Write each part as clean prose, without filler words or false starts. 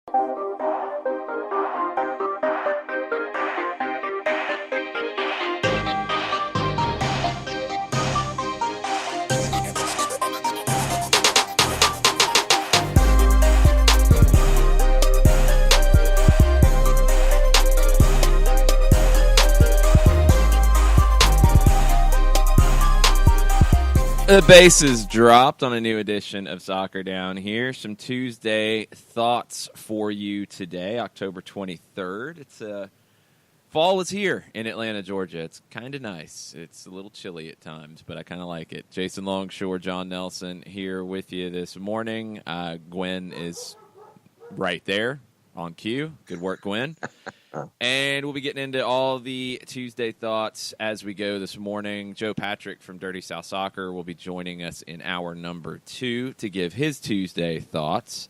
The base is dropped on a new edition of Soccer Down here. Some Tuesday thoughts for you today, October 23rd. It's fall is here in Atlanta, Georgia. It's kind of nice. It's a little chilly at times, but I kind of like it. Jason Longshore, John Nelson here with you this morning. Gwen is right there on cue. Good work, Gwen. And we'll be getting into all the Tuesday thoughts as we go this morning. Joe Patrick from Dirty South Soccer will be joining us in hour number 2 to give his Tuesday thoughts.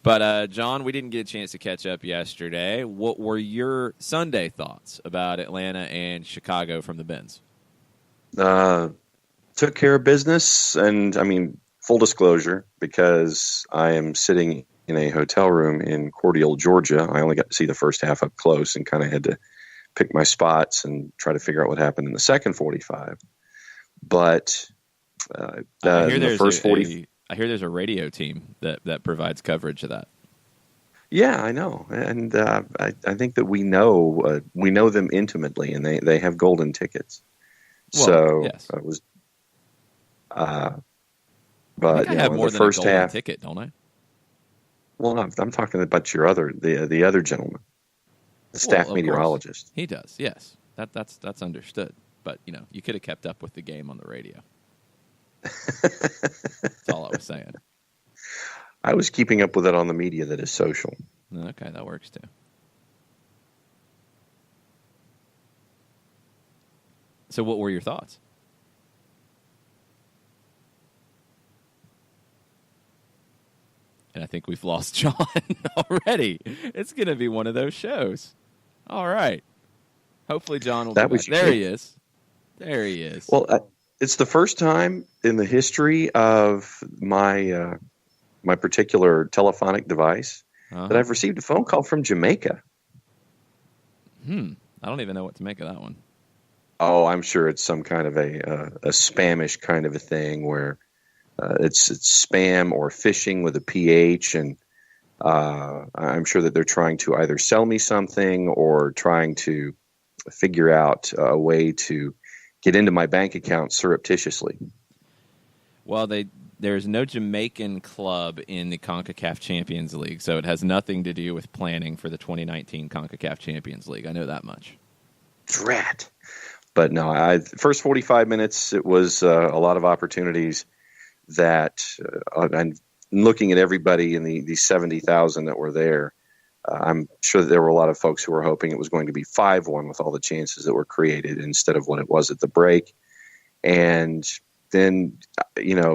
But, John, we didn't get a chance to catch up yesterday. What were your Sunday thoughts about Atlanta and Chicago from the Bens? Took care of business, and, full disclosure, because I am sitting in a hotel room in Cordial, Georgia. I only got to see the first half up close and kind of had to pick my spots and try to figure out what happened in the second 45. But the first 40... I hear there's a radio team that provides coverage of that. Yeah, I know. And I think that we know them intimately, and they have golden tickets. Well, so yes. It was... but I have more the than first a golden half ticket, don't I? Well, I'm talking about the other gentleman, the staff meteorologist. He does, yes. That's understood. But you could have kept up with the game on the radio. That's all I was saying. I was keeping up with it on the media that is social. Okay, that works too. So, what were your thoughts? And I think we've lost John already. It's going to be one of those shows. All right. Hopefully John will be back. There he is. There he is. Well, it's the first time in the history of my my particular telephonic device that I've received a phone call from Jamaica. I don't even know what to make of that one. Oh, I'm sure it's some kind of a Spanish kind of a thing where it's spam or phishing with a PH, and I'm sure that they're trying to either sell me something or trying to figure out a way to get into my bank account surreptitiously. Well, there's no Jamaican club in the CONCACAF Champions League, so it has nothing to do with planning for the 2019 CONCACAF Champions League. I know that much. Drat. But no, first 45 minutes, it was a lot of opportunities that and looking at everybody in the 70,000 that were there, I'm sure that there were a lot of folks who were hoping it was going to be 5-1 with all the chances that were created instead of what it was at the break. And then,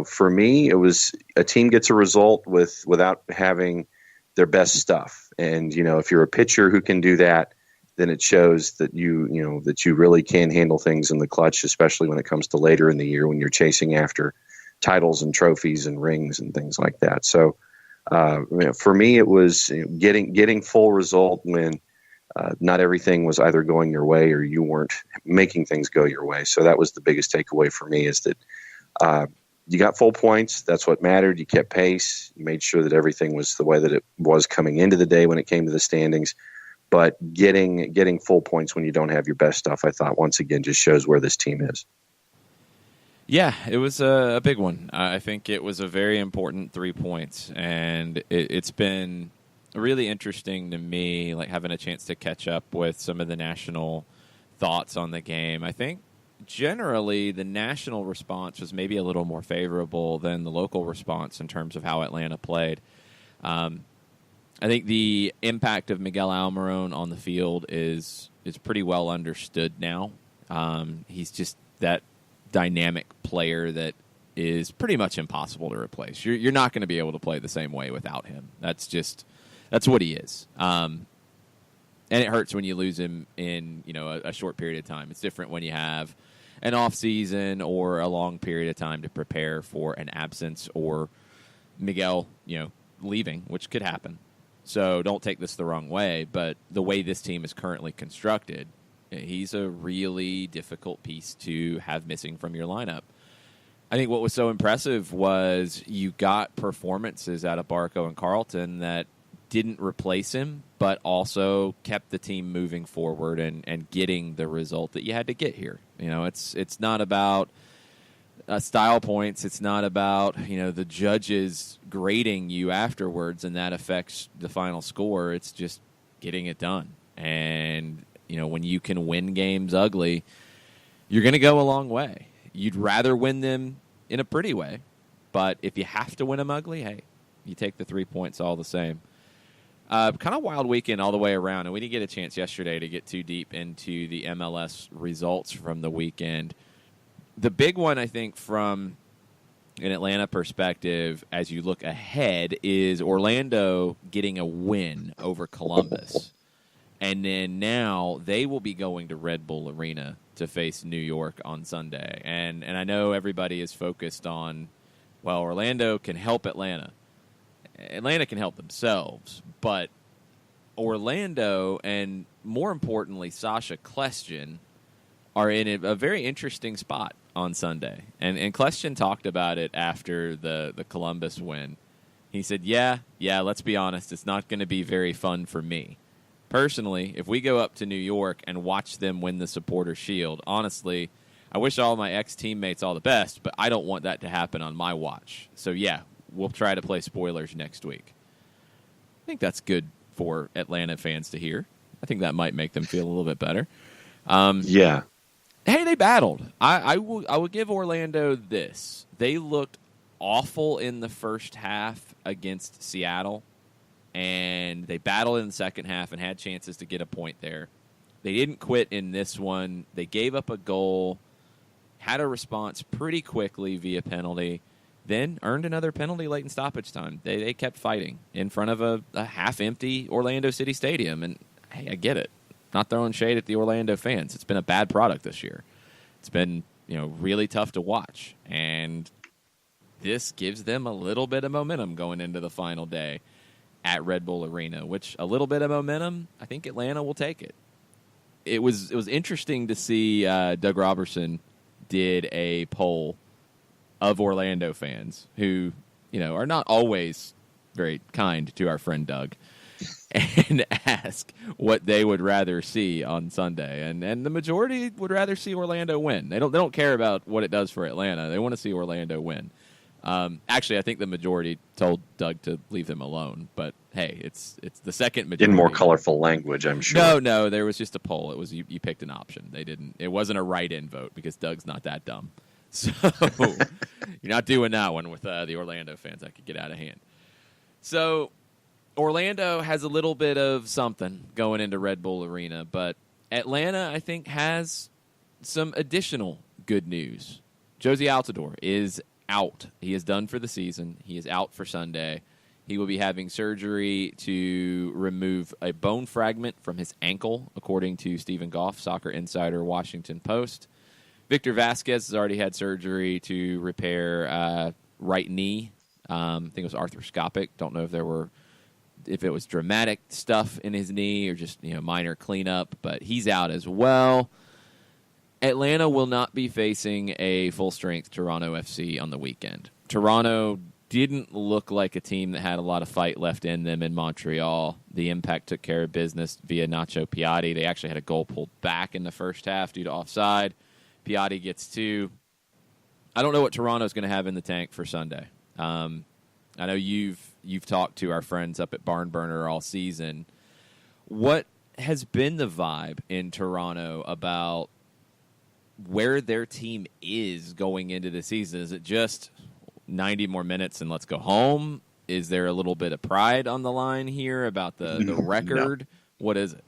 for me, it was a team gets a result without having their best stuff. And, if you're a pitcher who can do that, then it shows that that you really can handle things in the clutch, especially when it comes to later in the year when you're chasing after titles and trophies and rings and things like that. So for me, it was getting full result when not everything was either going your way or you weren't making things go your way. So that was the biggest takeaway for me, is that you got full points. That's what mattered. You kept pace. You made sure that everything was the way that it was coming into the day when it came to the standings. But getting full points when you don't have your best stuff, I thought, once again, just shows where this team is. Yeah, it was a big one. I think it was a very important 3 points, and it's been really interesting to me, like having a chance to catch up with some of the national thoughts on the game. I think generally the national response was maybe a little more favorable than the local response in terms of how Atlanta played. I think the impact of Miguel Almiron on the field is pretty well understood now. He's just that dynamic player that is pretty much impossible to replace. You're not going to be able to play the same way without him. That's what he is. And it hurts when you lose him in a short period of time. It's different when you have an off season or a long period of time to prepare for an absence or Miguel leaving, which could happen. So don't take this the wrong way, but the way this team is currently constructed, he's a really difficult piece to have missing from your lineup. I think what was so impressive was you got performances out of Barco and Carlton that didn't replace him, but also kept the team moving forward and getting the result that you had to get here. It's not about style points. It's not about the judges grading you afterwards, and that affects the final score. It's just getting it done. And when you can win games ugly, you're going to go a long way. You'd rather win them in a pretty way, but if you have to win them ugly, hey, you take the 3 points all the same. Kind of wild weekend all the way around, and we didn't get a chance yesterday to get too deep into the MLS results from the weekend. The big one, I think, from an Atlanta perspective, as you look ahead, is Orlando getting a win over Columbus. And then now they will be going to Red Bull Arena to face New York on Sunday. And I know everybody is focused on, well, Orlando can help Atlanta. Atlanta can help themselves, but Orlando and, more importantly, Sasha Kljestan are in a very interesting spot on Sunday. And Kljestan talked about it after the Columbus win. He said, yeah, let's be honest, it's not going to be very fun for me. Personally, if we go up to New York and watch them win the Supporter Shield, honestly, I wish all my ex-teammates all the best, but I don't want that to happen on my watch. So, yeah, we'll try to play spoilers next week. I think that's good for Atlanta fans to hear. I think that might make them feel a little bit better. Yeah. Hey, they battled. I will give Orlando this. They looked awful in the first half against Seattle, and they battled in the second half and had chances to get a point there. They didn't quit in this one. They gave up a goal, had a response pretty quickly via penalty, then earned another penalty late in stoppage time. They kept fighting in front of a half-empty Orlando City Stadium, and hey, I get it. Not throwing shade at the Orlando fans. It's been a bad product this year. It's been really tough to watch, and this gives them a little bit of momentum going into the final day at Red Bull Arena, which a little bit of momentum, I think Atlanta will take it. It was interesting to see Doug Robertson did a poll of Orlando fans who, are not always very kind to our friend Doug, and ask what they would rather see on Sunday. And the majority would rather see Orlando win. They don't care about what it does for Atlanta. They want to see Orlando win. Actually, I think the majority told Doug to leave them alone. But hey, it's the second majority. In more colorful language, I'm sure. No, there was just a poll. It was you picked an option. It wasn't a write-in vote because Doug's not that dumb. So you're not doing that one with the Orlando fans. That could get out of hand. So Orlando has a little bit of something going into Red Bull Arena, but Atlanta, I think, has some additional good news. Josie Altidore is out. He is done for the season. He is out for Sunday. He will be having surgery to remove a bone fragment from his ankle, according to Stephen Goff, Soccer Insider, Washington Post. Victor Vasquez has already had surgery to repair right knee. I think it was arthroscopic. Don't know if it was dramatic stuff in his knee or just minor cleanup, but he's out as well. Atlanta will not be facing a full-strength Toronto FC on the weekend. Toronto didn't look like a team that had a lot of fight left in them in Montreal. The Impact took care of business via Nacho Piatti. They actually had a goal pulled back in the first half due to offside. Piatti gets 2. I don't know what Toronto's going to have in the tank for Sunday. I know you've talked to our friends up at Barn Burner all season. What has been the vibe in Toronto about where their team is going into the season? Is it just 90 more minutes and let's go home? Is there a little bit of pride on the line here about the record? No. What is it?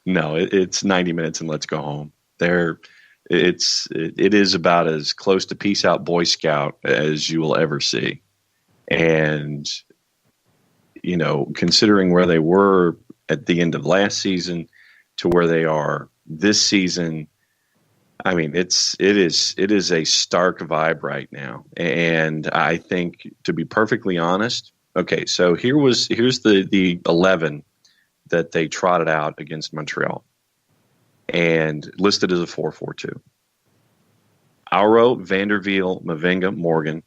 No, it's 90 minutes and let's go home. It is about as close to Peace Out Boy Scout as you will ever see. And, considering where they were at the end of last season to where they are this season, I mean, it is a stark vibe right now. And I think, to be perfectly honest, Okay, so here's the 11 that they trotted out against Montreal and listed as a 4-4-2. Auro, Vanderveel, Mavinga, Morgan,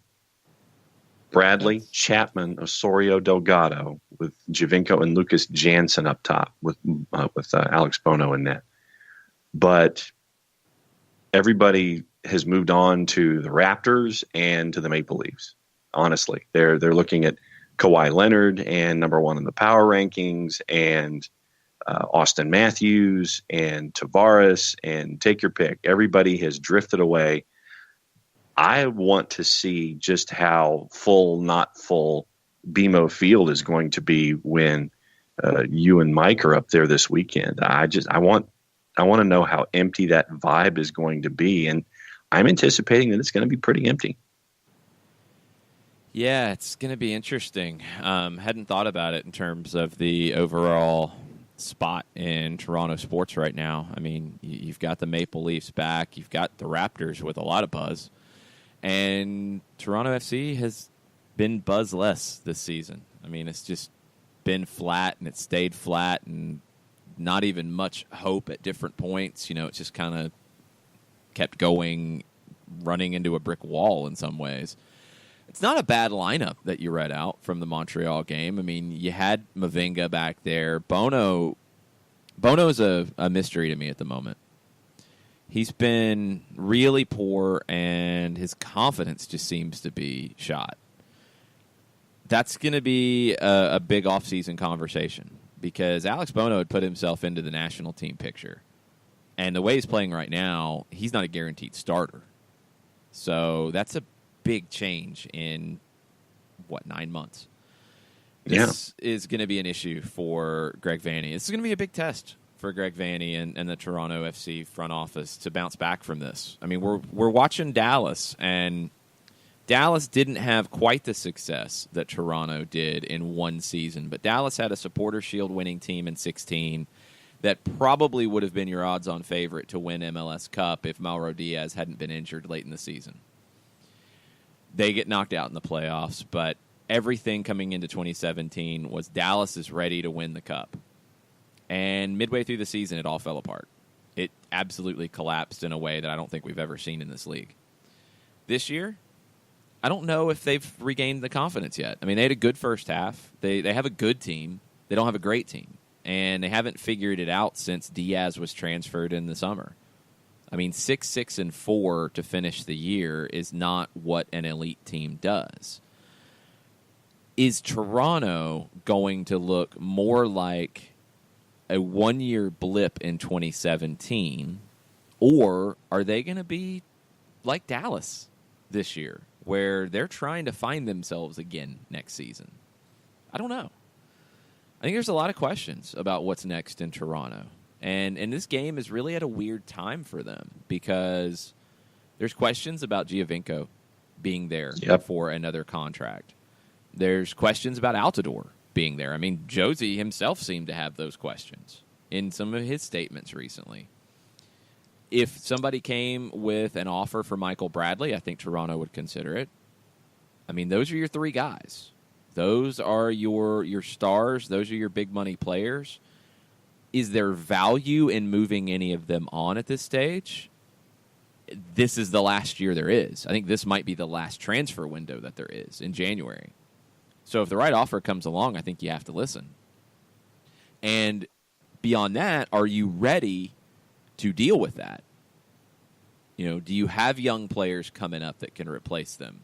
Bradley, Chapman, Osorio, Delgado, with Javinko and Lucas Jansen up top with Alex Bono in net. But everybody has moved on to the Raptors and to the Maple Leafs. Honestly, they're looking at Kawhi Leonard and number one in the power rankings, and Austin Matthews and Tavares, and take your pick. Everybody has drifted away. I want to see just how full, not full BMO Field is going to be when you and Mike are up there this weekend. I want to know how empty that vibe is going to be, and I'm anticipating that it's going to be pretty empty. Yeah, it's going to be interesting. Hadn't thought about it in terms of the overall spot in Toronto sports right now. I mean, you've got the Maple Leafs back. You've got the Raptors with a lot of buzz. And Toronto FC has been buzzless this season. I mean, it's just been flat, and it's stayed flat, and not even much hope at different points. You know, it's just kind of kept going, running into a brick wall in some ways. It's not a bad lineup that you read out from the Montreal game. I mean, you had Mavinga back there. Bono's a mystery to me at the moment. He's been really poor, and his confidence just seems to be shot. That's going to be a big offseason conversation because Alex Bono had put himself into the national team picture. And the way he's playing right now, he's not a guaranteed starter. So that's a big change in, 9 months? This is going to be an issue for Greg Vanney. This is going to be a big test for Greg Vanney and the Toronto FC front office to bounce back from this. I mean, we're watching Dallas, and Dallas didn't have quite the success that Toronto did in one season, but Dallas had a Supporters' Shield winning team in 2016 that probably would have been your odds-on favorite to win MLS Cup if Mauro Diaz hadn't been injured late in the season. They get knocked out in the playoffs, but everything coming into 2017 was Dallas is ready to win the Cup. And midway through the season, it all fell apart. It absolutely collapsed in a way that I don't think we've ever seen in this league. This year, I don't know if they've regained the confidence yet. I mean, they had a good first half. They have a good team. They don't have a great team. And they haven't figured it out since Diaz was transferred in the summer. I mean, 6-6-4 to finish the year is not what an elite team does. Is Toronto going to look more like a one-year blip in 2017, or are they going to be like Dallas this year, where they're trying to find themselves again next season? I don't know. I think there's a lot of questions about what's next in Toronto. And this game is really at a weird time for them because there's questions about Giovinco being there for another contract. There's questions about Altidore being there. I mean, Josie himself seemed to have those questions in some of his statements recently. If somebody came with an offer for Michael Bradley, I think Toronto would consider it. I mean, those are your three guys. Those are your stars. Those are your big money players. Is there value in moving any of them on at this stage? This is the last year there is. I think this might be the last transfer window that there is in January. So if the right offer comes along, I think you have to listen. And beyond that, are you ready to deal with that? You know, do you have young players coming up that can replace them?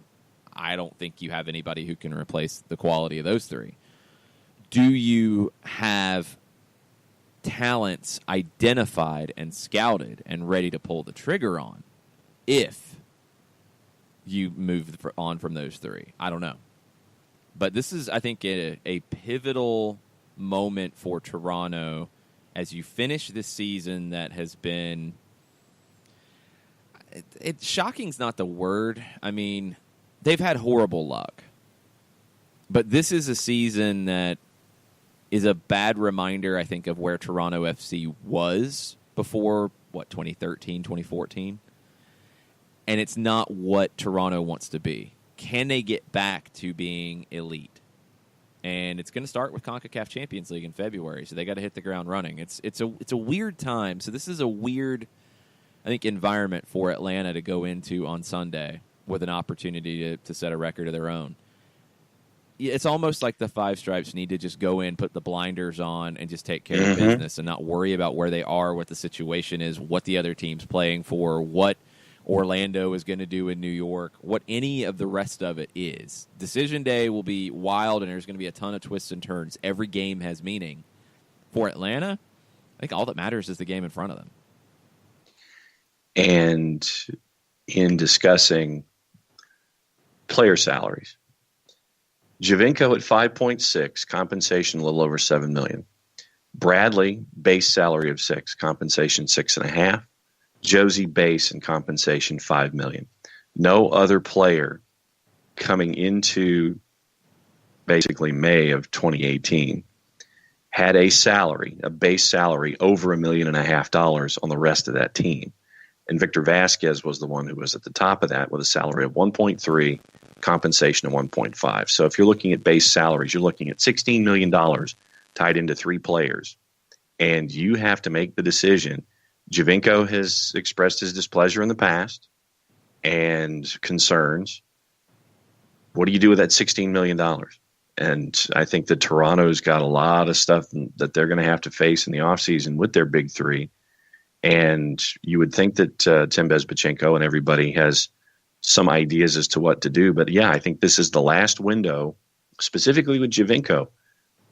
I don't think you have anybody who can replace the quality of those three. Do you have talents identified and scouted and ready to pull the trigger on if you move on from those three? I don't know. But this is, I think, a pivotal moment for Toronto as you finish this season that has been... shocking's not the word. I mean, they've had horrible luck. But this is a season that is a bad reminder, I think, of where Toronto FC was before, 2013, 2014? And it's not what Toronto wants to be. Can they get back to being elite? and it's going to start with CONCACAF Champions League in February, so they got to hit the ground running. It's a weird time. So this is a weird, I think, environment for Atlanta to go into on Sunday with an opportunity to set a record of their own. It's almost like the Five Stripes need to just go in, put the blinders on, and just take care of business and not worry about where they are, what the situation is, what the other team's playing for, what Orlando is going to do in New York, what any of the rest of it is. Decision day will be wild, and there's going to be a ton of twists and turns. Every game has meaning. For Atlanta, I think all that matters is the game in front of them. And in discussing player salaries, Giovinco at 5.6, compensation a little over $7 million. Bradley, base salary of 6, compensation 6.5. Josie, base and compensation $5 million. No other player coming into basically May of 2018 had a salary, a base salary over $1.5 million on the rest of that team. And Victor Vasquez was the one who was at the top of that with a salary of 1.3, compensation of 1.5. So if you're looking at base salaries, you're looking at $16 million tied into 3 players. And you have to make the decision. Giovinco has expressed his displeasure in the past and concerns. What do you do with that $16 million? And I think that Toronto's got a lot of stuff that they're going to have to face in the offseason with their big 3. And you would think that Tim Bezbatchenko and everybody has some ideas as to what to do. But, yeah, I think this is the last window, specifically with Giovinco,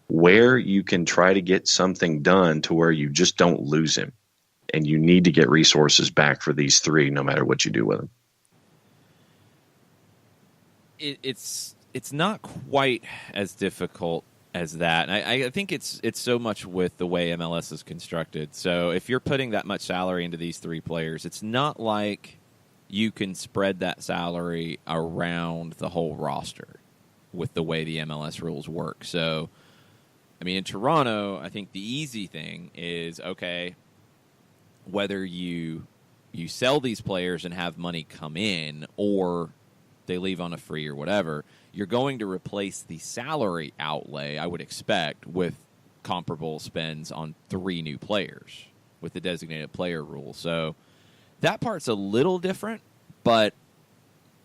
where you can try to get something done to where you just don't lose him. And you need to get resources back for these 3 no matter what you do with them. It's not quite as difficult as that. And I think it's so much with the way MLS is constructed. So if you're putting that much salary into these 3 players, it's not like you can spread that salary around the whole roster with the way the MLS rules work. So, I mean, in Toronto, I think the easy thing is, okay, whether you sell these players and have money come in or they leave on a free or whatever, you're going to replace the salary outlay, I would expect, with comparable spends on 3 new players with the designated player rule. So that part's a little different, but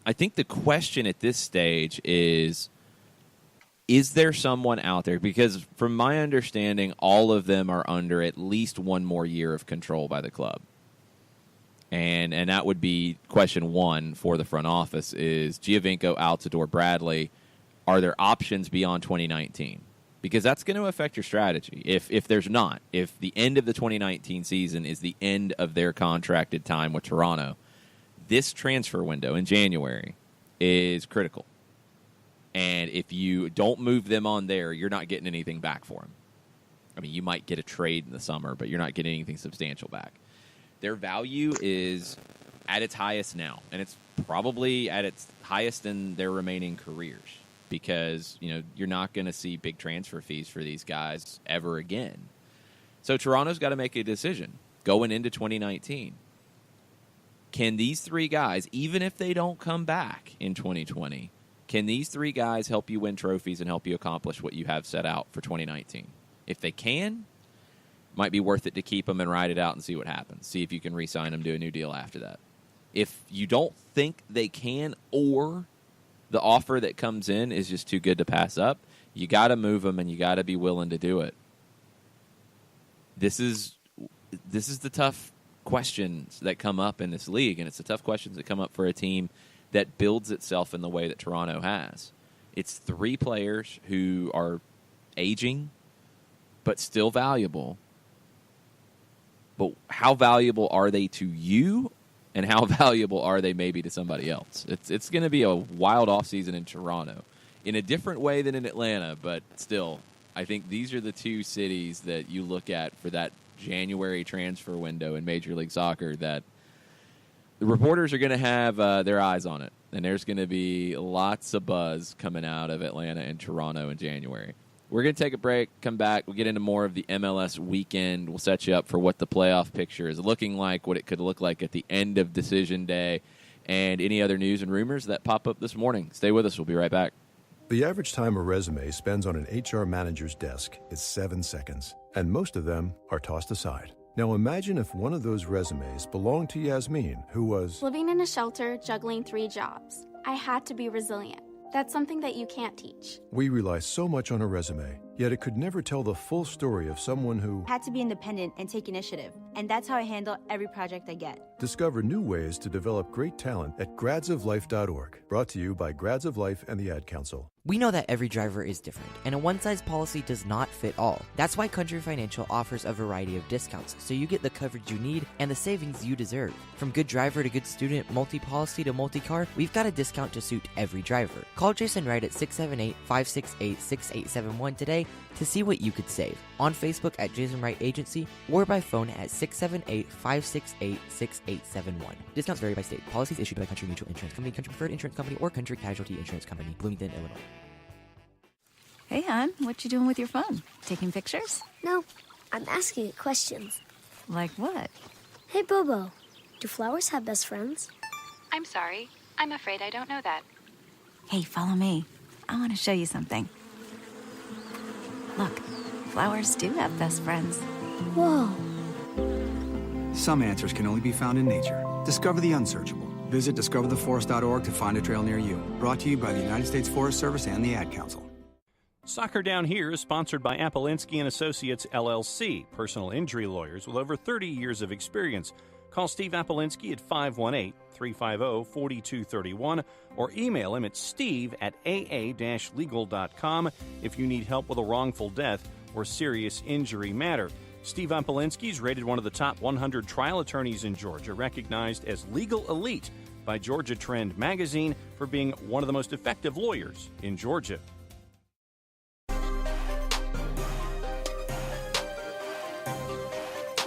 I think the question at this stage is there someone out there? Because from my understanding, all of them are under at least 1 more year of control by the club. And that would be question 1 for the front office is Giovinco, Altidore, Bradley. Are there options beyond 2019? Because that's going to affect your strategy. If there's not, if the end of the 2019 season is the end of their contracted time with Toronto, this transfer window in January is critical. And if you don't move them on there, you're not getting anything back for them. I mean, you might get a trade in the summer, but you're not getting anything substantial back. Their value is at its highest now, and it's probably at its highest in their remaining careers because, you know, you're not going to see big transfer fees for these guys ever again. So Toronto's got to make a decision going into 2019. Can these 3 guys, even if they don't come back in 2020, can these 3 guys help you win trophies and help you accomplish what you have set out for 2019? If they can, might be worth it to keep them and ride it out and see what happens. See if you can re-sign them to a new deal after that. If you don't think they can, or the offer that comes in is just too good to pass up, you got to move them and you got to be willing to do it. This is the tough questions that come up in this league, and it's the tough questions that come up for a team that builds itself in the way that Toronto has. It's 3 players who are aging but still valuable. But how valuable are they to you, and how valuable are they maybe to somebody else? It's going to be a wild offseason in Toronto in a different way than in Atlanta, but still, I think these are the 2 cities that you look at for that January transfer window in Major League Soccer that the reporters are going to have their eyes on it, and there's going to be lots of buzz coming out of Atlanta and Toronto in January. We're going to take a break, come back, we'll get into more of the MLS weekend. We'll set you up for what the playoff picture is looking like, what it could look like at the end of decision day, and any other news and rumors that pop up this morning. Stay with us. We'll be right back. The average time a resume spends on an HR manager's desk is 7 seconds, and most of them are tossed aside. Now imagine if one of those resumes belonged to Yasmin, who was living in a shelter, juggling 3 jobs. I had to be resilient. That's something that you can't teach. We rely so much on a resume, yet it could never tell the full story of someone who had to be independent and take initiative. And that's how I handle every project I get. Discover new ways to develop great talent at gradsoflife.org. Brought to you by Grads of Life and the Ad Council. We know that every driver is different, and a one-size policy does not fit all. That's why Country Financial offers a variety of discounts, so you get the coverage you need and the savings you deserve. From good driver to good student, multi-policy to multi-car, we've got a discount to suit every driver. Call Jason Wright at 678-568-6871 today to see what you could save. On Facebook at Jason Wright Agency or by phone at 678-568-6871. Discounts vary by state. Policies issued by Country Mutual Insurance Company, Country Preferred Insurance Company, or Country Casualty Insurance Company, Bloomington, Illinois. Hey, hon, what you doing with your phone? Taking pictures? No, I'm asking it questions. Like what? Hey, Bobo, do flowers have best friends? I'm sorry. I'm afraid I don't know that. Hey, follow me. I want to show you something. Look, flowers do have best friends. Whoa. Some answers can only be found in nature. Discover the unsearchable. Visit discovertheforest.org to find a trail near you. Brought to you by the United States Forest Service and the Ad Council. Soccer Down Here is sponsored by Apolinski & Associates, LLC, personal injury lawyers with over 30 years of experience. Call Steve Apolinski at 518-350-4231 or email him at steve@aa-legal.com if you need help with a wrongful death or serious injury matter. Steve Apolinski is rated one of the top 100 trial attorneys in Georgia, recognized as Legal Elite by Georgia Trend magazine for being one of the most effective lawyers in Georgia.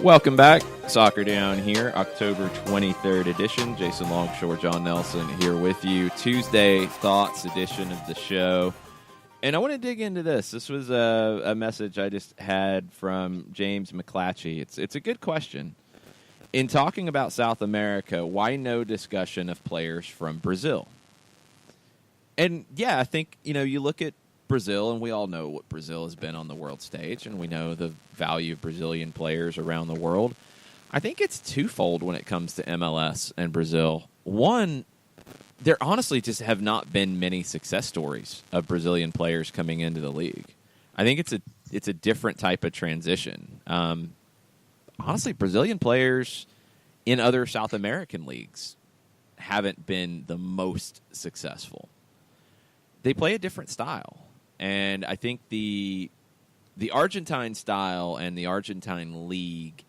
Welcome back. Soccer Down Here, October 23rd edition. Jason Longshore, John Nelson here with you. Tuesday Thoughts edition of the show. And I want to dig into this. This was a message I just had from James McClatchy. It's a good question. In talking about South America, why no discussion of players from Brazil? And, yeah, I think, you look at Brazil, and we all know what Brazil has been on the world stage, and we know the value of Brazilian players around the world. I think it's twofold when it comes to MLS and Brazil. One, there honestly just have not been many success stories of Brazilian players coming into the league. I think it's a different type of transition. Honestly, Brazilian players in other South American leagues haven't been the most successful. They play a different style. And I think the Argentine style and the Argentine league,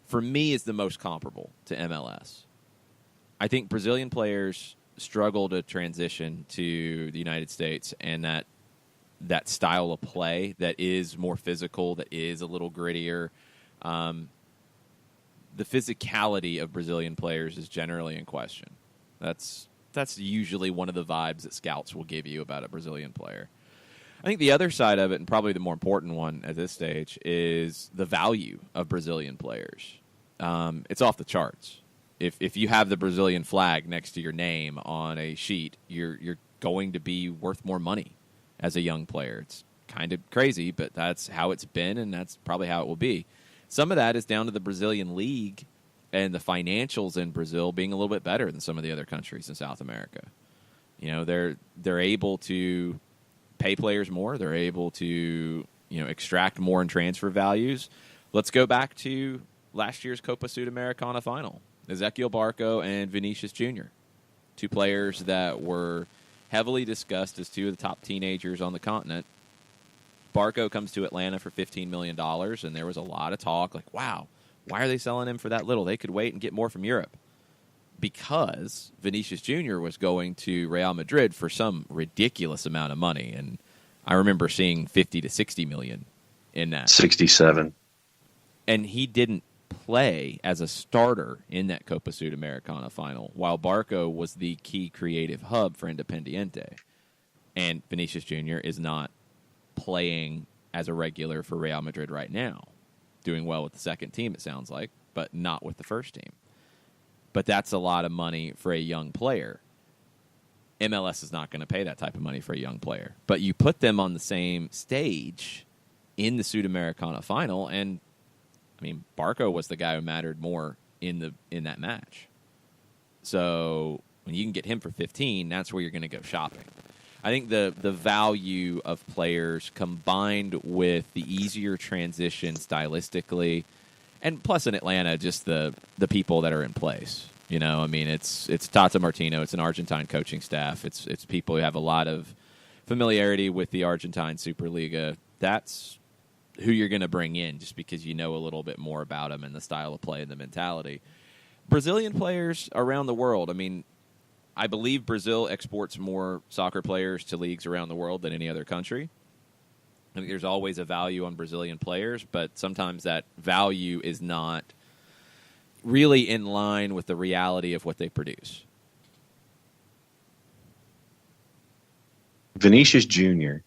for me, is the most comparable to MLS. I think Brazilian players struggle to transition to the United States, and that style of play that is more physical, that is a little grittier. The physicality of Brazilian players is generally in question. That's usually one of the vibes that scouts will give you about a Brazilian player. I think the other side of it, and probably the more important one at this stage, is the value of Brazilian players. It's off the charts. If you have the Brazilian flag next to your name on a sheet, you're going to be worth more money as a young player. It's kind of crazy, but that's how it's been, and that's probably how it will be. Some of that is down to the Brazilian league and the financials in Brazil being a little bit better than some of the other countries in South America. They're able to pay players more. They're able to extract more in transfer values. Let's go back to last year's Copa Sudamericana final. Ezequiel Barco and Vinicius Jr., two players that were heavily discussed as two of the top teenagers on the continent. Barco comes to Atlanta for $15 million, and there was a lot of talk like, wow, why are they selling him for that little? They could wait and get more from Europe. Because Vinicius Jr. was going to Real Madrid for some ridiculous amount of money, and I remember seeing 50 to 60 million in that. 67. And he didn't play as a starter in that Copa Sudamericana final, while Barco was the key creative hub for Independiente. And Vinicius Jr. is not playing as a regular for Real Madrid right now. Doing well with the second team, it sounds like, but not with the first team. But that's a lot of money for a young player. MLS is not going to pay that type of money for a young player. But you put them on the same stage in the Sudamericana final, and I mean, Barco was the guy who mattered more in that match. So when you can get him for 15, that's where you're going to go shopping. I think the value of players combined with the easier transition stylistically, and plus in Atlanta, just the people that are in place. You know, I mean, it's Tata Martino. It's an Argentine coaching staff. It's people who have a lot of familiarity with the Argentine Superliga. That's who you're going to bring in just because you know a little bit more about them and the style of play and the mentality. Brazilian players around the world, I mean, I believe Brazil exports more soccer players to leagues around the world than any other country. I think there's always a value on Brazilian players, but sometimes that value is not really in line with the reality of what they produce. Vinicius Jr.,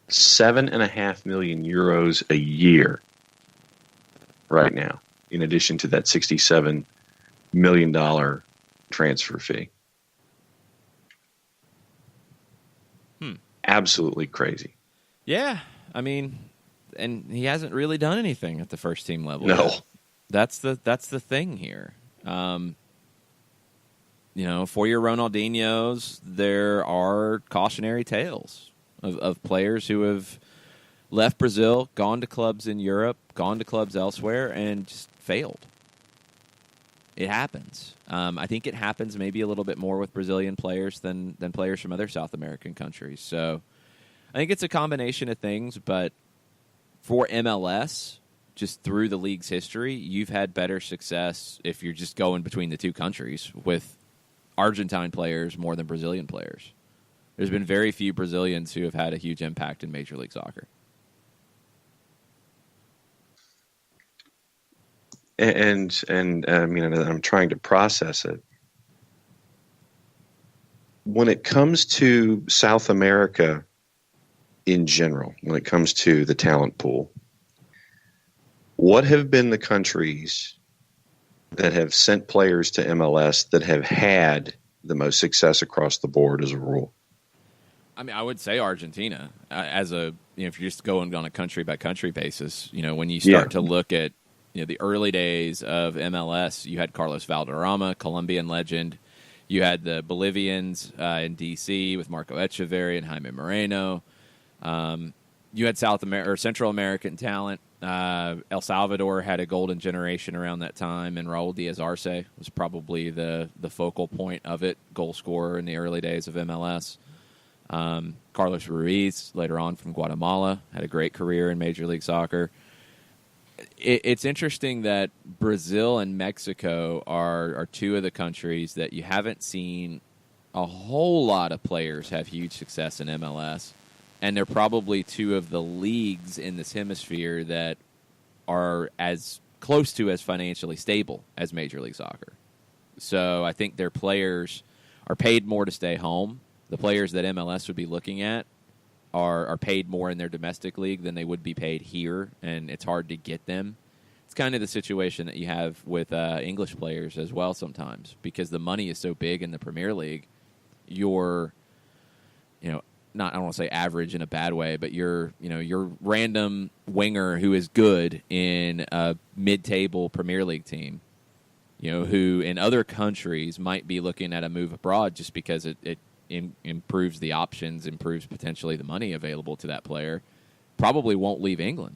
7.5 million euros a year right now, in addition to that $67 million transfer fee. Absolutely crazy. Yeah, I mean, and he hasn't really done anything at the first team level. No. Yet. That's the thing here. You know, for your Ronaldinhos, there are cautionary tales of players who have left Brazil, gone to clubs in Europe, gone to clubs elsewhere, and just failed. It happens. I think it happens maybe a little bit more with Brazilian players than players from other South American countries. So I think it's a combination of things, but for MLS, just through the league's history, you've had better success if you're just going between the two countries with Argentine players more than Brazilian players. There's been very few Brazilians who have had a huge impact in Major League Soccer. And I mean, I'm trying to process it. When it comes to South America in general, when it comes to the talent pool, what have been the countries that have sent players to MLS that have had the most success across the board as a rule? I mean, I would say Argentina if you're just going on a country by country basis. You know, when you start to look at the early days of MLS, you had Carlos Valderrama, Colombian legend. You had the Bolivians in D.C. with Marco Echeverri and Jaime Moreno. You had Central American talent. El Salvador had a golden generation around that time, and Raul Diaz Arce was probably the focal point of it, goal scorer in the early days of MLS. Carlos Ruiz, later on from Guatemala, had a great career in Major League Soccer. It's interesting that Brazil and Mexico are two of the countries that you haven't seen a whole lot of players have huge success in MLS, and they're probably two of the leagues in this hemisphere that are as close to as financially stable as Major League Soccer. So I think their players are paid more to stay home. The players that MLS would be looking at are paid more in their domestic league than they would be paid here, and it's hard to get them. It's kind of the situation that you have with English players as well sometimes, because the money is so big in the Premier League. You're, I don't want to say average in a bad way, but your random winger who is good in a mid-table Premier League team, who in other countries might be looking at a move abroad just because it improves the options, improves potentially the money available to that player, probably won't leave England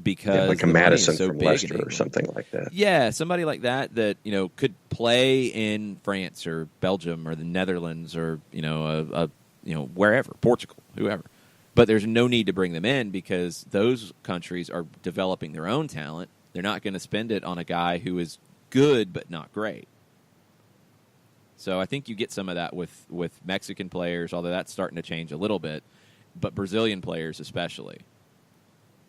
because like a the Madison money is so from big Leicester or something like that. Yeah, somebody like that could play in France or Belgium or the Netherlands or wherever, Portugal, whoever. But there's no need to bring them in because those countries are developing their own talent. They're not going to spend it on a guy who is good but not great. So I think you get some of that with Mexican players, although that's starting to change a little bit, but Brazilian players especially.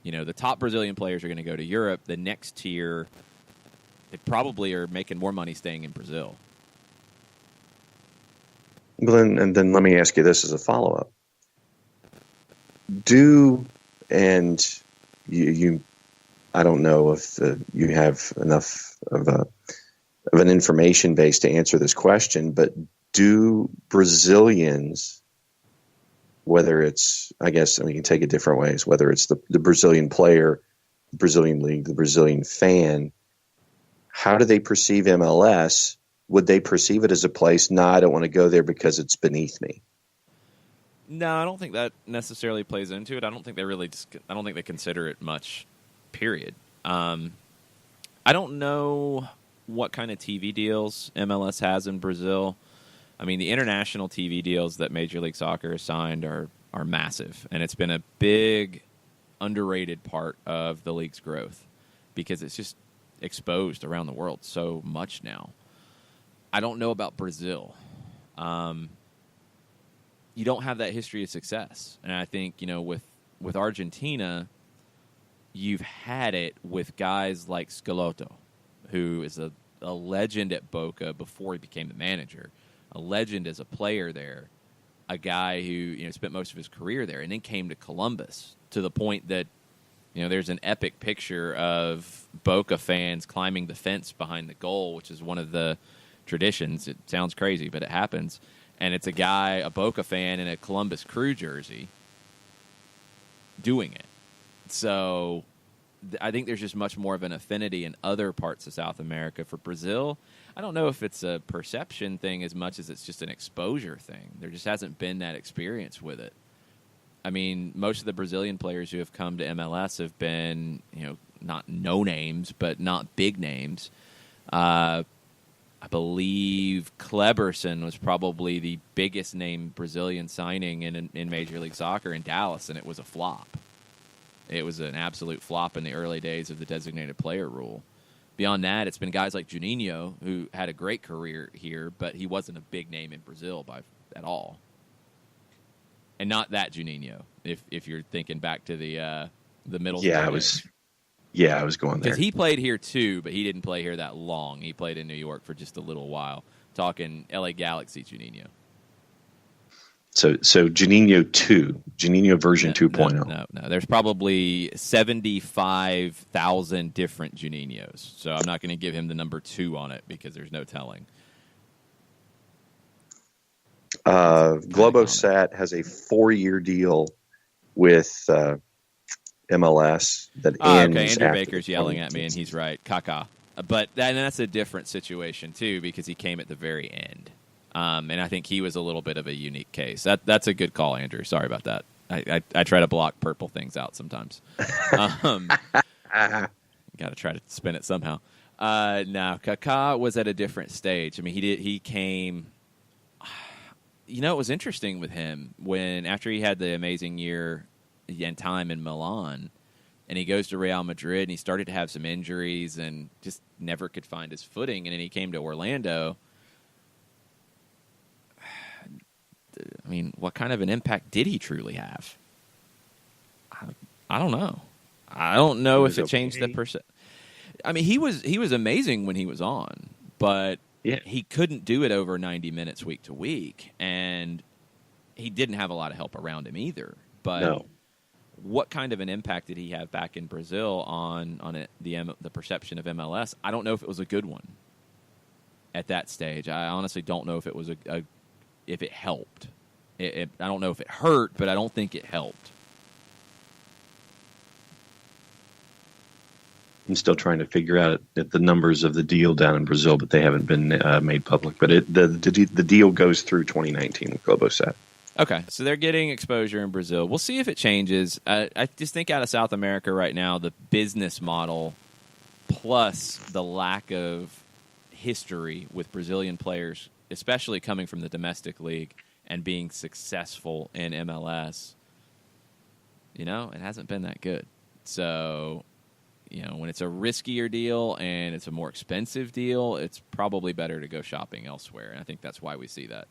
The top Brazilian players are going to go to Europe. The next tier, they probably are making more money staying in Brazil. Well, then let me ask you this as a follow-up. I don't know if you have enough of an information base to answer this question, but do Brazilians, whether it's, I guess, we can take it different ways, whether it's the Brazilian player, the Brazilian league, the Brazilian fan, how do they perceive MLS? Would they perceive it as a place, no, I don't want to go there because it's beneath me? No, I don't think that necessarily plays into it. I don't think they consider it much, period. I don't know what kind of TV deals MLS has in Brazil. I mean, the international TV deals that Major League Soccer has signed are massive, and it's been a big, underrated part of the league's growth because it's just exposed around the world so much now. I don't know about Brazil. You don't have that history of success. And I think, with Argentina, you've had it with guys like Schelotto, who is a legend at Boca before he became the manager, a legend as a player there, a guy who spent most of his career there, and then came to Columbus to the point that there's an epic picture of Boca fans climbing the fence behind the goal, which is one of the traditions. It sounds crazy, but it happens. And it's a Boca fan in a Columbus Crew jersey doing it. So I think there's just much more of an affinity in other parts of South America. For Brazil, I don't know if it's a perception thing as much as it's just an exposure thing. There just hasn't been that experience with it. I mean, most of the Brazilian players who have come to MLS have been, not no names, but not big names. I believe Kleberson was probably the biggest name Brazilian signing in Major League Soccer in Dallas, and it was a flop. It was an absolute flop in the early days of the designated player rule. Beyond that, it's been guys like Juninho, who had a great career here, but he wasn't a big name in Brazil at all. And not that Juninho, if you're thinking back to the middle. Yeah, I was going there. Because he played here too, but he didn't play here that long. He played in New York for just a little while. Talking LA Galaxy Juninho. So Juninho version 2.0. No. There's probably 75,000 different Juninhos. So I'm not going to give him the number 2 on it because there's no telling. Globosat has a 4-year deal with MLS that ends. Okay, Andrew Baker's yelling at me, and he's right. Kaká. But that's a different situation, too, because he came at the very end. And I think he was a little bit of a unique case. That's a good call, Andrew. Sorry about that. I try to block purple things out sometimes. Got to try to spin it somehow. No, Kaká was at a different stage. I mean, he came... it was interesting with him when after he had the amazing year and time in Milan, and he goes to Real Madrid, and he started to have some injuries and just never could find his footing, and then he came to Orlando. I mean, what kind of an impact did he truly have? I don't know. I don't know if it changed the percent. I mean, he was amazing when he was on, but he couldn't do it over 90 minutes week to week, and he didn't have a lot of help around him either. But what kind of an impact did he have back in Brazil on the perception of MLS? I don't know if it was a good one at that stage. I honestly don't know if it was if it helped. I don't know if it hurt, but I don't think it helped. I'm still trying to figure out the numbers of the deal down in Brazil, but they haven't been made public. But the deal goes through 2019 with Globosat. Okay, so they're getting exposure in Brazil. We'll see if it changes. I just think out of South America right now, the business model plus the lack of history with Brazilian players, especially coming from the domestic league and being successful in MLS, it hasn't been that good. So, when it's a riskier deal and it's a more expensive deal, it's probably better to go shopping elsewhere. And I think that's why we see that.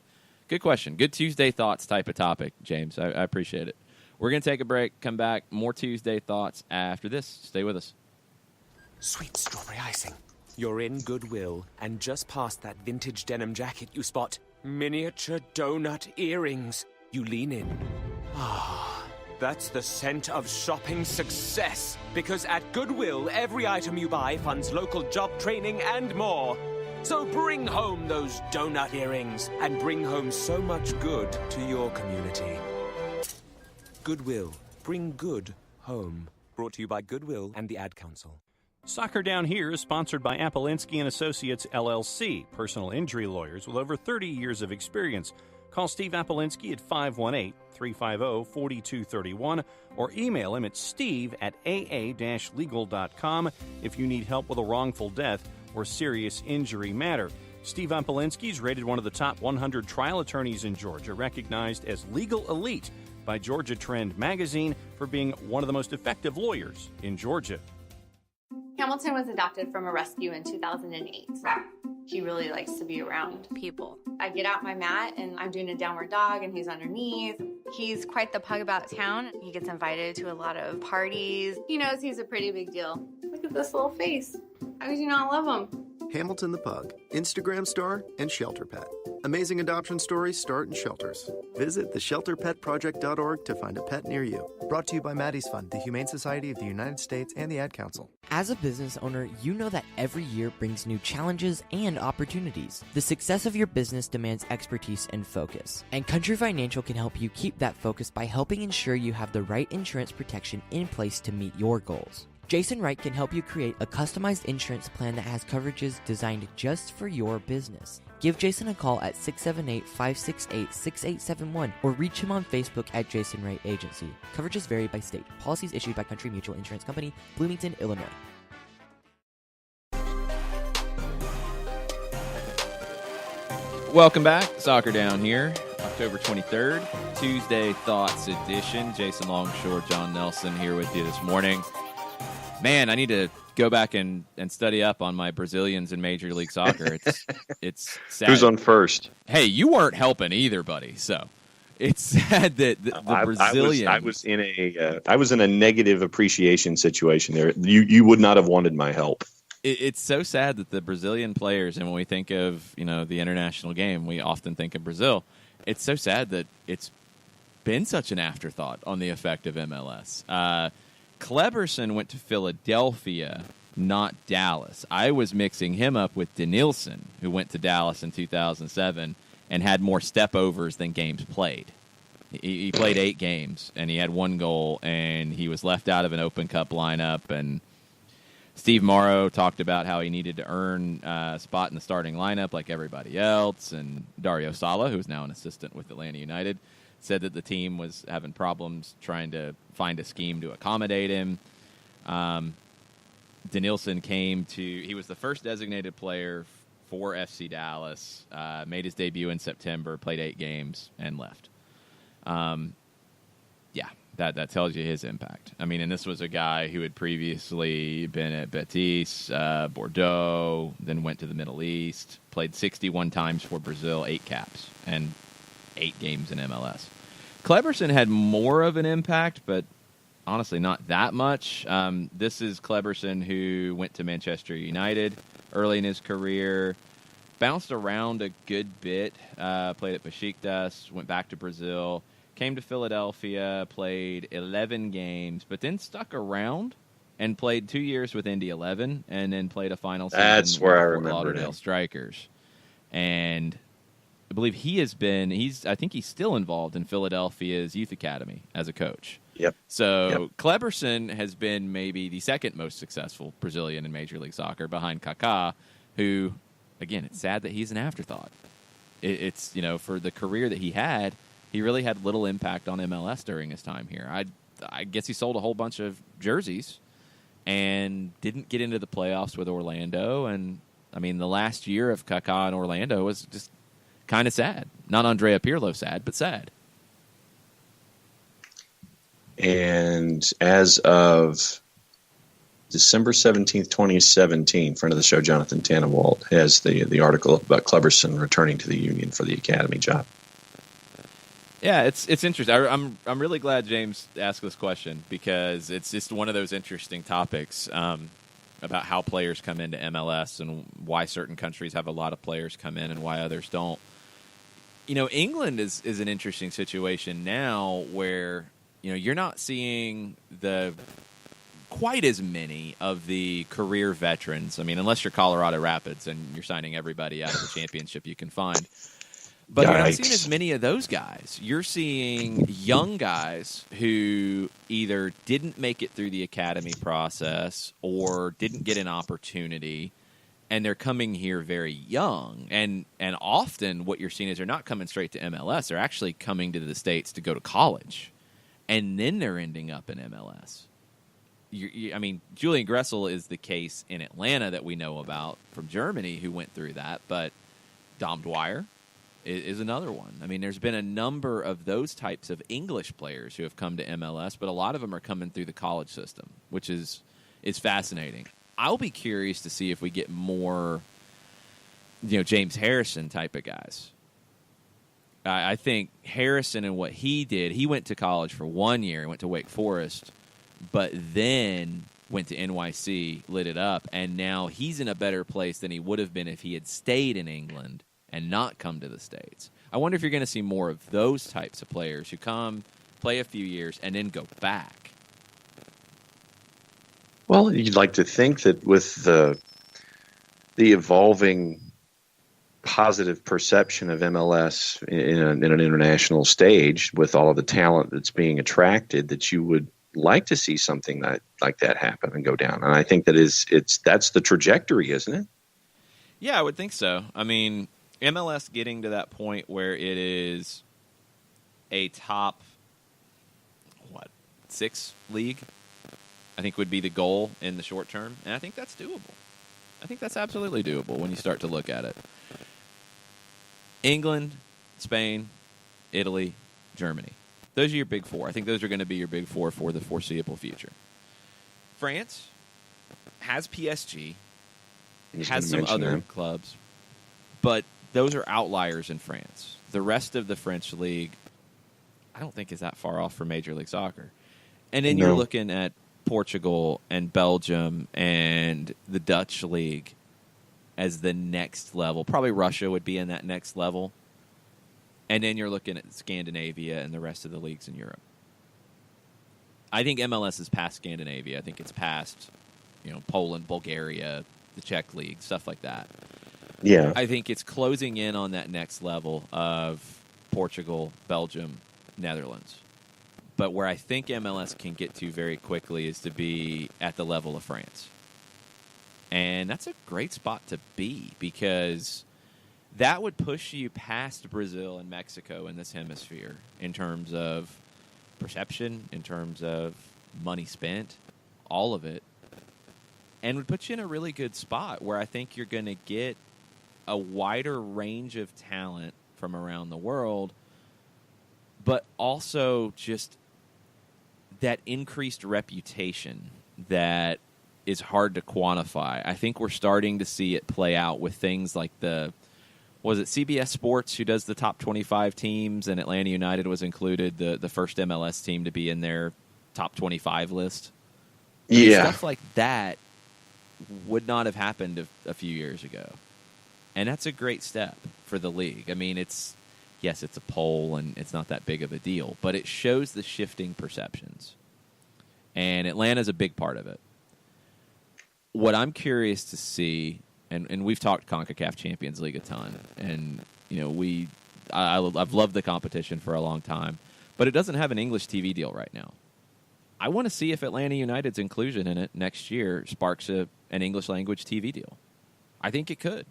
Good question. Good Tuesday thoughts type of topic, James. I appreciate it. We're going to take a break, come back. More Tuesday thoughts after this. Stay with us. Sweet strawberry icing. You're in Goodwill, and just past that vintage denim jacket, you spot miniature donut earrings. You lean in. That's the scent of shopping success. Because at Goodwill, every item you buy funds local job training and more. So bring home those donut earrings and bring home so much good to your community. Goodwill. Bring good home. Brought to you by Goodwill and the Ad Council. Soccer Down Here is sponsored by Apolinski & Associates, LLC, personal injury lawyers with over 30 years of experience. Call Steve Apolinski at 518-350-4231 or email him at steve@aa-legal.com if you need help with a wrongful death or serious injury matter. Steve Apolinski is rated one of the top 100 trial attorneys in Georgia, recognized as legal elite by Georgia Trend magazine for being one of the most effective lawyers in Georgia. Hamilton was adopted from a rescue in 2008. He really likes to be around people. I get out my mat and I'm doing a downward dog and he's underneath. He's quite the pug about town. He gets invited to a lot of parties. He knows he's a pretty big deal. Look at this little face. How could you not love him? Hamilton the Pug, Instagram star and shelter pet. Amazing adoption stories start in shelters. Visit theshelterpetproject.org to find a pet near you. Brought to you by Maddie's Fund, the Humane Society of the United States, and the Ad Council. As a business owner, you know that every year brings new challenges and opportunities. The success of your business demands expertise and focus. And Country Financial can help you keep that focus by helping ensure you have the right insurance protection in place to meet your goals. Jason Wright can help you create a customized insurance plan that has coverages designed just for your business. Give Jason a call at 678-568-6871 or reach him on Facebook at Jason Wright Agency. Coverages vary by state. Policies issued by Country Mutual Insurance Company, Bloomington, Illinois. Welcome back. Soccer Down Here, October 23rd, Tuesday Thoughts edition. Jason Longshore, John Nelson here with you this morning. Man, I need to go back and study up on my Brazilians in Major League Soccer. It's sad. Who's on first? Hey, you weren't helping either, buddy. So it's sad that the Brazilian. I was in a negative appreciation situation there. You would not have wanted my help. It's so sad that the Brazilian players, and when we think of the international game, we often think of Brazil. It's so sad that it's been such an afterthought on the effective MLS. Kleberson went to Philadelphia, not Dallas. I was mixing him up with Denilson, who went to Dallas in 2007 and had more step-overs than games played. He played 8 games, and he had 1 goal, and he was left out of an Open Cup lineup. And Steve Morrow talked about how he needed to earn a spot in the starting lineup like everybody else. And Dario Sala, who's now an assistant with Atlanta United, said that the team was having problems trying to find a scheme to accommodate him. Denilson he was the first designated player for FC Dallas, made his debut in September, played 8 games, and left. That tells you his impact. I mean, and this was a guy who had previously been at Betis, Bordeaux, then went to the Middle East, played 61 times for Brazil, 8 caps, and 8 games in MLS. Kleberson had more of an impact, but honestly not that much. This is Kleberson, who went to Manchester United early in his career, bounced around a good bit, played at Besiktas, went back to Brazil, came to Philadelphia, played 11 games, but then stuck around and played 2 years with Indy 11, and then played a final season That's where I with remember Lauderdale him. Strikers. And I believe I think he's still involved in Philadelphia's youth academy as a coach. Yep. So Kleberson has been maybe the second most successful Brazilian in Major League Soccer behind Kaká, who, again, it's sad that he's an afterthought. It's for the career that he had, he really had little impact on MLS during his time here. I guess he sold a whole bunch of jerseys and didn't get into the playoffs with Orlando. And, I mean, the last year of Kaká in Orlando was just kind of sad. Not Andrea Pirlo sad, but sad. And as of December 17th, 2017, friend of the show, Jonathan Tannenwald, has the article about Kleberson returning to the Union for the academy job. Yeah, it's interesting. I'm really glad James asked this question, because it's just one of those interesting topics about how players come into MLS and why certain countries have a lot of players come in and why others don't. England is an interesting situation now where you're not seeing the quite as many of the career veterans. I mean, unless you're Colorado Rapids and you're signing everybody out of the championship you can find. But you're not seeing as many of those guys. You're seeing young guys who either didn't make it through the academy process or didn't get an opportunity, and they're coming here very young. And often what you're seeing is they're not coming straight to MLS. They're actually coming to the States to go to college, and then they're ending up in MLS. I mean, Julian Gressel is the case in Atlanta that we know about from Germany who went through that, but Dom Dwyer is another one. I mean, there's been a number of those types of English players who have come to MLS, but a lot of them are coming through the college system, which is fascinating. I'll be curious to see if we get more, James Harrison type of guys. I think Harrison and what he did, he went to college for 1 year, he went to Wake Forest, but then went to NYC, lit it up, and now he's in a better place than he would have been if he had stayed in England and not come to the States. I wonder if you're going to see more of those types of players who come, play a few years, and then go back. Well, you'd like to think that with the evolving positive perception of MLS in an international stage, with all of the talent that's being attracted, that you would like to see something like that happen and go down. And I think that's the trajectory, isn't it? Yeah, I would think so. I mean, MLS getting to that point where it is a top, 6 league, I think would be the goal in the short term. And I think that's doable. I think that's absolutely doable when you start to look at it. England, Spain, Italy, Germany. Those are your big 4. I think those are going to be your big 4 for the foreseeable future. France has PSG, has some other clubs, but those are outliers in France. The rest of the French league, I don't think is that far off from Major League Soccer. And then you're looking at Portugal and Belgium and the Dutch league as the next level. Probably Russia would be in that next level. And then you're looking at Scandinavia and the rest of the leagues in Europe. I think MLS is past Scandinavia. I think it's past, Poland, Bulgaria, the Czech league, stuff like that. Yeah. I think it's closing in on that next level of Portugal, Belgium, Netherlands. But where I think MLS can get to very quickly is to be at the level of France. And that's a great spot to be, because that would push you past Brazil and Mexico in this hemisphere in terms of perception, in terms of money spent, all of it, and would put you in a really good spot where I think you're going to get a wider range of talent from around the world, but also just that increased reputation that is hard to quantify. I think we're starting to see it play out with things like was it CBS Sports who does the top 25 teams, and Atlanta United was included, the first MLS team to be in their top 25 list? Yeah. Stuff like that would not have happened a few years ago. And that's a great step for the league. I mean, it's a poll, and it's not that big of a deal, but it shows the shifting perceptions. And Atlanta's a big part of it. What I'm curious to see, and we've talked CONCACAF Champions League a ton, and I've loved the competition for a long time, but it doesn't have an English TV deal right now. I want to see if Atlanta United's inclusion in it next year sparks an English language TV deal. I think it could.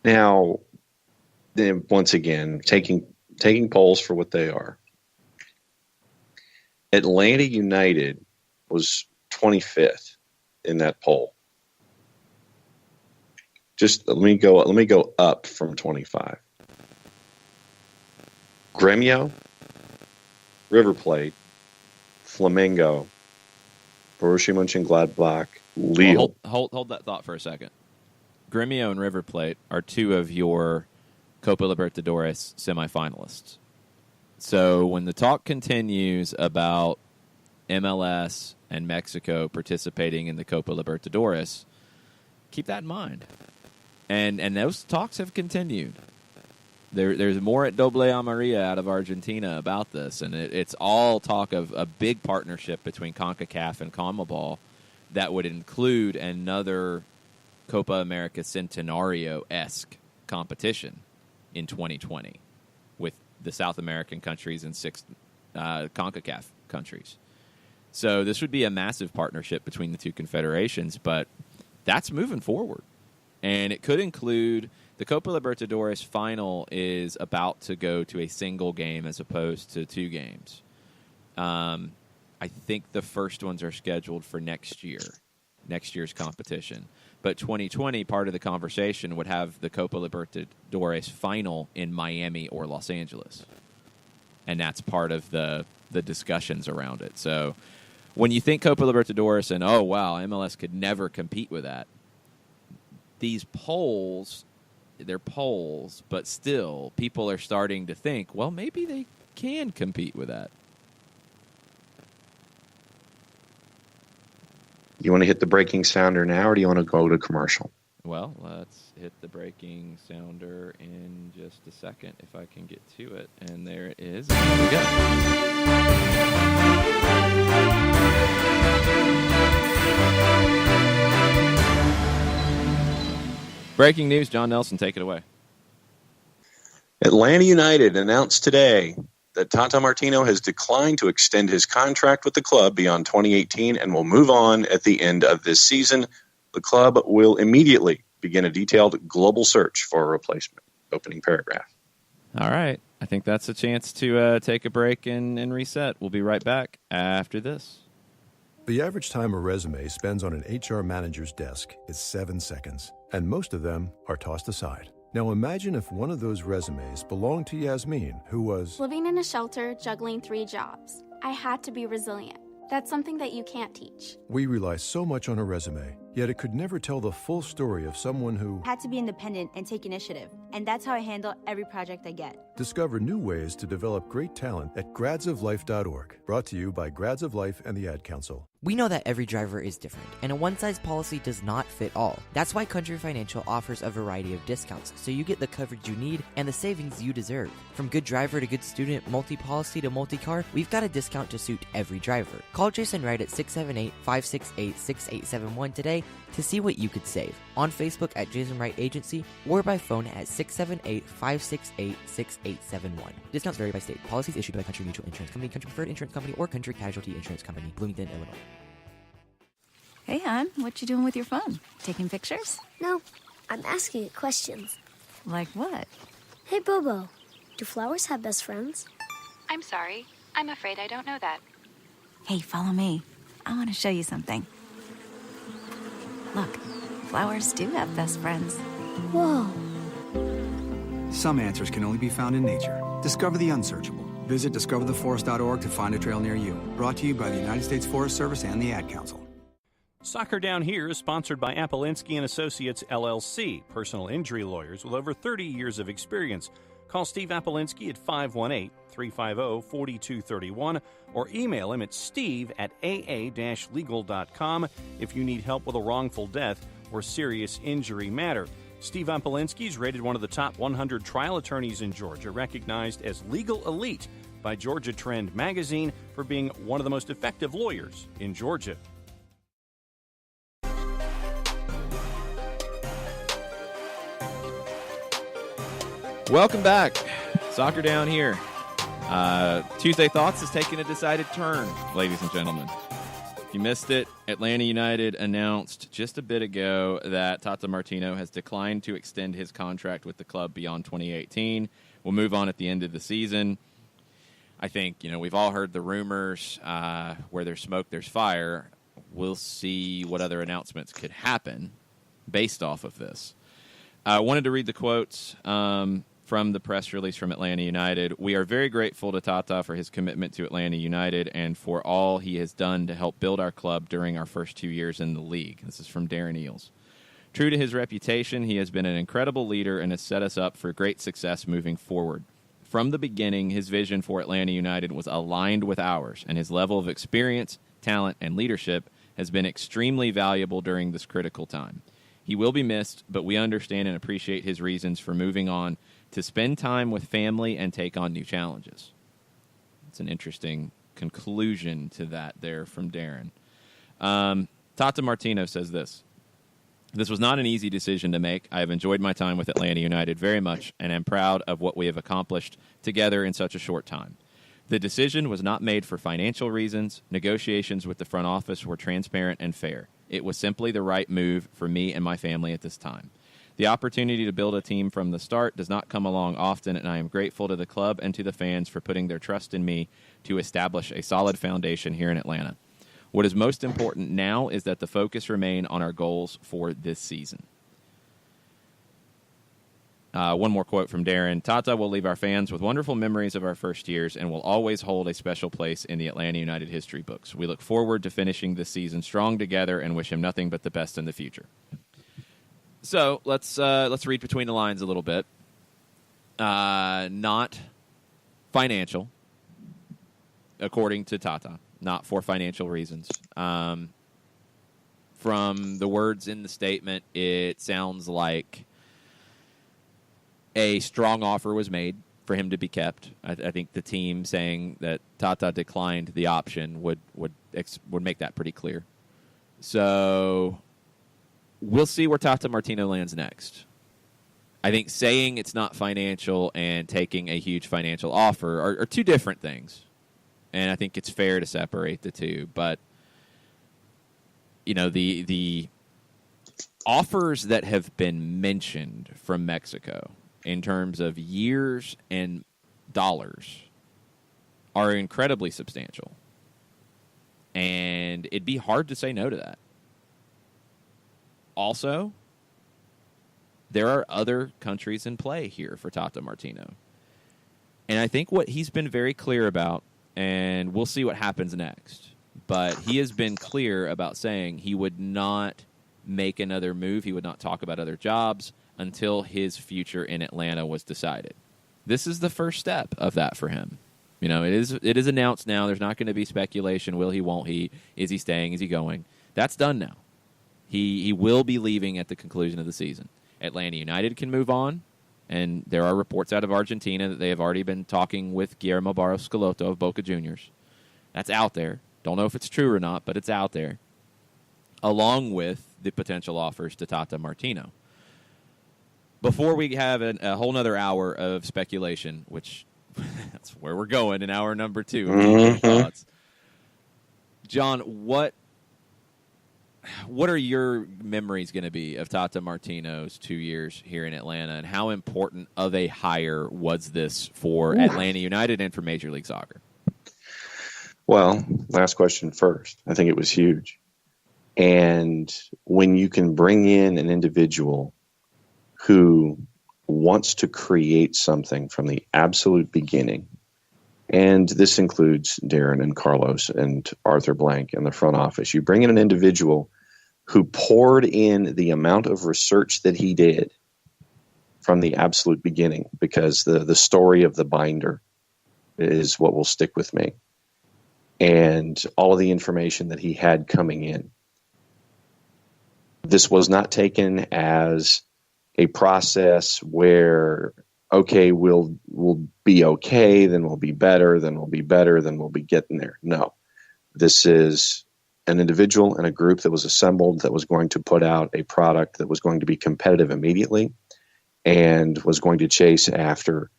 Now, once again, taking polls for what they are, Atlanta United was 25th in that poll. Just let me go up from 25. Gremio, River Plate, Flamengo, Borussia Mönchengladbach, Lille. Well, hold that thought for a second. Gremio and River Plate are 2 of your Copa Libertadores semifinalists. So when the talk continues about MLS and Mexico participating in the Copa Libertadores, keep that in mind. And those talks have continued. There's more at Doble Amaria out of Argentina about this, and it's all talk of a big partnership between CONCACAF and CONMEBOL that would include another Copa America Centenario-esque competition in 2020 with the South American countries and 6 CONCACAF countries. So this would be a massive partnership between the two confederations, but that's moving forward. And it could include the Copa Libertadores final is about to go to a single game as opposed to 2 games. I think the first ones are scheduled for next year's competition. But 2020, part of the conversation would have the Copa Libertadores final in Miami or Los Angeles. And that's part of the discussions around it. So when you think Copa Libertadores and, oh, wow, MLS could never compete with that, these polls, they're polls, but still people are starting to think, well, maybe they can compete with that. You want to hit the breaking sounder now, or do you want to go to commercial? Well, let's hit the breaking sounder in just a second if I can get to it. And there it is. Here we go. Breaking news, John Nelson, take it away. Atlanta United announced today that Tata Martino has declined to extend his contract with the club beyond 2018 and will move on at the end of this season. The club will immediately begin a detailed global search for a replacement. Opening paragraph. All right. I think that's a chance to take a break and reset. We'll be right back after this. The average time a resume spends on an HR manager's desk is 7 seconds, and most of them are tossed aside. Now imagine if one of those resumes belonged to Yasmin, who was living in a shelter, juggling 3 jobs. I had to be resilient. That's something that you can't teach. We rely so much on a resume, yet it could never tell the full story of someone who had to be independent and take initiative. And that's how I handle every project I get. Discover new ways to develop great talent at gradsoflife.org. Brought to you by Grads of Life and the Ad Council. We know that every driver is different, and a one-size policy does not fit all. That's why Country Financial offers a variety of discounts, so you get the coverage you need and the savings you deserve. From good driver to good student, multi-policy to multi-car, we've got a discount to suit every driver. Call Jason Wright at 678-568-6871 today to see what you could save. On Facebook at Jason Wright Agency or by phone at 678-568-6871. Discounts vary by state. Policies issued by Country Mutual Insurance Company, Country Preferred Insurance Company, or Country Casualty Insurance Company, Bloomington, Illinois. Hey, hon, what you doing with your phone? Taking pictures? No, I'm asking it questions. Like what? Hey, Bobo, do flowers have best friends? I'm sorry. I'm afraid I don't know that. Hey, follow me. I want to show you something. Look, flowers do have best friends. Whoa. Some answers can only be found in nature. Discover the unsearchable. Visit discovertheforest.org to find a trail near you. Brought to you by the United States Forest Service and the Ad Council. Soccer Down Here is sponsored by Appolinsky and Associates, LLC, personal injury lawyers with over 30 years of experience. Call Steve Appolinsky at 518-350-4231 or email him at steve@aa-legal.com if you need help with a wrongful death or serious injury matter. Steve Appolinsky is rated one of the top 100 trial attorneys in Georgia, recognized as legal elite by Georgia Trend magazine for being one of the most effective lawyers in Georgia. Welcome back. Soccer Down Here. Tuesday Thoughts is taking a decided turn, ladies and gentlemen. If you missed it, Atlanta United announced just a bit ago that Tata Martino has declined to extend his contract with the club beyond 2018. We'll move on at the end of the season. I think, we've all heard the rumors, where there's smoke, there's fire. We'll see what other announcements could happen based off of this. I wanted to read the quotes from the press release from Atlanta United. We are very grateful to Tata for his commitment to Atlanta United and for all he has done to help build our club during our first 2 years in the league. This is from Darren Eales. True to his reputation, he has been an incredible leader and has set us up for great success moving forward. From the beginning, his vision for Atlanta United was aligned with ours, and his level of experience, talent, and leadership has been extremely valuable during this critical time. He will be missed, but we understand and appreciate his reasons for moving on to spend time with family and take on new challenges. It's an interesting conclusion to that there from Darren. Tata Martino says this. This was not an easy decision to make. I have enjoyed my time with Atlanta United very much and am proud of what we have accomplished together in such a short time. The decision was not made for financial reasons. Negotiations with the front office were transparent and fair. It was simply the right move for me and my family at this time. The opportunity to build a team from the start does not come along often, and I am grateful to the club and to the fans for putting their trust in me to establish a solid foundation here in Atlanta. What is most important now is that the focus remain on our goals for this season. One more quote from Darren. Tata will leave our fans with wonderful memories of our first years and will always hold a special place in the Atlanta United history books. We look forward to finishing this season strong together and wish him nothing but the best in the future. So let's read between the lines a little bit. Not financial, according to Tata. Not for financial reasons. From the words in the statement, it sounds like a strong offer was made for him to be kept. I think the team saying that Tata declined the option would make that pretty clear. So we'll see where Tata Martino lands next. I think saying it's not financial and taking a huge financial offer are two different things. And I think it's fair to separate the two. But, you know, the offers that have been mentioned from Mexico in terms of years and dollars are incredibly substantial. And it'd be hard to say no to that. Also, there are other countries in play here for Tata Martino. And I think what he's been very clear about, and we'll see what happens next, but he has been clear about saying he would not make another move. He would not talk about other jobs until his future in Atlanta was decided. This is the first step of that for him. You know, it is announced now. There's not going to be speculation. Will he, won't he? Is he staying? Is he going? That's done now. He will be leaving at the conclusion of the season. Atlanta United can move on. And there are reports out of Argentina that they have already been talking with Guillermo Barros Schelotto of Boca Juniors. That's out there. Don't know if it's true or not, but it's out there. Along with the potential offers to Tata Martino. Before we have a whole nother hour of speculation, which that's where we're going in hour number 2. Mm-hmm. Thoughts. John, what are your memories going to be of Tata Martino's 2 years here in Atlanta, and how important of a hire was this for Atlanta United and for Major League Soccer? Well, last question first. I think it was huge. And when you can bring in an individual who wants to create something from the absolute beginning, and this includes Darren and Carlos and Arthur Blank in the front office, you bring in an individual who poured in the amount of research that he did from the absolute beginning, because the story of the binder is what will stick with me, and all of the information that he had coming in. This was not taken as a process where, okay, we'll be okay, then we'll be better, then we'll be better, then we'll be getting there. No, this is an individual and a group that was assembled that was going to put out a product that was going to be competitive immediately and was going to chase after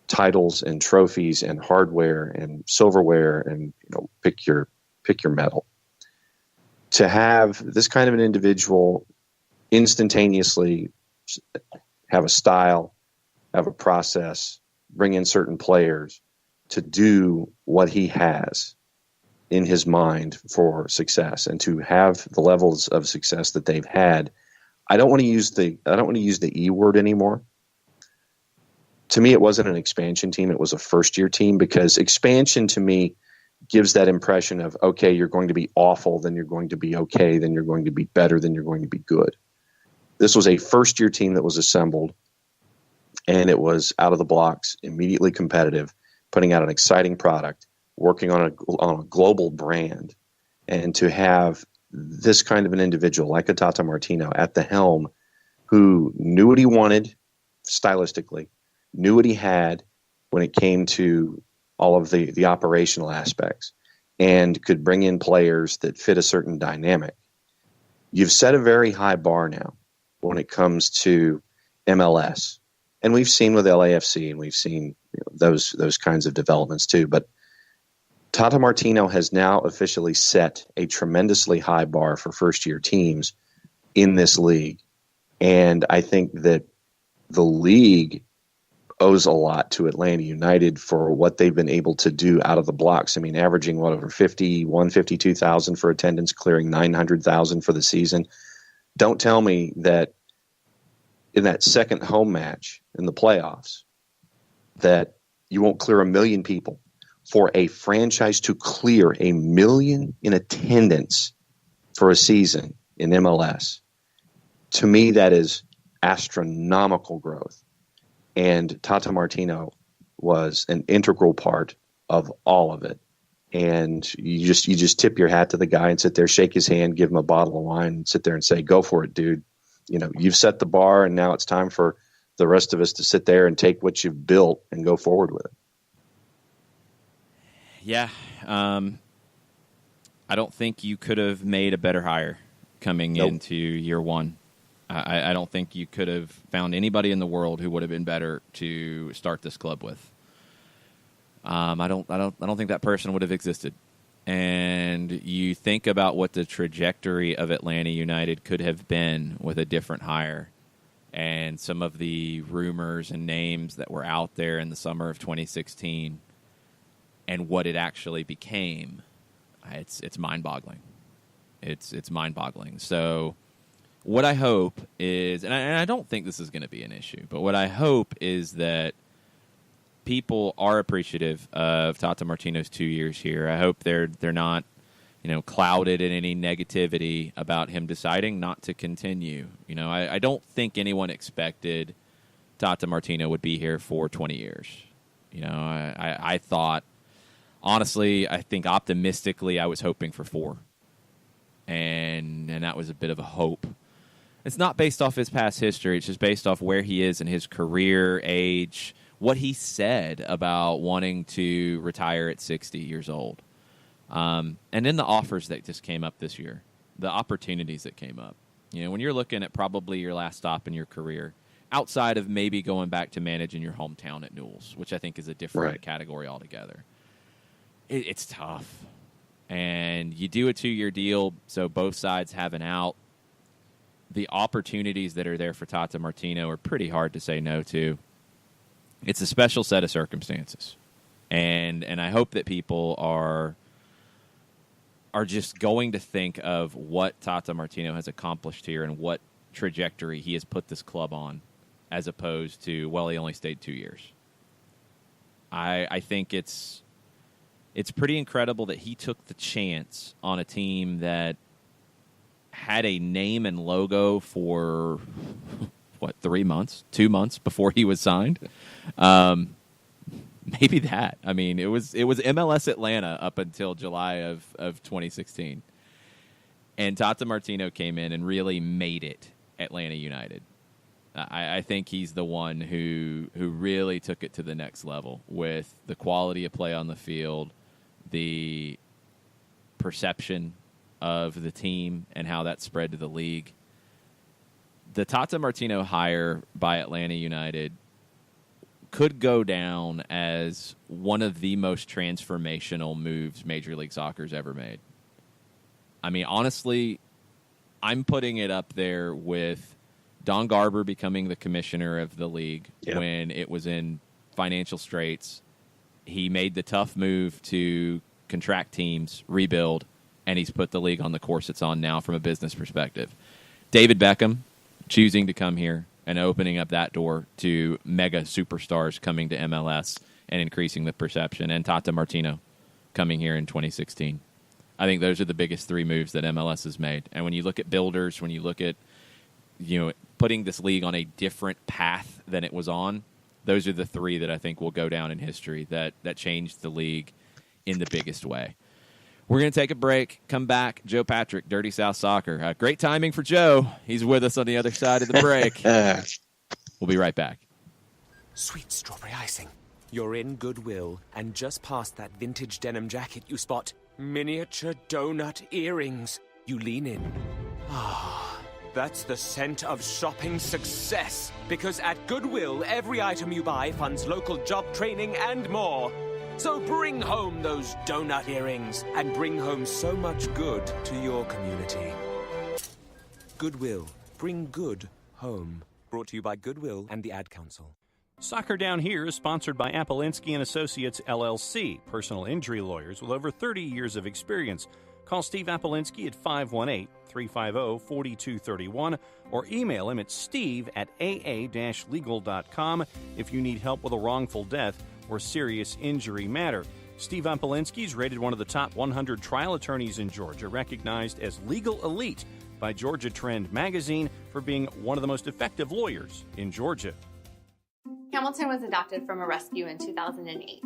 titles and trophies and hardware and silverware and, you know, pick your metal. To have this kind of an individual instantaneously have a style, have a process, bring in certain players to do what he has in his mind for success, and to have the levels of success that they've had. I don't want to use the E word anymore. To me, it wasn't an expansion team. It was a first-year team, because expansion to me gives that impression of, okay, you're going to be awful, then you're going to be okay, then you're going to be better, then you're going to be good. This was a first-year team that was assembled, and it was out of the blocks, immediately competitive, putting out an exciting product, working on a global brand. And to have this kind of an individual like a Tata Martino at the helm, who knew what he wanted stylistically, knew what he had when it came to all of the operational aspects, and could bring in players that fit a certain dynamic. You've set a very high bar now when it comes to MLS. And we've seen with LAFC, and we've seen those kinds of developments too. But Tata Martino has now officially set a tremendously high bar for first-year teams in this league. And I think that the league owes a lot to Atlanta United for what they've been able to do out of the blocks. I mean, averaging over 52,000 for attendance, clearing 900,000 for the season. Don't tell me that in that second home match in the playoffs that you won't clear 1 million people. For a franchise to clear 1 million in attendance for a season in MLS, to me, that is astronomical growth. And Tata Martino was an integral part of all of it. And you just tip your hat to the guy and sit there, shake his hand, give him a bottle of wine, and sit there and say, "Go for it, dude. You've set the bar, and now it's time for the rest of us to sit there and take what you've built and go forward with it." Yeah. I don't think you could have made a better hire coming into year one. I don't think you could have found anybody in the world who would have been better to start this club with. I don't think that person would have existed. And you think about what the trajectory of Atlanta United could have been with a different hire, and some of the rumors and names that were out there in the summer of 2016, and what it actually became. It's mind-boggling. It's mind-boggling. So what I hope is, and I don't think this is going to be an issue, but what I hope is that people are appreciative of Tata Martino's 2 years here. I hope they're not, clouded in any negativity about him deciding not to continue. I don't think anyone expected Tata Martino would be here for 20 years. I thought, honestly, I think optimistically, I was hoping for 4, and that was a bit of a hope. It's not based off his past history. It's just based off where he is in his career, age, what he said about wanting to retire at 60 years old. And then the offers that just came up this year, the opportunities that came up. When you're looking at probably your last stop in your career, outside of maybe going back to managing your hometown at Newell's, which I think is a different category altogether, it's tough. And you do a 2-year deal, so both sides have an out. The opportunities that are there for Tata Martino are pretty hard to say no to. It's a special set of circumstances. And I hope that people are just going to think of what Tata Martino has accomplished here and what trajectory he has put this club on, as opposed to, well, he only stayed 2 years. I think it's pretty incredible that he took the chance on a team that had a name and logo for 3 months, 2 months before he was signed. Maybe that. I mean, it was MLS Atlanta up until July of 2016. And Tata Martino came in and really made it Atlanta United. I think he's the one who really took it to the next level with the quality of play on the field, the perception of the team, and how that spread to the league. The Tata Martino hire by Atlanta United could go down as one of the most transformational moves Major League Soccer's ever made. I mean, honestly, I'm putting it up there with Don Garber becoming the commissioner of the league when it was in financial straits. He made the tough move to contract teams, rebuild, and he's put the league on the course it's on now from a business perspective. David Beckham choosing to come here and opening up that door to mega superstars coming to MLS and increasing the perception, and Tata Martino coming here in 2016. I think those are the biggest 3 moves that MLS has made. And when you look at builders, when you look at putting this league on a different path than it was on, those are the 3 that I think will go down in history that changed the league in the biggest way. We're going to take a break, come back. Joe Patrick, Dirty South Soccer. Great timing for Joe. He's with us on the other side of the break. We'll be right back. Sweet strawberry icing. You're in Goodwill, and just past that vintage denim jacket you spot miniature donut earrings. You lean in. Ah, that's the scent of shopping success. Because at Goodwill, every item you buy funds local job training and more. So bring home those donut earrings and bring home so much good to your community. Goodwill. Bring good home. Brought to you by Goodwill and the Ad Council. Soccer Down Here is sponsored by Appolinsky & Associates, LLC, personal injury lawyers with over 30 years of experience. Call Steve Appolinsky at 518-350-4231 or email him at steve@aa-legal.com if you need help with a wrongful death or serious injury matter. Steve Appolinsky is rated one of the top 100 trial attorneys in Georgia, recognized as legal elite by Georgia Trend magazine for being one of the most effective lawyers in Georgia. Hamilton was adopted from a rescue in 2008.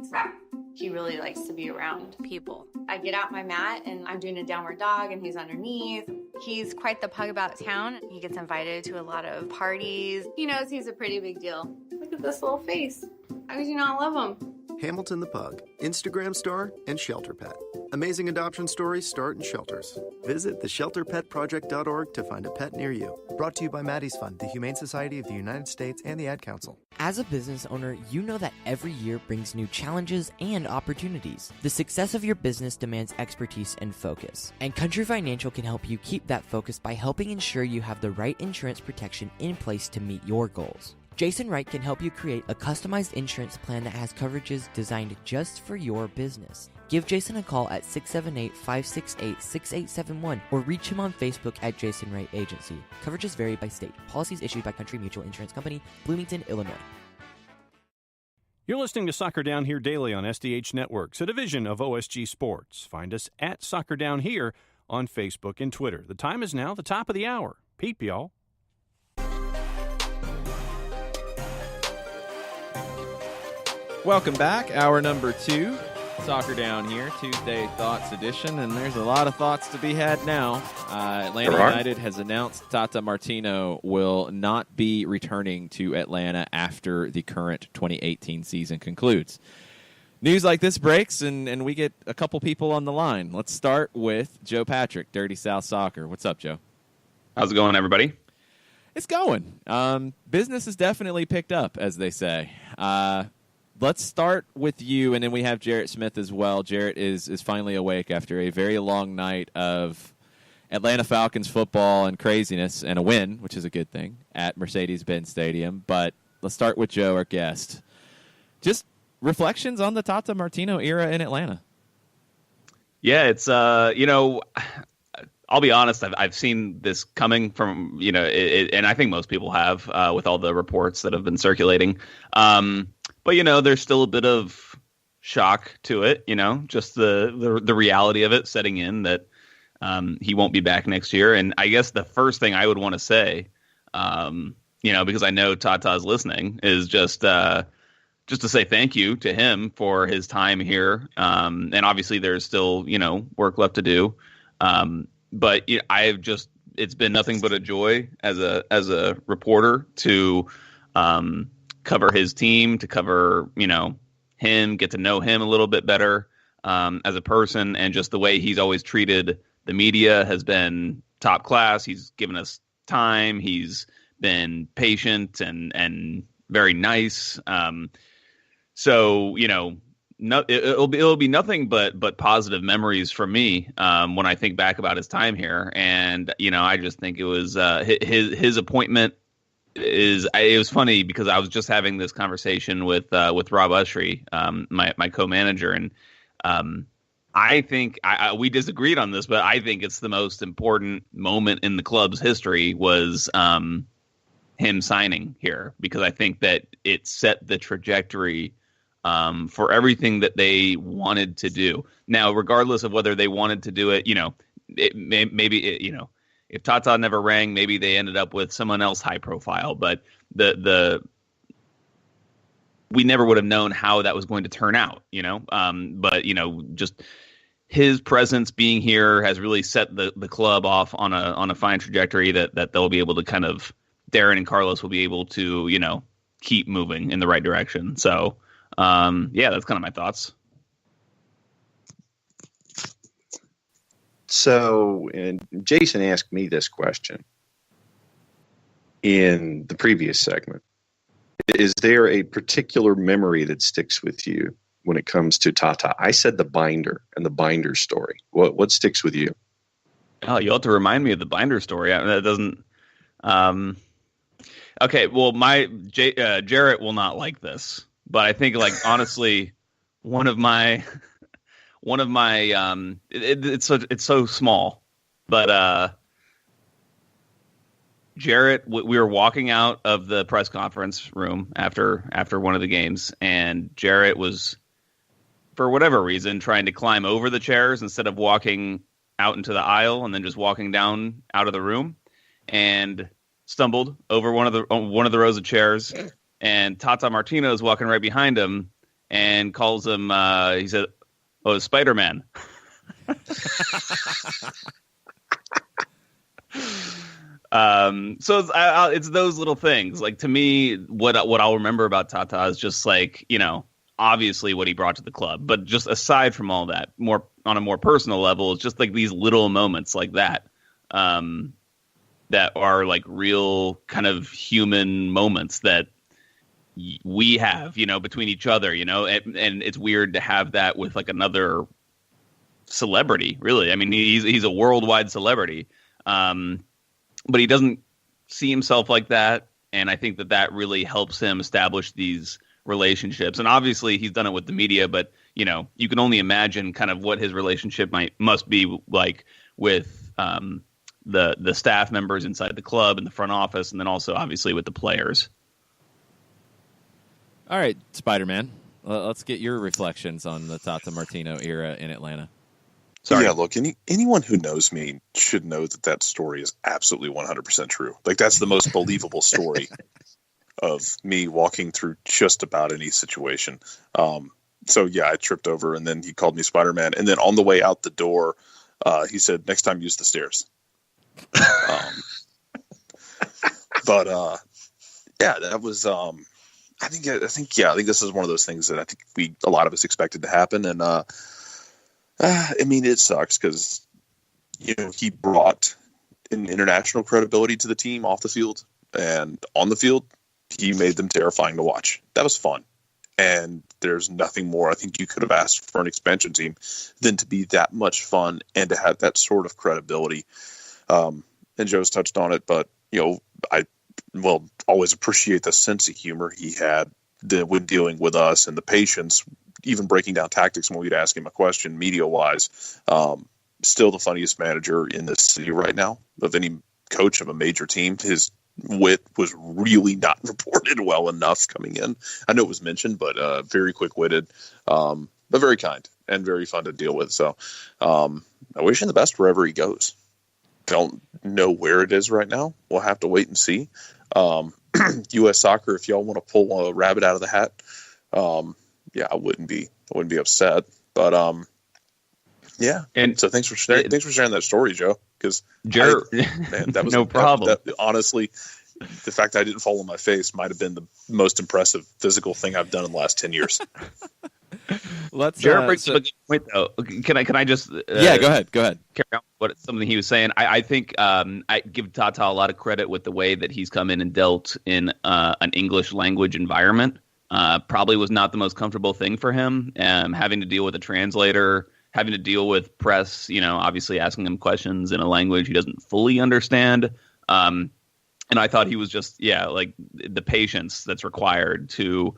He really likes to be around people. I get out my mat and I'm doing a downward dog and he's underneath. He's quite the pug about town. He gets invited to a lot of parties. He knows he's a pretty big deal. Look at this little face. How could you not love him? Hamilton the Pug, Instagram star and shelter pet. Amazing adoption stories start in shelters. Visit theshelterpetproject.org to find a pet near you. Brought to you by Maddie's Fund, the Humane Society of the United States, and the Ad Council. As a business owner, you know that every year brings new challenges and opportunities. The success of your business demands expertise and focus. And Country Financial can help you keep that focus by helping ensure you have the right insurance protection in place to meet your goals. Jason Wright can help you create a customized insurance plan that has coverages designed just for your business. Give Jason a call at 678-568-6871 or reach him on Facebook at Jason Wright Agency. Coverages vary by state. Policies issued by Country Mutual Insurance Company, Bloomington, Illinois. You're listening to Soccer Down Here daily on SDH Networks, a division of OSG Sports. Find us at Soccer Down Here on Facebook and Twitter. The time is now the top of the hour. Peep, y'all. Welcome back. Hour number 2. Soccer Down Here, Tuesday Thoughts edition, and there's a lot of thoughts to be had now. Atlanta United has announced Tata Martino will not be returning to Atlanta after the current 2018 season concludes. News like this breaks, and we get a couple people on the line. Let's start with Joe Patrick, Dirty South Soccer. What's up, Joe? How's it going, everybody? It's going. Business has definitely picked up, as they say. Let's start with you, and then we have Jarrett Smith as well. Jarrett is finally awake after a very long night of Atlanta Falcons football and craziness, and a win, which is a good thing, at Mercedes-Benz Stadium. But let's start with Joe, our guest. Just reflections on the Tata Martino era in Atlanta. Yeah, it's, I'll be honest, I've seen this coming from, and I think most people have with all the reports that have been circulating. But, there's still a bit of shock to it, just the reality of it setting in that he won't be back next year. And I guess the first thing I would want to say, because I know Tata's listening, is just to say thank you to him for his time here. And obviously there's still, work left to do. But it's been nothing but a joy as a reporter to cover his team, to cover, him, get to know him a little bit better as a person, and just the way he's always treated the media has been top class. He's given us time. He's been patient and very nice. So, it'll be nothing but positive memories for me when I think back about his time here. And, I just think it was his appointment. It was funny because I was just having this conversation with Rob Usry, my co-manager, and I think we disagreed on this, but I think it's the most important moment in the club's history was him signing here, because I think that it set the trajectory for everything that they wanted to do. Now, regardless of whether they wanted to do it, if Tata never rang, maybe they ended up with someone else high profile, but we never would have known how that was going to turn out, but just his presence being here has really set the club off on a fine trajectory that they'll be able to kind of, Darren and Carlos will be able to, keep moving in the right direction. So, that's kind of my thoughts. So, and Jason asked me this question in the previous segment. Is there a particular memory that sticks with you when it comes to Tata? I said the binder and the binder story. What sticks with you? Oh, you'll have to remind me of the binder story. That doesn't. Okay, well, Jarrett will not like this, but I think, like, honestly, one of my it's so small, but Jarrett, we were walking out of the press conference room after one of the games, and Jarrett was, for whatever reason, trying to climb over the chairs instead of walking out into the aisle and then just walking down out of the room, and stumbled over one of the rows of chairs, and Tata Martino is walking right behind him and calls him. He said, "Oh, it's Spider-Man." So it's those little things. Like, to me, what I'll remember about Tata is just, like, obviously what he brought to the club, but just aside from all that, more on a more personal level, it's just like these little moments like that, that are like real kind of human moments that we have, between each other, and it's weird to have that with like another celebrity, really. I mean, he's a worldwide celebrity, but he doesn't see himself like that, and I think that really helps him establish these relationships. And obviously he's done it with the media, but you can only imagine kind of what his relationship must be like with the staff members inside the club and the front office, and then also obviously with the players. All right, Spider-Man, let's get your reflections on the Tata Martino era in Atlanta. Sorry. Yeah, look, anyone who knows me should know that story is absolutely 100% true. Like, that's the most believable story of me walking through just about any situation. So, yeah, I tripped over, and then he called me Spider-Man. And then on the way out the door, he said, "Next time, use the stairs." That was. I think this is one of those things that I think a lot of us expected to happen, and I mean, it sucks because he brought an international credibility to the team off the field, and on the field, he made them terrifying to watch. That was fun, and there's nothing more I think you could have asked for an expansion team than to be that much fun and to have that sort of credibility. And Joe's touched on it, but I always appreciate the sense of humor he had when dealing with us, and the patience, even breaking down tactics when we'd ask him a question media-wise. Still the funniest manager in the city right now of any coach of a major team. His wit was really not reported well enough coming in. I know it was mentioned, but very quick-witted, but very kind and very fun to deal with. So I wish him the best wherever he goes. Don't know where it is right now. We'll have to wait and see. U.S. Soccer, if y'all want to pull a rabbit out of the hat, I wouldn't be upset. But yeah. And so thanks for sharing that story, Joe. Because that was no problem. Honestly, the fact that I didn't fall on my face might have been the most impressive physical thing I've done in the last 10 years. Jared brings up a good point, though. Can I just? Go ahead. Carry on with something he was saying. I think I give Tata a lot of credit with the way that he's come in and dealt in an English language environment. Probably was not the most comfortable thing for him. Having to deal with a translator, having to deal with press. Obviously asking him questions in a language he doesn't fully understand. And I thought he was just like the patience that's required to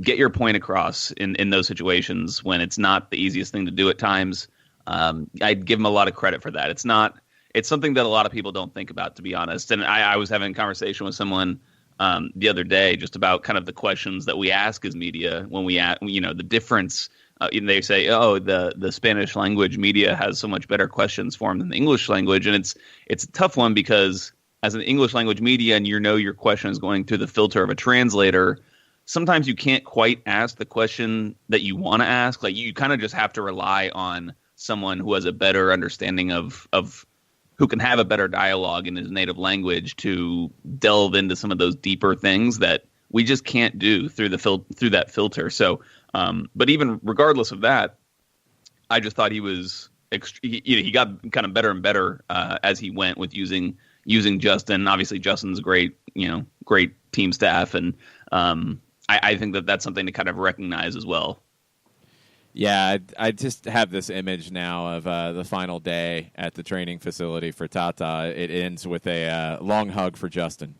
get your point across in those situations when it's not the easiest thing to do at times. I'd give him a lot of credit for that. It's something that a lot of people don't think about, to be honest. And I was having a conversation with someone the other day just about kind of the questions that we ask as media when we ask, the difference. They say, the Spanish language media has so much better questions for them than the English language. And it's a tough one because as an English language media and your question is going through the filter of a translator, sometimes you can't quite ask the question that you want to ask. Like, you kind of just have to rely on someone who has a better understanding of who can have a better dialogue in his native language to delve into some of those deeper things that we just can't do through that filter. So, but even regardless of that, I just thought he was he got kind of better and better as he went with using Justin. Obviously, Justin's great team staff, and I think that's something to kind of recognize as well. Yeah, I just have this image now of the final day at the training facility for Tata. It ends with a long hug for Justin,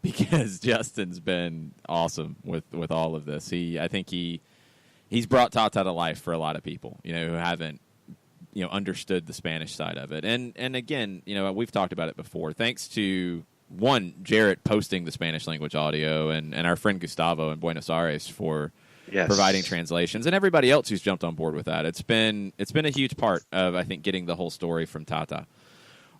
because Justin's been awesome with all of this. I think he's brought Tata to life for a lot of people, who haven't understood the Spanish side of it. And again, we've talked about it before. Thanks to Jarrett posting the Spanish language audio, and our friend Gustavo in Buenos Aires for providing translations, and everybody else who's jumped on board with that. It's been a huge part of, I think, getting the whole story from Tata.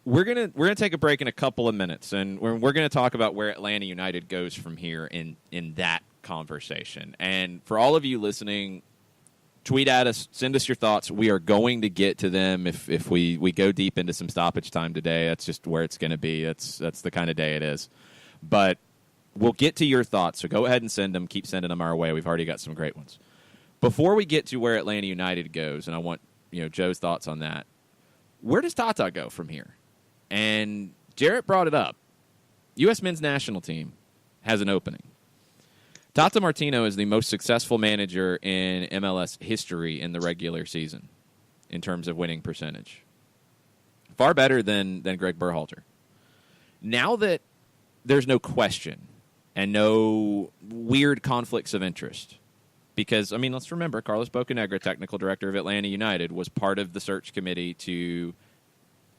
We're gonna take a break in a couple of minutes, and we're gonna talk about where Atlanta United goes from here in that conversation. And for all of you listening, tweet at us, send us your thoughts. We are going to get to them if we go deep into some stoppage time today. That's just where it's going to be. That's the kind of day it is. But we'll get to your thoughts, so go ahead and send them. Keep sending them our way. We've already got some great ones. Before we get to where Atlanta United goes, and I want Joe's thoughts on that, where does Tata go from here? And Jarrett brought it up. U.S. men's national team has an opening. Tata Martino is the most successful manager in MLS history in the regular season in terms of winning percentage. Far better than Greg Berhalter. Now that there's no question and no weird conflicts of interest, because, let's remember, Carlos Bocanegra, technical director of Atlanta United, was part of the search committee to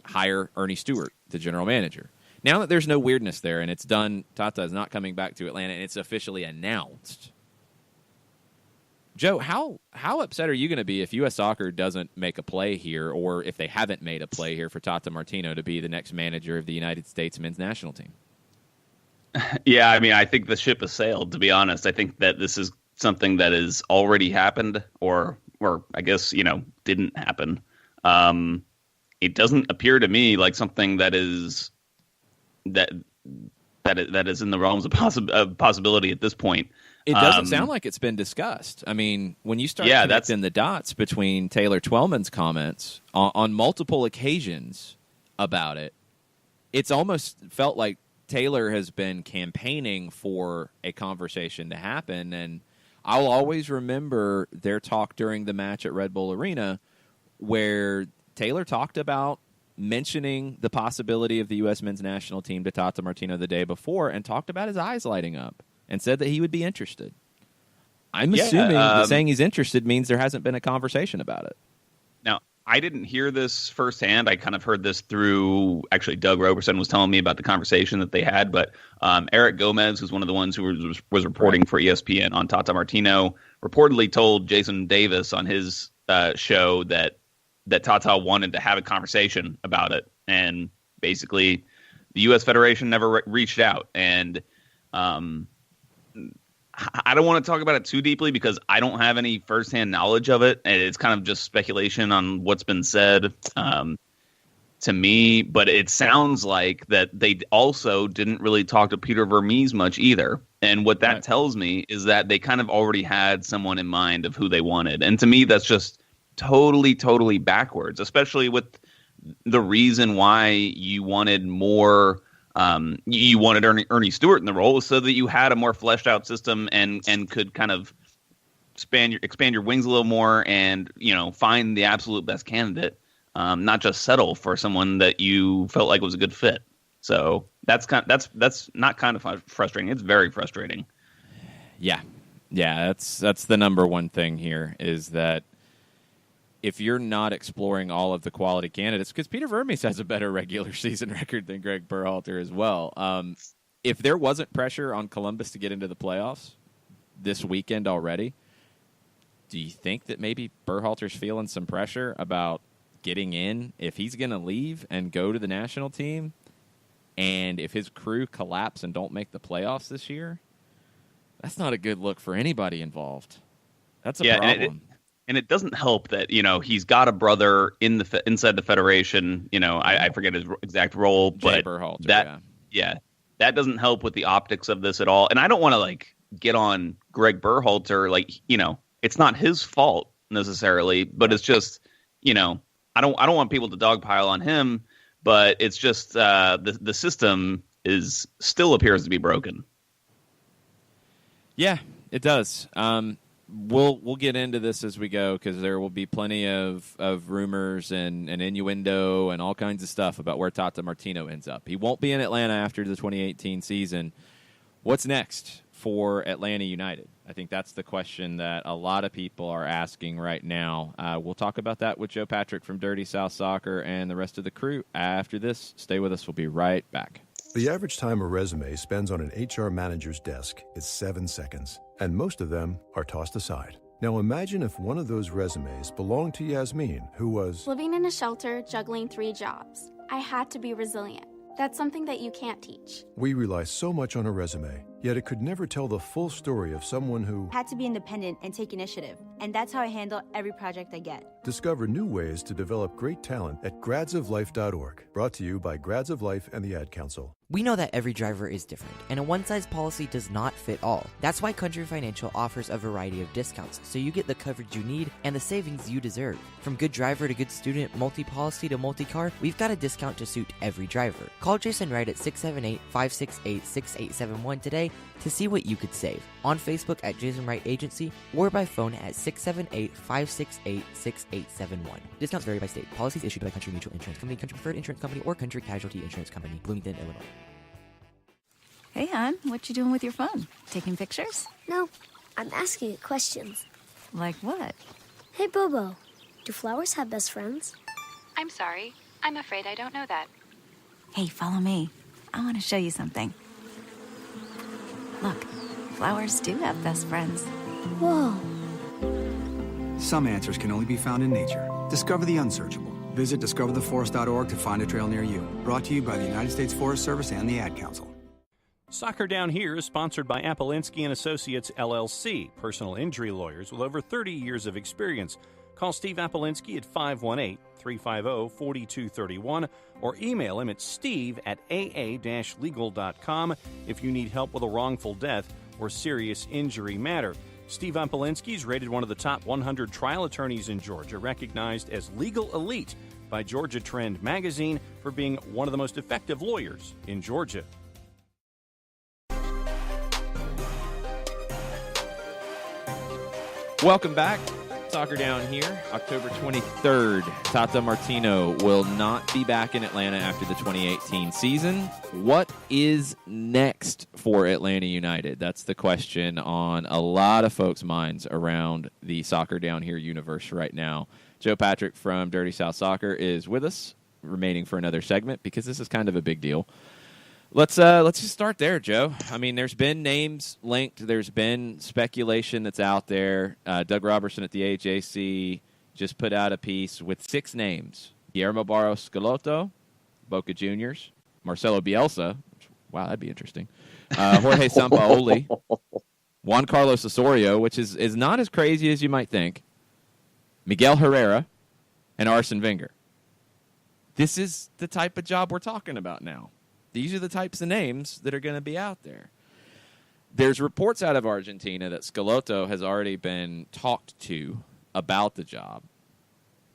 hire Ernie Stewart, the general manager. Now that there's no weirdness there and it's done, Tata is not coming back to Atlanta, and it's officially announced. Joe, how upset are you going to be if U.S. Soccer doesn't make a play here, or if they haven't made a play here for Tata Martino to be the next manager of the United States men's national team? Yeah, I think the ship has sailed, to be honest. I think that this is something that has already happened, or I guess, didn't happen. It doesn't appear to me like something that is that is in the realms of possibility at this point. It doesn't sound like it's been discussed. When you start connecting the dots between Taylor Twellman's comments on multiple occasions about it, it's almost felt like Taylor has been campaigning for a conversation to happen. And I'll always remember their talk during the match at Red Bull Arena where Taylor talked about mentioning the possibility of the U.S. men's national team to Tata Martino the day before, and talked about his eyes lighting up and said that he would be interested. I'm assuming that saying he's interested means there hasn't been a conversation about it. Now, I didn't hear this firsthand. I kind of heard this through, actually, Doug Roberson was telling me about the conversation that they had, but Eric Gomez, who's one of the ones who was reporting for ESPN on Tata Martino, reportedly told Jason Davis on his show that Tata wanted to have a conversation about it, and basically the U.S. Federation never reached out. And I don't want to talk about it too deeply because I don't have any firsthand knowledge of it, and it's kind of just speculation on what's been said to me. But it sounds like that they also didn't really talk to Peter Vermees much either. And what that tells me is that they kind of already had someone in mind of who they wanted. And to me, that's just totally backwards, especially with the reason why you wanted more. You wanted Ernie Stewart in the role was so that you had a more fleshed out system and could kind of expand your wings a little more and find the absolute best candidate, not just settle for someone that you felt like was a good fit. So that's not kind of frustrating. It's very frustrating. Yeah, that's the number one thing here is that if you're not exploring all of the quality candidates, because Peter Vermees has a better regular season record than Greg Berhalter as well. If there wasn't pressure on Columbus to get into the playoffs this weekend already, do you think that maybe Berhalter's feeling some pressure about getting in if he's going to leave and go to the national team? And if his crew collapse and don't make the playoffs this year, that's not a good look for anybody involved. That's a problem. And it doesn't help that, he's got a brother inside the Federation. I forget his exact role, but Berhalter, that doesn't help with the optics of this at all. And I don't want to get on Greg Berhalter. Like, it's not his fault necessarily, but it's just, I don't want people to dogpile on him, but it's just the system still appears to be broken. Yeah, it does. We'll get into this as we go, because there will be plenty of rumors and innuendo and all kinds of stuff about where Tata Martino ends up. He won't be in Atlanta after the 2018 season. What's next for Atlanta United? I think that's the question that a lot of people are asking right now. We'll talk about that with Joe Patrick from Dirty South Soccer and the rest of the crew after this. Stay with us. We'll be right back. The average time a resume spends on an HR manager's desk is 7 seconds, and most of them are tossed aside. Now imagine if one of those resumes belonged to Yasmin, who was living in a shelter, juggling 3 jobs. I had to be resilient. That's something that you can't teach. We rely so much on a resume, yet it could never tell the full story of someone who had to be independent and take initiative. And that's how I handle every project I get. Discover new ways to develop great talent at gradsoflife.org. Brought to you by Grads of Life and the Ad Council. We know that every driver is different, and a one-size policy does not fit all. That's why Country Financial offers a variety of discounts, so you get the coverage you need and the savings you deserve. From good driver to good student, multi-policy to multi-car, we've got a discount to suit every driver. Call Jason Wright at 678-568-6871 today to see what you could save. On Facebook at Jason Wright Agency, or by phone at 678-568-6871. Discounts vary by state. Policies issued by Country Mutual Insurance Company, Country Preferred Insurance Company, or Country Casualty Insurance Company, Bloomington, Illinois. Hey, hon, what you doing with your phone? Taking pictures? No, I'm asking it questions. Like what? Hey, Bobo, do flowers have best friends? I'm sorry. I'm afraid I don't know that. Hey, follow me. I want to show you something. Look, flowers do have best friends. Whoa. Some answers can only be found in nature. Discover the unsearchable. Visit discovertheforest.org to find a trail near you. Brought to you by the United States Forest Service and the Ad Council. Soccer Down Here is sponsored by Appolinsky & Associates, LLC, personal injury lawyers with over 30 years of experience. Call Steve Appolinsky at 518-350-4231 or email him at steve@aa-legal.com if you need help with a wrongful death or serious injury matter. Steve Appolinsky is rated one of the top 100 trial attorneys in Georgia, recognized as legal elite by Georgia Trend magazine for being one of the most effective lawyers in Georgia. Welcome back. Soccer Down Here, October 23rd. Tata Martino will not be back in Atlanta after the 2018 season. What is next for Atlanta United? That's the question on a lot of folks' minds around the Soccer Down Here universe right now. Joe Patrick from Dirty South Soccer is with us, remaining for another segment because this is kind of a big deal. Let's just start there, Joe. I mean, there's been names linked. There's been speculation that's out there. Doug Robertson at the AJC just put out a piece with 6 names. Guillermo Barros Schelotto, Boca Juniors, Marcelo Bielsa. Wow, that'd be interesting. Jorge Sampaoli, Juan Carlos Osorio, which is not as crazy as you might think, Miguel Herrera, and Arsene Wenger. This is the type of job we're talking about now. These are the types of names that are going to be out there. There's reports out of Argentina that Schelotto has already been talked to about the job.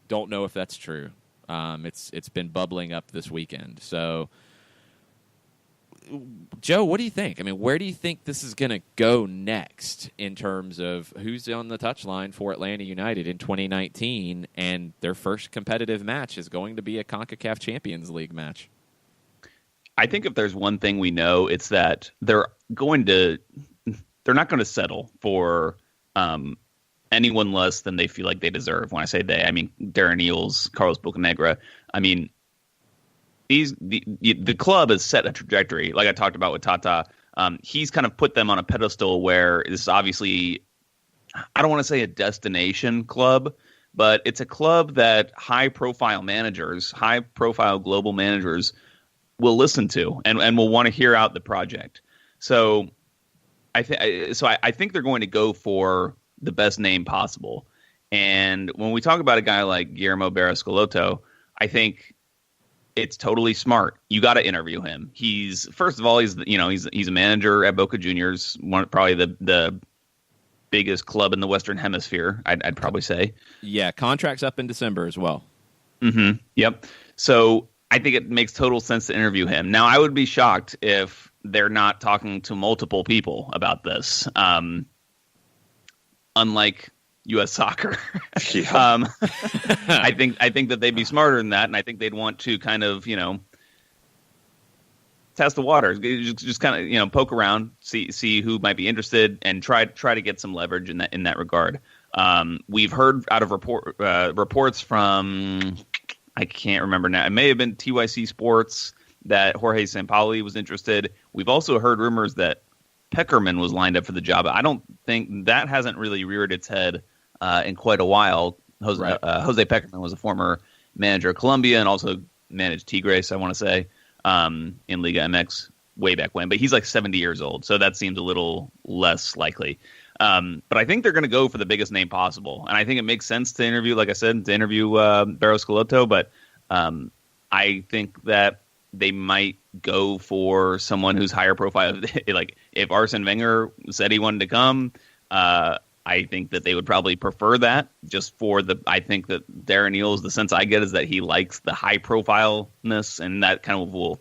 Don't know if that's true. It's been bubbling up this weekend. So, Joe, what do you think? I mean, where do you think this is going to go next in terms of who's on the touchline for Atlanta United in 2019? And their first competitive match is going to be a CONCACAF Champions League match. I think if there's one thing we know, it's that they're not going to settle for anyone less than they feel like they deserve. When I say they, I mean Darren Eales, Carlos Bocanegra. I mean, the club has set a trajectory, like I talked about with Tata. He's kind of put them on a pedestal where this is obviously, I don't want to say a destination club, but it's a club that high-profile global managers will listen to and will want to hear out the project. So I think they're going to go for the best name possible. And when we talk about a guy like Guillermo Barros Schelotto, I think it's totally smart. You got to interview him. He's a manager at Boca Juniors, probably the biggest club in the Western Hemisphere. I'd probably say. Yeah, contract's up in December as well. Mm-hmm. Yep. So I think it makes total sense to interview him. Now, I would be shocked if they're not talking to multiple people about this. Unlike U.S. soccer, Yeah. I think that they'd be smarter than that, and I think they'd want to kind of test the waters, just kind of poke around, see who might be interested, and try to get some leverage in that regard. We've heard out of reports from, I can't remember now, it may have been TYC Sports, that Jorge Sampaoli was interested. We've also heard rumors that Peckerman was lined up for the job. I don't think that hasn't really reared its head in quite a while. Jose Peckerman was a former manager of Colombia and also managed Tigres, I want to say, in Liga MX way back when. But he's like 70 years old, so that seems a little less likely. But I think they're going to go for the biggest name possible. And I think it makes sense to interview, like I said, Barrow Schelotto. But I think that they might go for someone who's higher profile. Like if Arsene Wenger said he wanted to come, I think that they would probably prefer that. Just for I think that Darren Eales, the sense I get is that he likes the high profileness, and that kind of will,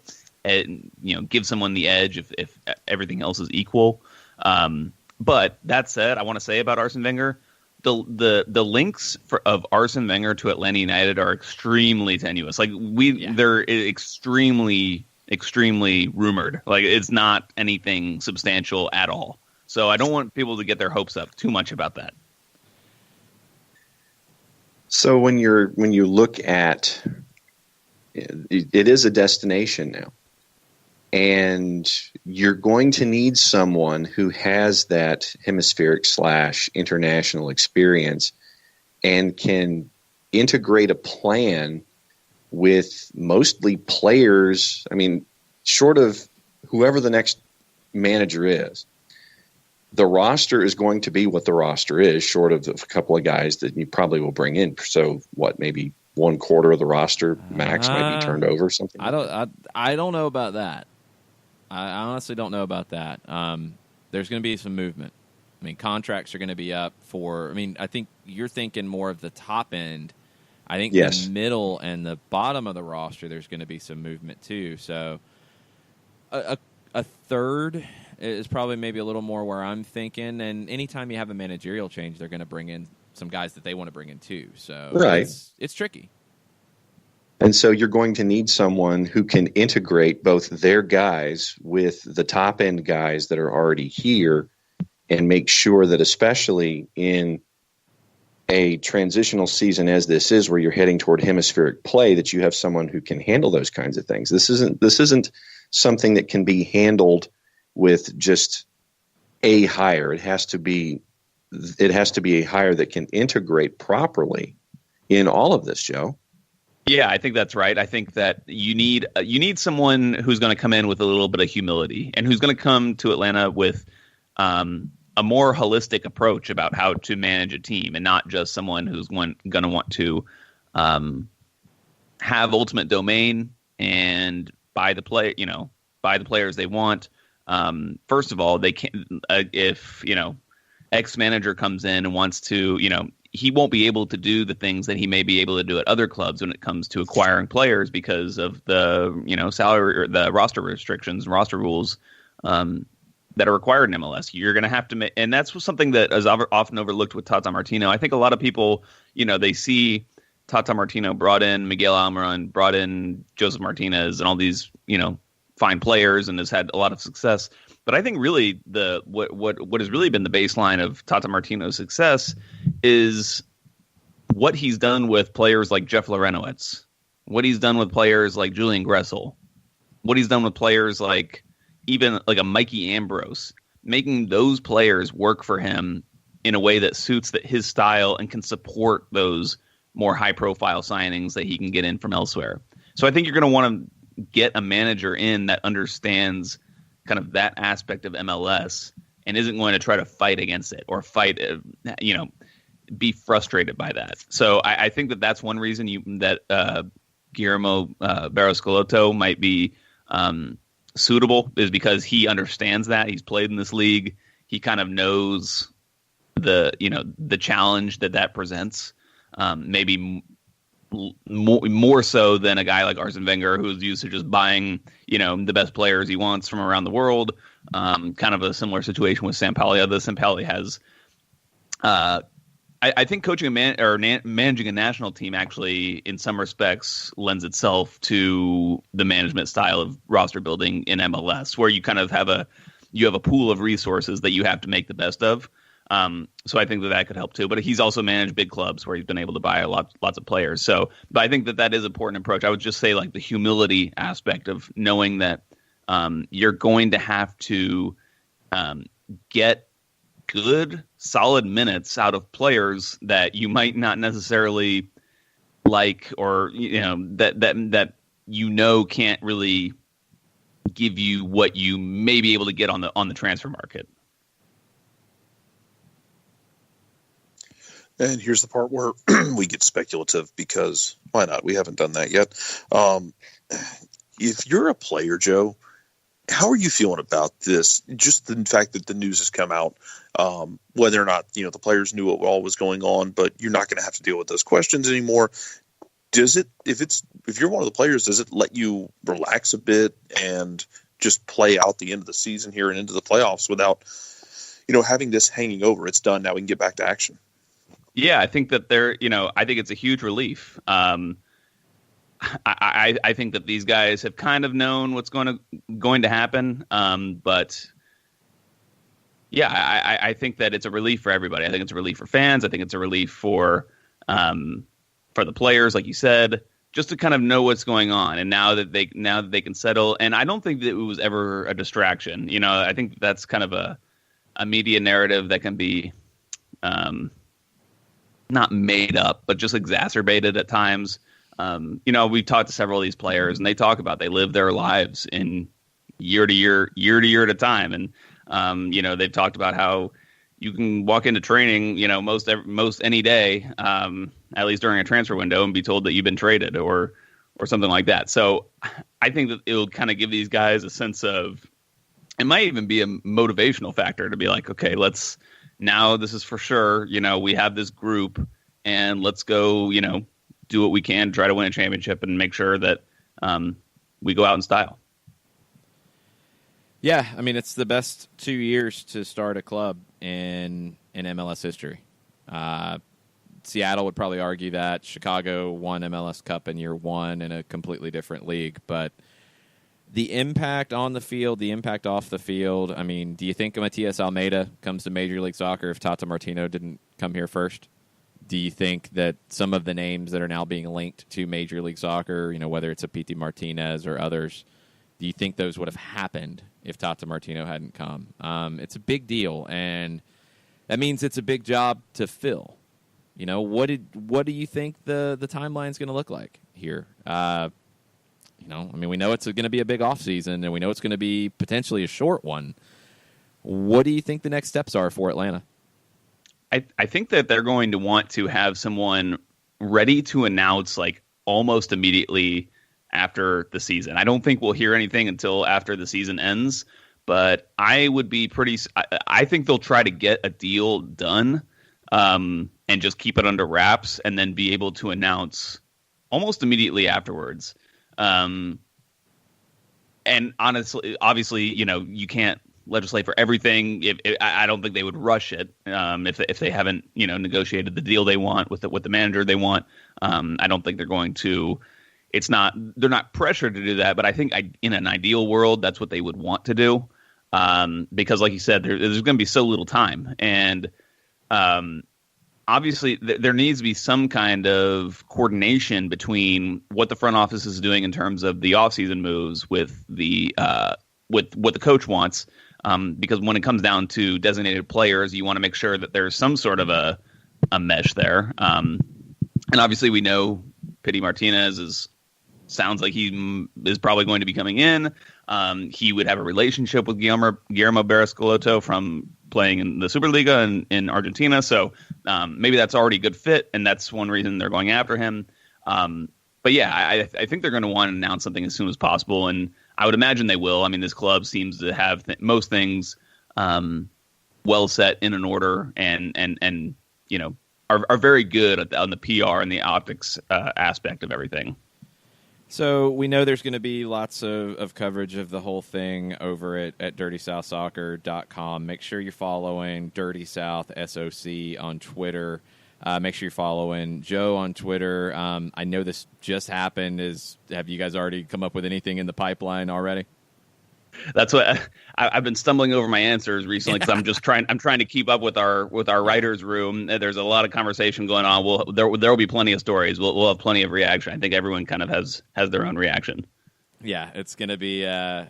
give someone the edge if everything else is equal. But that said, I want to say about Arsene Wenger, the links of Arsene Wenger to Atlanta United are extremely tenuous. Like they're extremely rumored. Like it's not anything substantial at all. So I don't want people to get their hopes up too much about that. So when you look at it is a destination now, and you're going to need someone who has that hemispheric / international experience and can integrate a plan with mostly players. I mean, short of whoever the next manager is, the roster is going to be what the roster is, short of a couple of guys that you probably will bring in. So maybe 1/4 of the roster max might be turned over or something? I don't know about that. I honestly don't know about that. There's going to be some movement. I mean, contracts are going to be up for. I mean, I think you're thinking more of the top end. I think the middle and the bottom of the roster, there's going to be some movement too. So a third is probably maybe a little more where I'm thinking. And anytime you have a managerial change, they're going to bring in some guys that they want to bring in too. So it's tricky. And so you're going to need someone who can integrate both their guys with the top end guys that are already here and make sure that, especially in a transitional season as this is, where you're heading toward hemispheric play, that you have someone who can handle those kinds of things. This isn't something that can be handled with just a hire. It has to be a hire that can integrate properly in all of this, Joe. Yeah, I think that's right. I think that you need someone who's going to come in with a little bit of humility and who's going to come to Atlanta with a more holistic approach about how to manage a team, and not just someone who's going to want to have ultimate domain and buy the players they want. First of all, they can't. If X manager comes in and wants to, he won't be able to do the things that he may be able to do at other clubs when it comes to acquiring players because of the salary or the roster restrictions and roster rules that are required in MLS. You're going to have to make, and that's something that is often overlooked with Tata Martino. I think a lot of people, they see Tata Martino brought in Miguel Almiron, brought in Joseph Martinez, and all these fine players, and has had a lot of success. But I think really what has really been the baseline of Tata Martino's success is what he's done with players like Jeff Larentowicz, what he's done with players like Julian Gressel, what he's done with players like even like a Mikey Ambrose, making those players work for him in a way that suits his style and can support those more high-profile signings that he can get in from elsewhere. So I think you're going to want to get a manager in that understands kind of that aspect of MLS and isn't going to try to fight against it or be frustrated by that. So I think that that's one reason Guillermo Barros-Schelotto might be suitable is because he understands that. He's played in this league. He kind of knows the challenge that presents. Maybe more so than a guy like Arsene Wenger, who's used to just buying, the best players he wants from around the world. Kind of a similar situation with Sampaoli. Although Sampaoli has, I think coaching managing a national team actually, in some respects, lends itself to the management style of roster building in MLS, where you kind of have a pool of resources that you have to make the best of. So I think that could help too. But he's also managed big clubs where he's been able to buy lots of players. So, but I think that is an important approach. I would just say like the humility aspect of knowing that you're going to have to get good, solid minutes out of players that you might not necessarily like, or that can't really give you what you may be able to get on the transfer market. And here's the part where we get speculative, because why not? We haven't done that yet. If you're a player, Joe, how are you feeling about this? Just the fact that the news has come out, whether or not the players knew what all was going on, but you're not going to have to deal with those questions anymore. Does it? If you're one of the players, does it let you relax a bit and just play out the end of the season here and into the playoffs without having this hanging over? It's done now. We can get back to action. Yeah, I think that I think it's a huge relief. I think that these guys have kind of known what's going to happen. But yeah, I think that it's a relief for everybody. I think it's a relief for fans. I think it's a relief for the players, like you said, just to kind of know what's going on. And now that they can settle, and I don't think that it was ever a distraction. I think that's kind of a media narrative that can be, not made up, but just exacerbated at times. We've talked to several of these players, and they talk about they live their lives in year to year at a time. And, they've talked about how you can walk into training, most any day, at least during a transfer window, and be told that you've been traded or something like that. So I think that it'll kind of give these guys a sense of, it might even be a motivational factor to be like, okay, now this is for sure, we have this group, and let's go, do what we can, try to win a championship and make sure that we go out in style. Yeah, I mean, it's the best 2 years to start a club in MLS history. Seattle would probably argue that. Chicago won MLS Cup in year one in a completely different league. But the impact on the field, the impact off the field, I mean, do you think Matias Almeida comes to Major League Soccer if Tata Martino didn't come here first? Do you think that some of the names that are now being linked to Major League Soccer, whether it's a Pity Martinez or others, do you think those would have happened if Tata Martino hadn't come? It's a big deal, and that means it's a big job to fill. What do you think the timeline's going to look like here? We know it's going to be a big offseason, and we know it's going to be potentially a short one. What do you think the next steps are for Atlanta? I think that they're going to want to have someone ready to announce like almost immediately after the season. I don't think we'll hear anything until after the season ends, but I think they'll try to get a deal done and just keep it under wraps and then be able to announce almost immediately afterwards. And obviously, you can't legislate for everything. I don't think they would rush it if they haven't, negotiated the deal they want with the manager they want. I don't think they're going to. They're not pressured to do that, but I think in an ideal world, that's what they would want to do. Because, like you said, there's going to be so little time, and obviously, there needs to be some kind of coordination between what the front office is doing in terms of the offseason moves with with what the coach wants. Because when it comes down to designated players, you want to make sure that there's some sort of a mesh there. And obviously, we know Pity Martinez sounds like he is probably going to be coming in. He would have a relationship with Guillermo Barros-Schelotto from playing in the Superliga in Argentina. So maybe that's already a good fit, and that's one reason they're going after him. but yeah, I think they're going to want to announce something as soon as possible, and I would imagine they will. I mean, this club seems to have most things well set in an order, and are very good on the PR and the optics aspect of everything. So we know there's going to be lots of coverage of the whole thing over at DirtySouthSoccer.com. Make sure you're following Dirty South SOC on Twitter. Make sure you're following Joe on Twitter. I know this just happened. Have you guys already come up with anything in the pipeline already? That's what I've been stumbling over my answers recently because I'm trying to keep up with our writers' room. There's a lot of conversation going on. There will be plenty of stories. We'll have plenty of reaction. I think everyone kind of has their own reaction. Yeah, it's gonna be a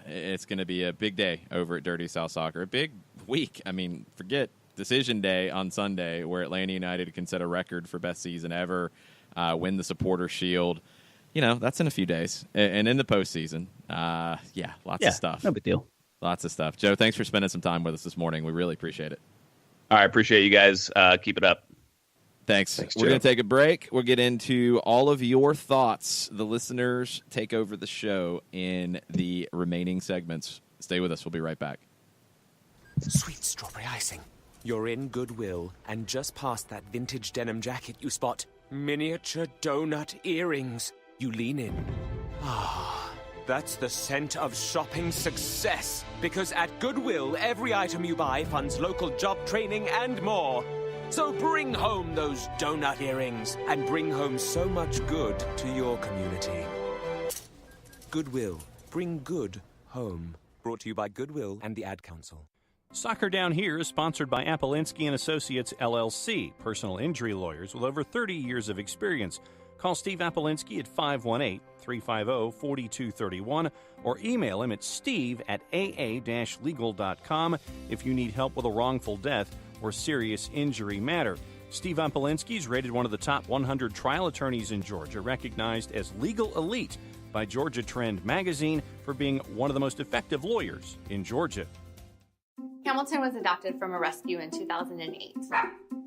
big day over at Dirty South Soccer. A big week. I mean, forget Decision Day on Sunday, where Atlanta United can set a record for best season ever, win the Supporter Shield. That's in a few days. And in the postseason, lots of stuff. No big deal. Lots of stuff. Joe, thanks for spending some time with us this morning. We really appreciate it. All right, appreciate you guys. Keep it up. Thanks. We're going to take a break. We'll get into all of your thoughts. The listeners take over the show in the remaining segments. Stay with us. We'll be right back. Sweet strawberry icing. You're in Goodwill, and just past that vintage denim jacket you spot miniature donut earrings. You lean in. Ah, that's the scent of shopping success. Because at Goodwill, every item you buy funds local job training and more. So bring home those donut earrings and bring home so much good to your community. Goodwill. Bring good home. Brought to you by Goodwill and the Ad Council. Soccer Down Here is sponsored by Appolinsky & Associates, LLC, personal injury lawyers with over 30 years of experience. Call Steve Appolinsky at 518-350-4231 or email him at steve@aa-legal.com if you need help with a wrongful death or serious injury matter. Steve Appolinsky is rated one of the top 100 trial attorneys in Georgia, recognized as legal elite by Georgia Trend magazine for being one of the most effective lawyers in Georgia. Hamilton was adopted from a rescue in 2008.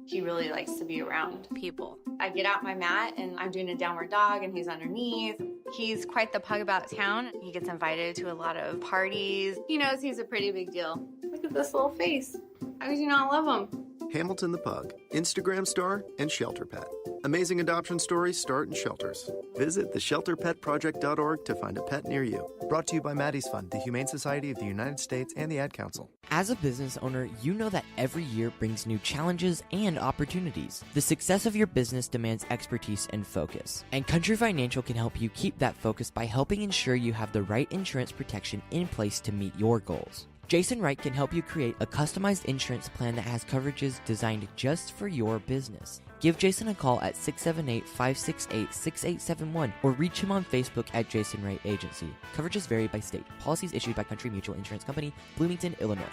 He really likes to be around people. I get out my mat and I'm doing a downward dog and he's underneath. He's quite the pug about town. He gets invited to a lot of parties. He knows he's a pretty big deal. Look at this little face. How could you not love him? Hamilton the Pug, Instagram star and shelter pet. Amazing adoption stories start in shelters. Visit theshelterpetproject.org to find a pet near you. Brought to you by Maddie's Fund, the Humane Society of the United States, and the Ad Council. As a business owner, you know that every year brings new challenges and opportunities. The success of your business demands expertise and focus. And Country Financial can help you keep that focus by helping ensure you have the right insurance protection in place to meet your goals. Jason Wright can help you create a customized insurance plan that has coverages designed just for your business. Give Jason a call at 678-568-6871 or reach him on Facebook at Jason Wright Agency. Coverages vary by state. Policies issued by Country Mutual Insurance Company, Bloomington, Illinois.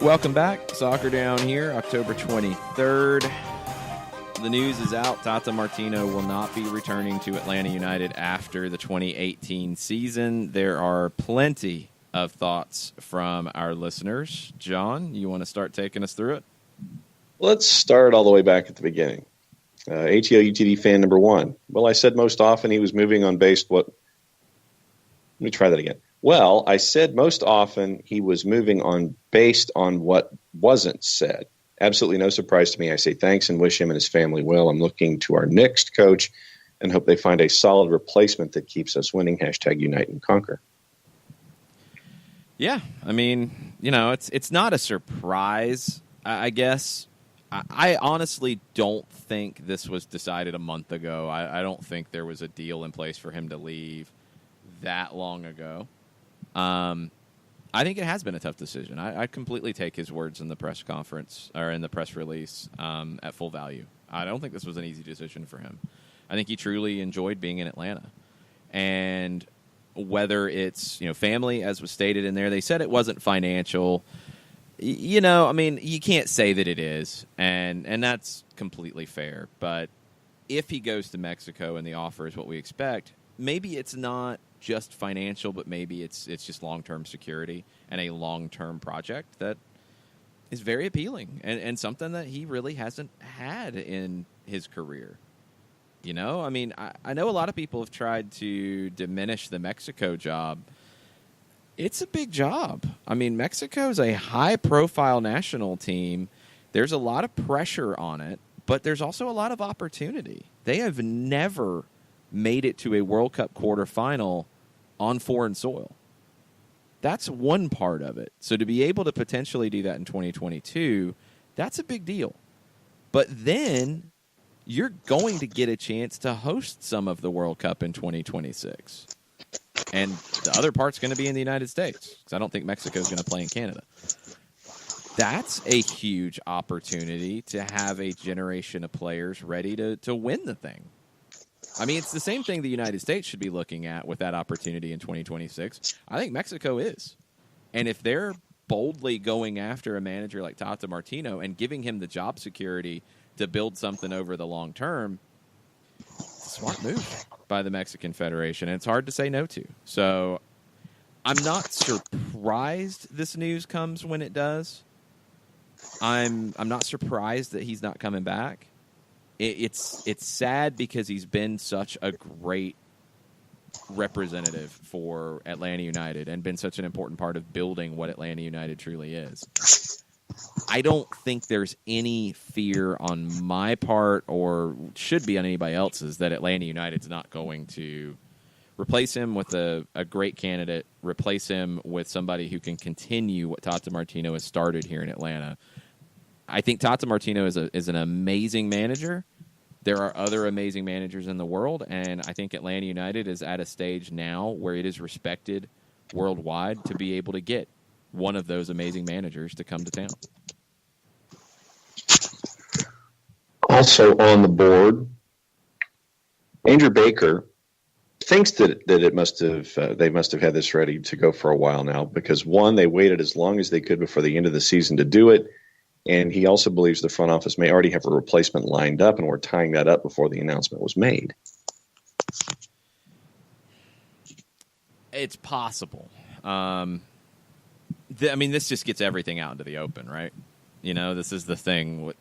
Welcome back. Soccer Down Here, October 23rd. The news is out. Tata Martino will not be returning to Atlanta United after the 2018 season. There are plenty of thoughts from our listeners. John, you want to start taking us through it? Let's start all the way back at the beginning. ATO UTD fan number one. Well, I said most often he was moving on based what... Let me try that again. Well, I said most often he was moving on based on what wasn't said. Absolutely no surprise to me. I say thanks and wish him and his family well. I'm looking to our next coach and hope they find a solid replacement that keeps us winning. Hashtag Unite and Conquer. Yeah, I mean, it's not a surprise, I guess. I honestly don't think this was decided a month ago. I don't think there was a deal in place for him to leave that long ago. I think it has been a tough decision. I completely take his words in the press conference or in the press release at full value. I don't think this was an easy decision for him. I think he truly enjoyed being in Atlanta. And whether it's, family, as was stated in there, they said it wasn't financial. You can't say that it is, and that's completely fair. But if he goes to Mexico and the offer is what we expect, maybe it's not just financial, but maybe it's just long-term security and a long-term project that is very appealing and something that he really hasn't had in his career. You know, I mean, I know a lot of people have tried to diminish the Mexico job. It's a big job. I mean, Mexico's a high-profile national team. There's a lot of pressure on it, but there's also a lot of opportunity. They have never made it to a World Cup quarterfinal on foreign soil. That's one part of it. So to be able to potentially do that in 2022, that's a big deal. But then you're going to get a chance to host some of the World Cup in 2026. And the other part's going to be in the United States, because I don't think Mexico's going to play in Canada. That's a huge opportunity to have a generation of players ready to win the thing. I mean, it's the same thing the United States should be looking at with that opportunity in 2026. I think Mexico is. And if they're boldly going after a manager like Tata Martino and giving him the job security to build something over the long term, it's a smart move by the Mexican Federation, and it's hard to say no to. So I'm not surprised this news comes when it does. I'm not surprised that he's not coming back. It's sad because he's been such a great representative for Atlanta United and been such an important part of building what Atlanta United truly is. I don't think there's any fear on my part, or should be on anybody else's, that Atlanta United's not going to replace him with a great candidate, replace him with somebody who can continue what Tata Martino has started here in Atlanta. I think Tata Martino is an amazing manager. There are other amazing managers in the world, and I think Atlanta United is at a stage now where it is respected worldwide to be able to get one of those amazing managers to come to town. Also on the board, Andrew Baker thinks that it must have they must have had this ready to go for a while now, because one, they waited as long as they could before the end of the season to do it, and he also believes the front office may already have a replacement lined up, and we're tying that up before the announcement was made. It's possible. I mean, this just gets everything out into the open, right? You know, this is the thing.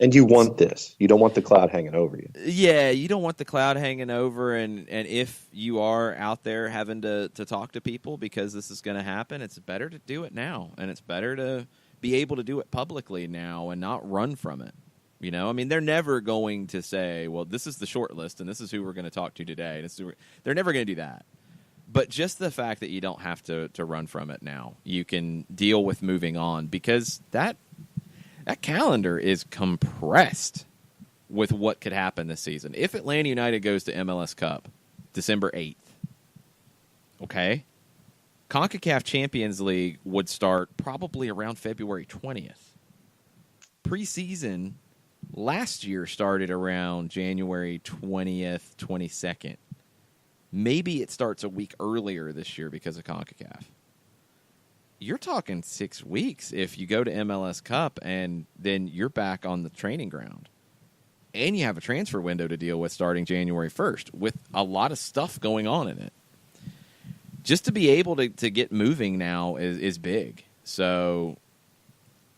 And you want this. You don't want the cloud hanging over you. Yeah, you don't want the cloud hanging over, and if you are out there having to talk to people because this is going to happen, it's better to do it now, and it's better to be able to do it publicly now and not run from it. You know, I mean, they're never going to say, well, this is the short list, and this is who we're going to talk to today. They're never going to do that. But just the fact that you don't have to run from it now, you can deal with moving on, because that calendar is compressed with what could happen this season. If Atlanta United goes to MLS Cup December 8th, okay, CONCACAF Champions League would start probably around February 20th. Preseason last year started around January 20th, 22nd. Maybe it starts a week earlier this year because of CONCACAF. You're talking 6 weeks if you go to MLS Cup, and then you're back on the training ground. And you have a transfer window to deal with starting January 1st with a lot of stuff going on in it. Just to be able to get moving now is big. So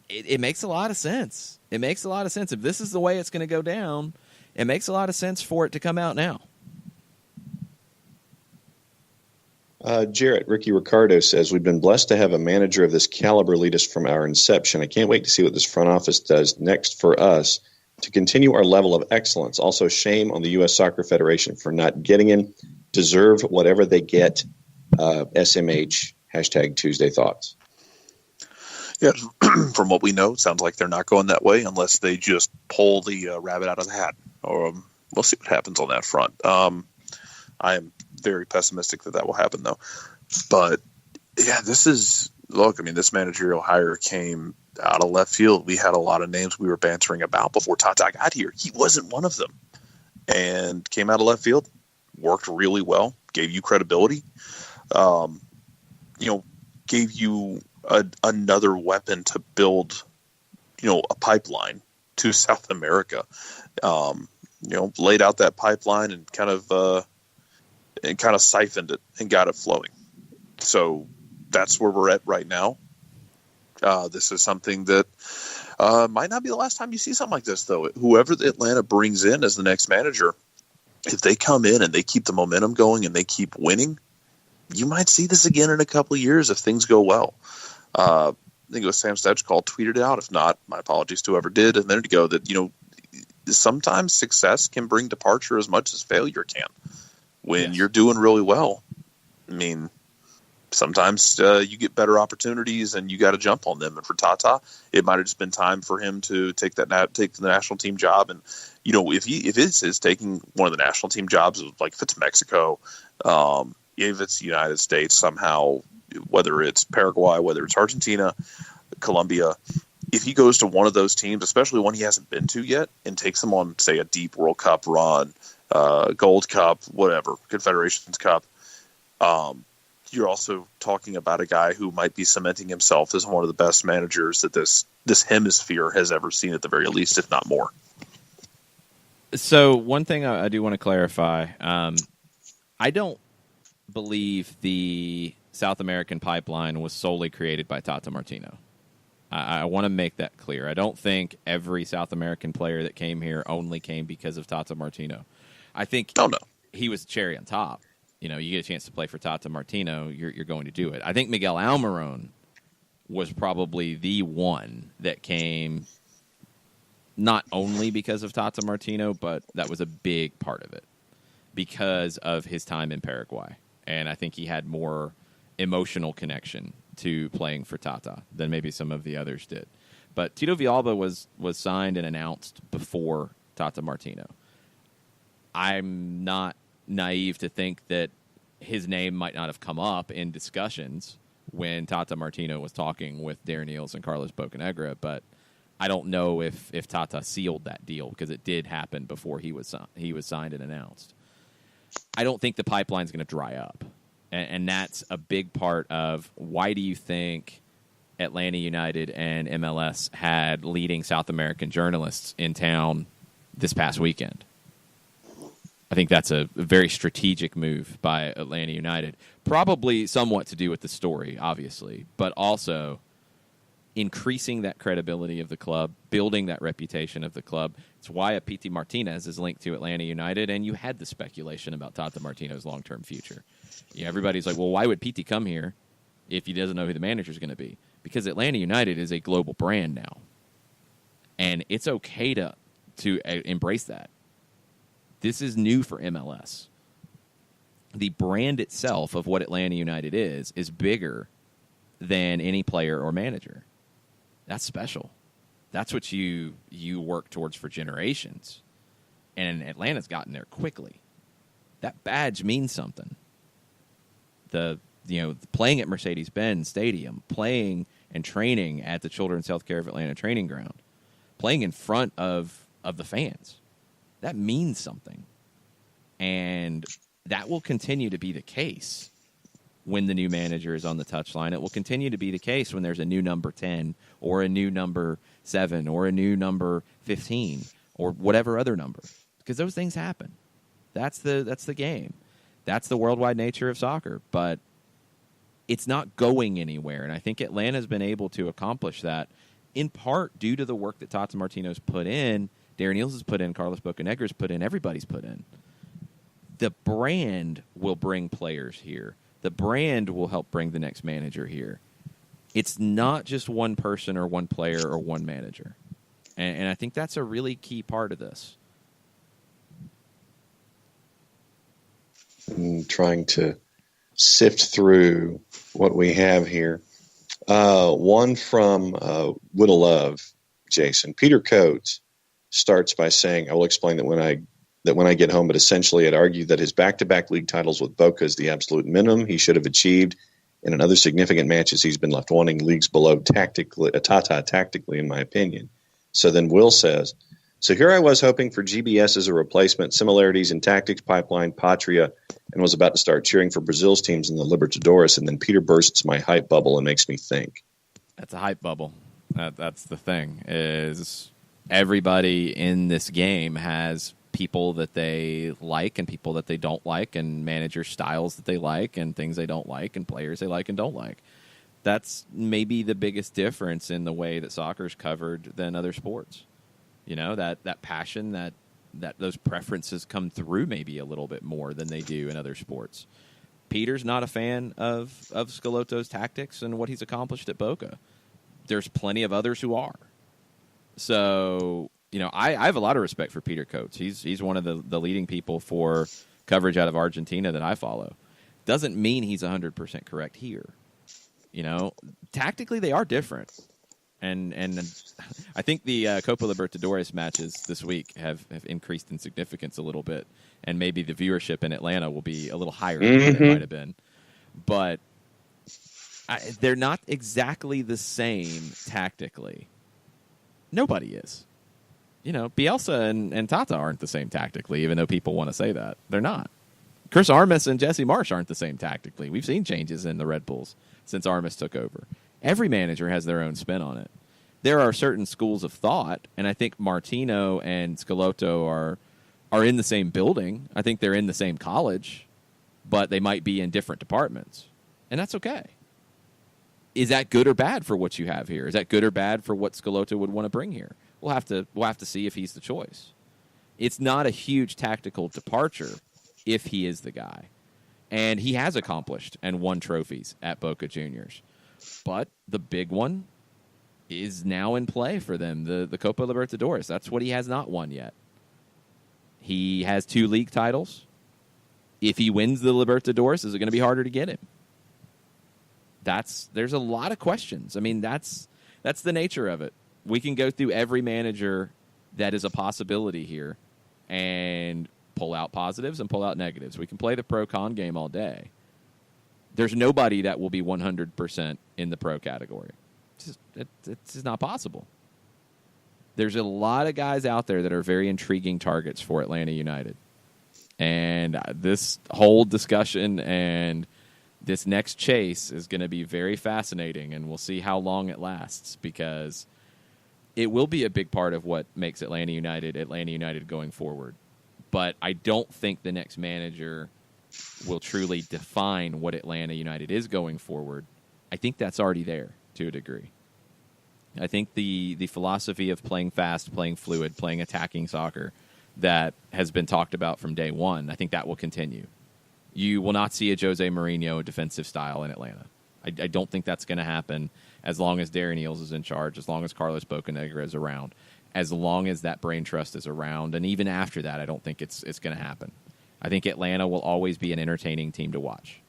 it makes a lot of sense. It makes a lot of sense. If this is the way it's going to go down, it makes a lot of sense for it to come out now. Jarrett, Ricky Ricardo says, we've been blessed to have a manager of this caliber lead us from our inception. I can't wait to see what this front office does next for us to continue our level of excellence. Also, shame on the U.S. Soccer Federation for not getting in. Deserve whatever they get. SMH, hashtag Tuesday Thoughts. Yeah, from what we know, it sounds like they're not going that way unless they just pull the rabbit out of the hat. Or we'll see what happens on that front. I am very pessimistic that will happen, though. But, yeah, this managerial hire came out of left field. We had a lot of names we were bantering about before Tata got here. He wasn't one of them. And came out of left field, worked really well, gave you credibility, gave you another weapon to build, a pipeline to South America. Laid out that pipeline and kind of siphoned it and got it flowing. So that's where we're at right now. This is something that might not be the last time you see something like this, though. Whoever Atlanta brings in as the next manager, if they come in and they keep the momentum going and they keep winning, you might see this again in a couple of years if things go well. I think it was Sam Stetchcall tweeted out. If not, my apologies to whoever did a minute ago that, sometimes success can bring departure as much as failure can. When you're doing really well, I mean, sometimes you get better opportunities and you got to jump on them. And for Tata, it might have just been time for him to take the national team job. And if it's taking one of the national team jobs, like if it's Mexico, if it's the United States somehow, whether it's Paraguay, whether it's Argentina, Colombia, if he goes to one of those teams, especially one he hasn't been to yet, and takes them on, say, a deep World Cup run, Gold Cup, whatever, Confederations Cup, you're also talking about a guy who might be cementing himself as one of the best managers that this hemisphere has ever seen, at the very least, if not more. So one thing I do want to clarify, I don't believe the South American pipeline was solely created by Tata Martino. I want to make that clear. I don't think every South American player that came here only came because of Tata Martino. I think he was the cherry on top. You get a chance to play for Tata Martino, you're going to do it. I think Miguel Almiron was probably the one that came not only because of Tata Martino, but that was a big part of it because of his time in Paraguay. And I think he had more emotional connection to playing for Tata than maybe some of the others did. But Tito Villalba was signed and announced before Tata Martino. I'm not naive to think that his name might not have come up in discussions when Tata Martino was talking with Darren Eales and Carlos Bocanegra, but I don't know if Tata sealed that deal because it did happen before he was signed and announced. I don't think the pipeline's going to dry up. And that's a big part of why do you think Atlanta United and MLS had leading South American journalists in town this past weekend? I think that's a very strategic move by Atlanta United. Probably somewhat to do with the story, obviously, but also increasing that credibility of the club, building that reputation of the club. It's why a Pity Martinez is linked to Atlanta United, and you had the speculation about Tata Martino's long-term future. Everybody's like, well, why would Pity come here if he doesn't know who the manager is going to be? Because Atlanta United is a global brand now, and it's okay to embrace that. This is new for MLS. The brand itself of what Atlanta United is bigger than any player or manager. That's special. That's what you work towards for generations. And Atlanta's gotten there quickly. That badge means something. Playing at Mercedes-Benz Stadium, playing and training at the Children's Healthcare of Atlanta training ground, playing in front of the fans. That means something. And that will continue to be the case when the new manager is on the touchline. It will continue to be the case when there's a new number 10 or a new number 7 or a new number 15 or whatever other number, because those things happen. That's the game. That's the worldwide nature of soccer, but it's not going anywhere. And I think Atlanta's been able to accomplish that in part due to the work that Tata Martino's put in, Darren Eales has put in, Carlos Bocanegra's put in, everybody's put in. The brand will bring players here. The brand will help bring the next manager here. It's not just one person or one player or one manager. And I think that's a really key part of this. I'm trying to sift through what we have here. One from Whittle Love, Jason. Peter Coates starts by saying, I will explain that when I get home, but essentially I'd argue that his back-to-back league titles with Boca is the absolute minimum he should have achieved. And in other significant matches, he's been left wanting leagues below tactically, in my opinion. So then Will says, so here I was hoping for GBS as a replacement, similarities in tactics, pipeline, Patria, and was about to start cheering for Brazil's teams in the Libertadores, and then Peter bursts my hype bubble and makes me think. That's a hype bubble. That's the thing, is everybody in this game has people that they like and people that they don't like, and manager styles that they like and things they don't like and players they like and don't like. That's maybe the biggest difference in the way that soccer's covered than other sports. You know, that passion, that those preferences come through maybe a little bit more than they do in other sports. Peter's not a fan of Schelotto's tactics and what he's accomplished at Boca. There's plenty of others who are. So, you know, I have a lot of respect for Peter Coates. He's one of the leading people for coverage out of Argentina that I follow. Doesn't mean he's 100% correct here. You know, tactically they are different. And I think the Copa Libertadores matches this week have increased in significance a little bit, and maybe the viewership in Atlanta will be a little higher than it might have been. But they're not exactly the same tactically. Nobody is. You know, Bielsa and Tata aren't the same tactically, even though people want to say that. They're not. Chris Armas and Jesse Marsch aren't the same tactically. We've seen changes in the Red Bulls since Armas took over. Every manager has their own spin on it. There are certain schools of thought, and I think Martino and Schelotto are in the same building. I think they're in the same college, but they might be in different departments, and that's okay. Is that good or bad for what you have here? Is that good or bad for what Schelotto would want to bring here? We'll have to see if he's the choice. It's not a huge tactical departure if he is the guy. And he has accomplished and won trophies at Boca Juniors. But the big one is now in play for them, the Copa Libertadores. That's what he has not won yet. He has 2 league titles. If he wins the Libertadores, is it going to be harder to get him? There's a lot of questions. I mean, that's the nature of it. We can go through every manager that is a possibility here and pull out positives and pull out negatives. We can play the pro-con game all day. There's nobody that will be 100% in the pro category. It's just not possible. There's a lot of guys out there that are very intriguing targets for Atlanta United. And this whole discussion and this next chase is going to be very fascinating, and we'll see how long it lasts, because it will be a big part of what makes Atlanta United going forward. But I don't think the next manager will truly define what Atlanta United is going forward. I think that's already there to a degree. I think the philosophy of playing fast, playing fluid, playing attacking soccer that has been talked about from day one, I think that will continue. You will not see a Jose Mourinho defensive style in Atlanta. I don't think that's going to happen as long as Darren Eales is in charge, as long as Carlos Bocanegra is around, as long as that brain trust is around. And even after that, I don't think it's going to happen. I think Atlanta will always be an entertaining team to watch.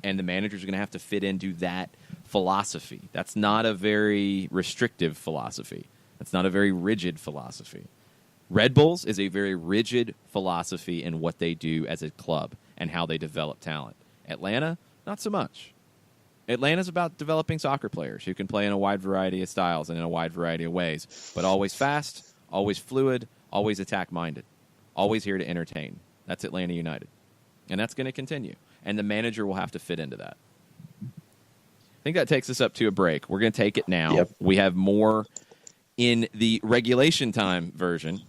And the managers are going to have to fit into that philosophy. That's not a very restrictive philosophy. That's not a very rigid philosophy. Red Bulls is a very rigid philosophy in what they do as a club and how they develop talent. Atlanta, not so much. Atlanta's about developing soccer players who can play in a wide variety of styles and in a wide variety of ways, but always fast, always fluid, always attack-minded, always here to entertain. That's Atlanta United. And that's going to continue. And the manager will have to fit into that. I think that takes us up to a break. We're going to take it now. Yep. We have more in the regulation time version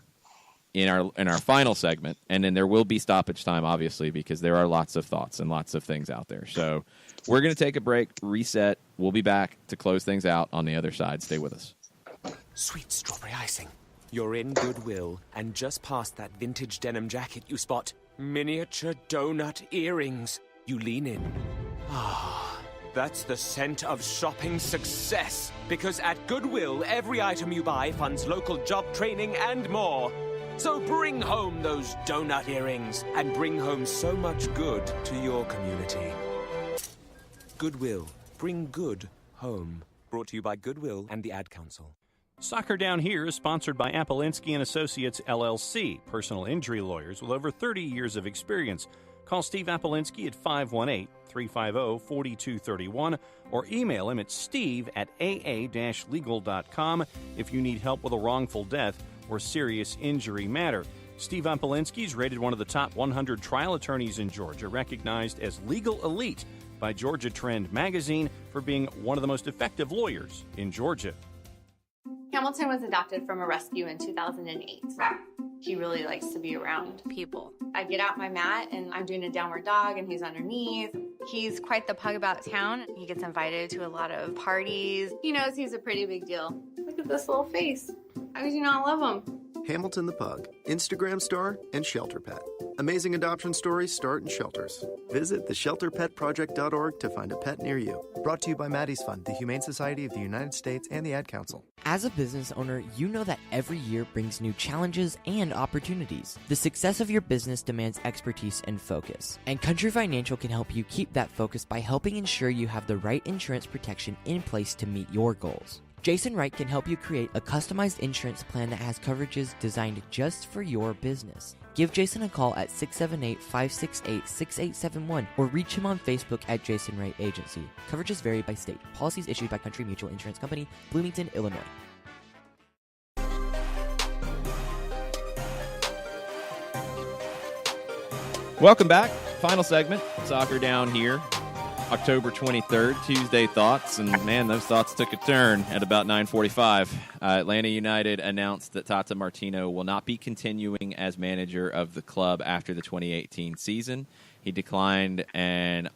in our final segment, and then there will be stoppage time, obviously, because there are lots of thoughts and lots of things out there. So we're going to take a break, reset. We'll be back to close things out on the other side. Stay with us. Sweet strawberry icing. You're in Goodwill, and just past that vintage denim jacket you spot miniature donut earrings. You lean in. Ah, that's the scent of shopping success. Because at Goodwill, every item you buy funds local job training and more. So bring home those donut earrings and bring home so much good to your community. Goodwill. Bring good home. Brought to you by Goodwill and the Ad Council. Soccer Down Here is sponsored by Appolinsky & Associates, LLC, personal injury lawyers with over 30 years of experience. Call Steve Appolinsky at 518-350-4231 or email him at steve@aa-legal.com if you need help with a wrongful death or serious injury matter. Steve Appolinsky is rated one of the top 100 trial attorneys in Georgia, recognized as legal elite by Georgia Trend magazine for being one of the most effective lawyers in Georgia. Hamilton was adopted from a rescue in 2008. He really likes to be around people. I get out my mat and I'm doing a downward dog and he's underneath. He's quite the pug about town. He gets invited to a lot of parties. He knows he's a pretty big deal. Look at this little face. How could you not love him? Hamilton the Pug, Instagram star and shelter pet. Amazing adoption stories start in shelters. Visit theshelterpetproject.org to find a pet near you. Brought to you by Maddie's Fund, the Humane Society of the United States, and the Ad Council. As a business owner, you know that every year brings new challenges and opportunities. The success of your business demands expertise and focus. And Country Financial can help you keep that focus by helping ensure you have the right insurance protection in place to meet your goals. Jason Wright can help you create a customized insurance plan that has coverages designed just for your business. Give Jason a call at 678-568-6871 or reach him on Facebook at Jason Wright Agency. Coverages vary by state. Policies issued by Country Mutual Insurance Company, Bloomington, Illinois. Welcome back. Final segment. Soccer Down here. October 23rd, Tuesday thoughts, and man, those thoughts took a turn at about 9:45. Atlanta United announced that Tata Martino will not be continuing as manager of the club after the 2018 season. He declined an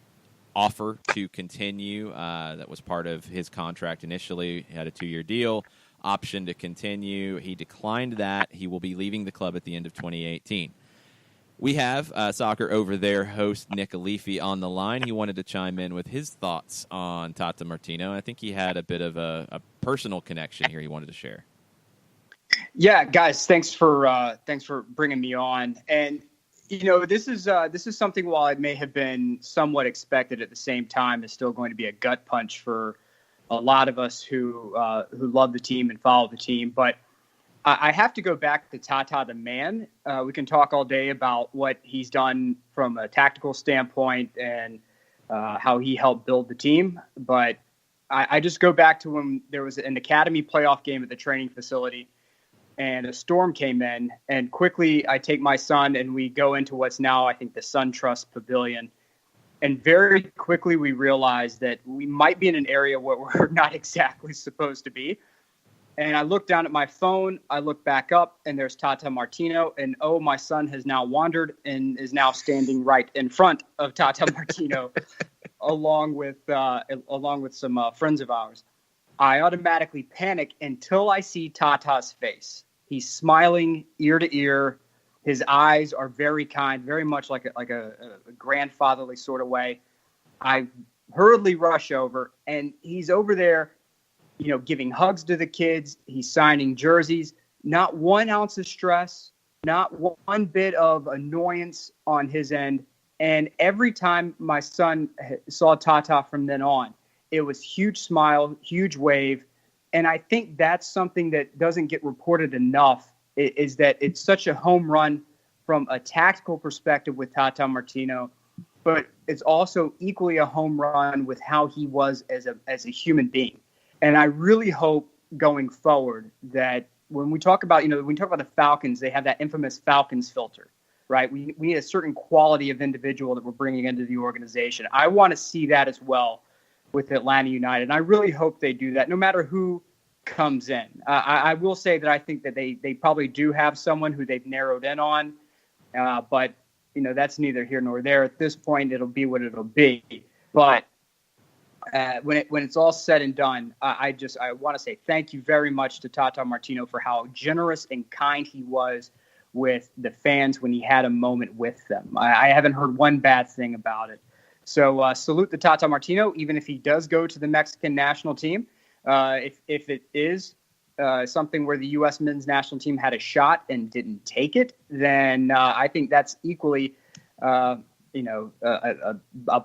offer to continue. That was part of his contract initially. He had a 2-year deal, option to continue. He declined that. He will be leaving the club at the end of 2018. We have Soccer Over There host Nick Alifi on the line. He wanted to chime in with his thoughts on Tata Martino. I think he had a bit of a personal connection here he wanted to share. Yeah, guys, thanks for bringing me on. And this is something, while it may have been somewhat expected, at the same time is still going to be a gut punch for a lot of us who love the team and follow the team. But I have to go back to Tata the man. We can talk all day about what he's done from a tactical standpoint and how he helped build the team. But I just go back to when there was an academy playoff game at the training facility and a storm came in. And quickly I take my son and we go into what's now, I think, the SunTrust Pavilion. And very quickly we realized that we might be in an area where we're not exactly supposed to be. And I look down at my phone, I look back up, and there's Tata Martino. And, oh, my son has now wandered and is now standing right in front of Tata Martino, along with some friends of ours. I automatically panic until I see Tata's face. He's smiling ear to ear. His eyes are very kind, very much like a grandfatherly sort of way. I hurriedly rush over, and he's over there, giving hugs to the kids. He's signing jerseys. Not 1 ounce of stress, not one bit of annoyance on his end. And every time my son saw Tata from then on, it was huge smile, huge wave. And I think that's something that doesn't get reported enough, is that it's such a home run from a tactical perspective with Tata Martino, but it's also equally a home run with how he was as a human being. And I really hope going forward that when we talk about, the Falcons, they have that infamous Falcons filter, right? We need a certain quality of individual that we're bringing into the organization. I want to see that as well with Atlanta United. And I really hope they do that no matter who comes in. I will say that I think that they probably do have someone who they've narrowed in on. But, that's neither here nor there. At this point, it'll be what it'll be. But when it's all said and done, I want to say thank you very much to Tata Martino for how generous and kind he was with the fans when he had a moment with them. I haven't heard one bad thing about it. So salute to Tata Martino, even if he does go to the Mexican national team. If it is something where the U.S. men's national team had a shot and didn't take it, then I think that's equally a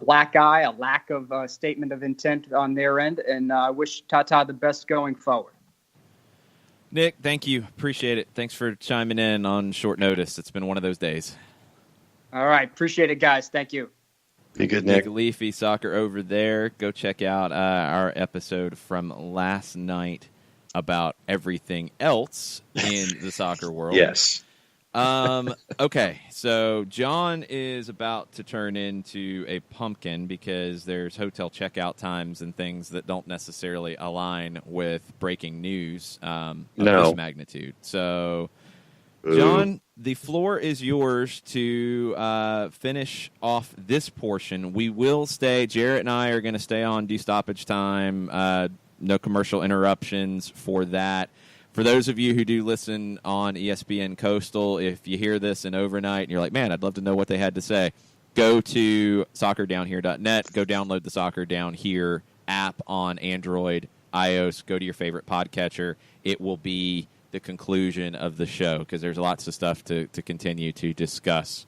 black eye, a lack of statement of intent on their end. And I wish Tata the best going forward. Nick, thank you. Appreciate it. Thanks for chiming in on short notice. It's been one of those days. All right. Appreciate it, guys. Thank you. Be good, Nick. Leafy, Soccer Over There. Go check out our episode from last night about everything else in the soccer world. Yes. Okay, so John is about to turn into a pumpkin because there's hotel checkout times and things that don't necessarily align with breaking news of this magnitude. So John, the floor is yours to finish off this portion. We will stay. Jarrett and I are going to stay on stoppage time. No commercial interruptions for that. For those of you who do listen on ESPN Coastal, if you hear this in overnight and you're like, man, I'd love to know what they had to say, go to soccerdownhere.net. Go download the Soccer Down Here app on Android, iOS. Go to your favorite podcatcher. It will be the conclusion of the show because there's lots of stuff to continue to discuss.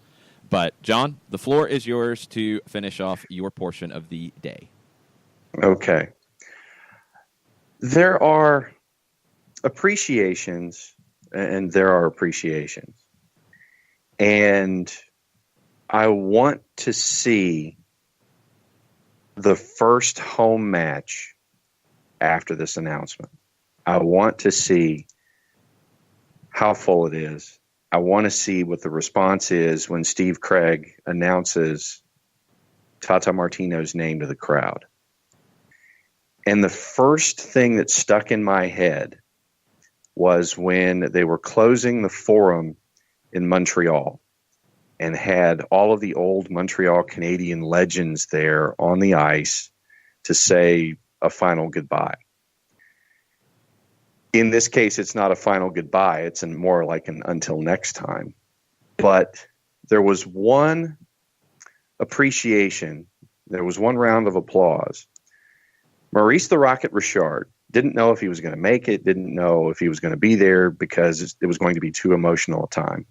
But, John, the floor is yours to finish off your portion of the day. Okay. There are appreciations and there are appreciations. And I want to see the first home match after this announcement. I want to see how full it is. I want to see what the response is when Steve Craig announces Tata Martino's name to the crowd. And the first thing that stuck in my head was when they were closing the Forum in Montreal and had all of the old Montreal Canadian legends there on the ice to say a final goodbye. In this case, it's not a final goodbye. It's more like an until next time. But there was one appreciation. There was one round of applause. Maurice the Rocket Richard didn't know if he was going to make it, didn't know if he was going to be there because it was going to be too emotional a time.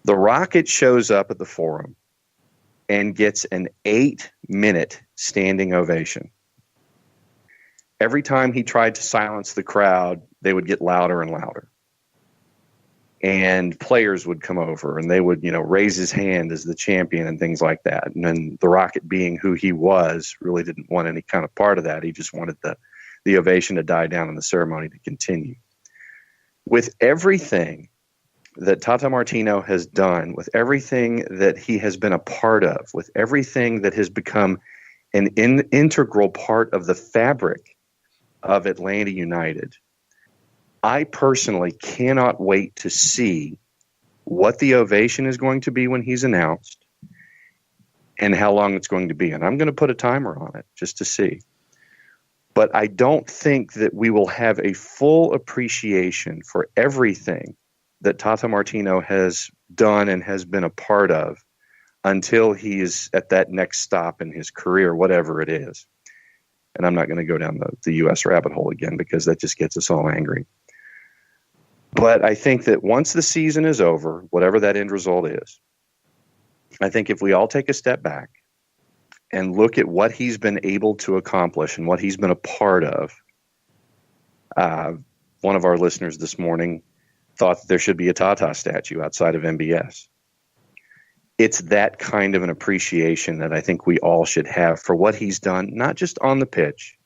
The Rocket shows up at the Forum and gets an 8-minute standing ovation. Every time he tried to silence the crowd, they would get louder and louder. And players would come over and they would, raise his hand as the champion and things like that. And then the Rocket, being who he was, really didn't want any kind of part of that. He just wanted the ovation to die down and the ceremony to continue. With everything that Tata Martino has done, with everything that he has been a part of, with everything that has become an integral part of the fabric of Atlanta United, I personally cannot wait to see what the ovation is going to be when he's announced and how long it's going to be. And I'm going to put a timer on it just to see. But I don't think that we will have a full appreciation for everything that Tata Martino has done and has been a part of until he is at that next stop in his career, whatever it is. And I'm not going to go down the U.S. rabbit hole again because that just gets us all angry. But I think that once the season is over, whatever that end result is, I think if we all take a step back and look at what he's been able to accomplish and what he's been a part of, one of our listeners this morning thought that there should be a Tata statue outside of MBS. It's that kind of an appreciation that I think we all should have for what he's done, not just on the pitch,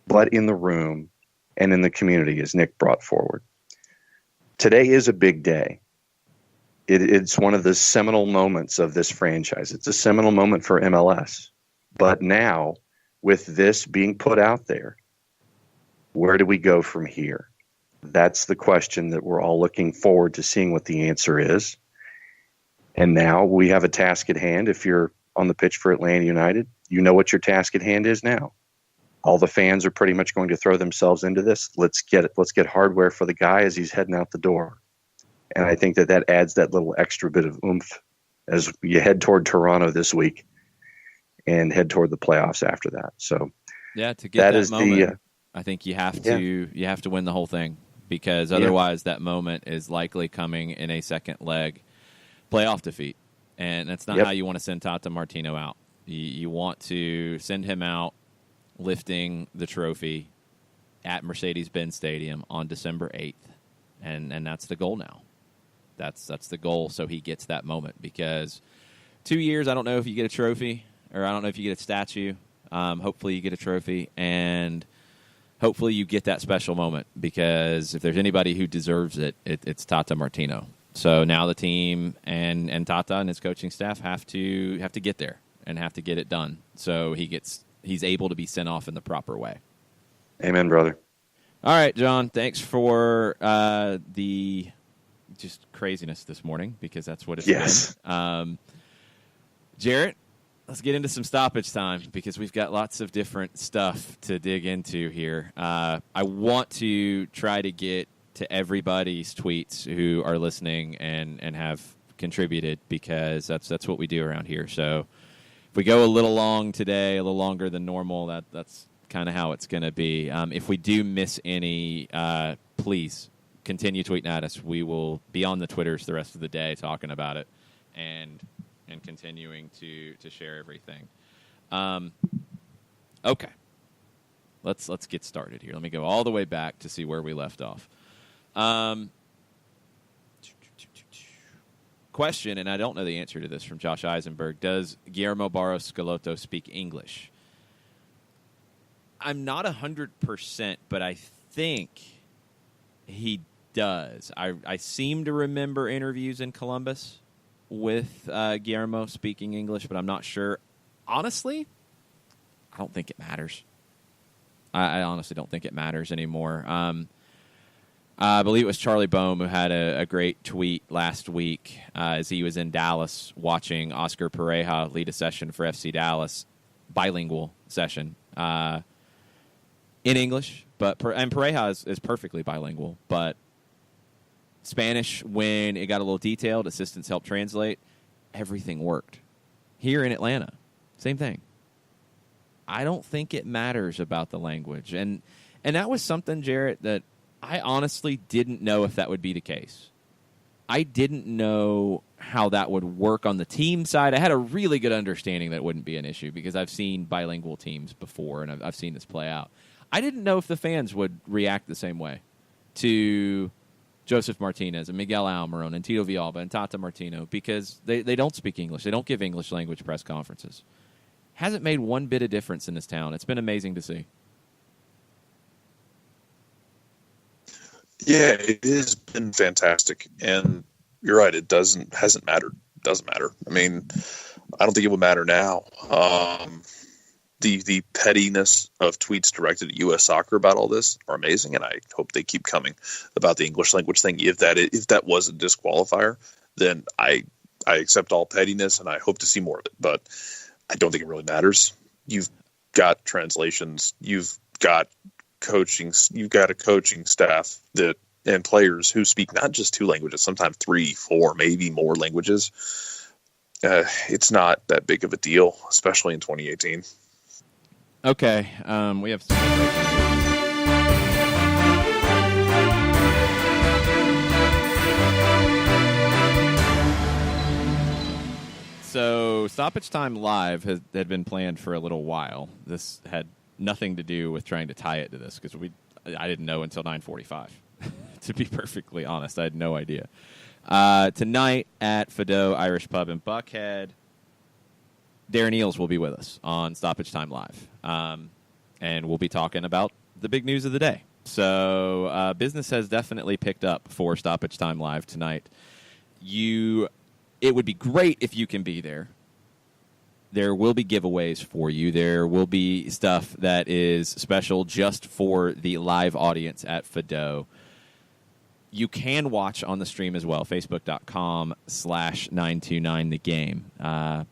but in the room and in the community, as Nick brought forward. Today is a big day. It's one of the seminal moments of this franchise. It's a seminal moment for MLS. But now, with this being put out there, where do we go from here? That's the question that we're all looking forward to seeing what the answer is. And now we have a task at hand. If you're on the pitch for Atlanta United, you know what your task at hand is now. All the fans are pretty much going to throw themselves into this. Let's get hardware for the guy as he's heading out the door. And I think that adds that little extra bit of oomph as you head toward Toronto this week and head toward the playoffs after that. So yeah, to get that moment, I think you have to win the whole thing because otherwise that moment is likely coming in a second leg playoff defeat. And that's not how you want to send Tata Martino out. You want to send him out lifting the trophy at Mercedes-Benz Stadium on December 8th. And that's the goal now. That's the goal, so he gets that moment. Because 2 years, I don't know if you get a trophy, or I don't know if you get a statue. Hopefully you get a trophy, and hopefully you get that special moment. Because if there's anybody who deserves it, it's Tata Martino. So now the team and Tata and his coaching staff have to get there and have to get it done. So he's able to be sent off in the proper way. Amen, brother. All right, John, thanks for the just craziness this morning because that's what it's Yes. been. Jarrett, let's get into some stoppage time because we've got lots of different stuff to dig into here. I want to try to get to everybody's tweets who are listening and have contributed because that's what we do around here. So if we go a little long today, a little longer than normal, that's kind of how it's going to be. If we do miss any, please continue tweeting at us. We will be on the Twitters the rest of the day talking about it and continuing to share everything. Okay. Let's get started here. Let me go all the way back to see where we left off. Question, and I don't know the answer to this, from Josh Eisenberg. Does Guillermo Barros Schelotto speak English? I'm not 100%, but I think he does. I seem to remember interviews in Columbus with Guillermo speaking English, but I'm not sure. Honestly, I don't think it matters. I honestly don't think it matters anymore. I believe it was Charlie Boehm who had a great tweet last week as he was in Dallas watching Oscar Pereja lead a session for FC Dallas, bilingual session in English. And Pereja is perfectly bilingual, but Spanish, when it got a little detailed, assistants helped translate, everything worked. Here in Atlanta, same thing. I don't think it matters about the language. And that was something, Jarrett, that I honestly didn't know if that would be the case. I didn't know how that would work on the team side. I had a really good understanding that it wouldn't be an issue because I've seen bilingual teams before and I've seen this play out. I didn't know if the fans would react the same way to Joseph Martinez and Miguel Almiron and Tito Villalba and Tata Martino because they don't speak English. They don't give English language press conferences. Hasn't made one bit of difference in this town. It's been amazing to see. Yeah, it has been fantastic, and you're right. Hasn't mattered. Doesn't matter. I mean, I don't think it would matter now. The pettiness of tweets directed at U.S. Soccer about all this are amazing, and I hope they keep coming about the English language thing. If that was a disqualifier, then I accept all pettiness, and I hope to see more of it. But I don't think it really matters. You've got translations. You've got a coaching staff and players who speak not just 2 languages, sometimes 3, 4, maybe more languages. It's not that big of a deal, especially in 2018. Okay, we have some So Stoppage Time Live had been planned for a little while. This had nothing to do with trying to tie it to this because I didn't know until 9:45. To be perfectly honest, I had no idea. Tonight at Fido Irish Pub in Buckhead, Darren Eales will be with us on Stoppage Time Live, and we'll be talking about the big news of the day. So business has definitely picked up for Stoppage Time Live tonight. It would be great if you can be there. There will be giveaways for you. There will be stuff that is special just for the live audience at Fido. You can watch on the stream as well, facebook.com/929thegame.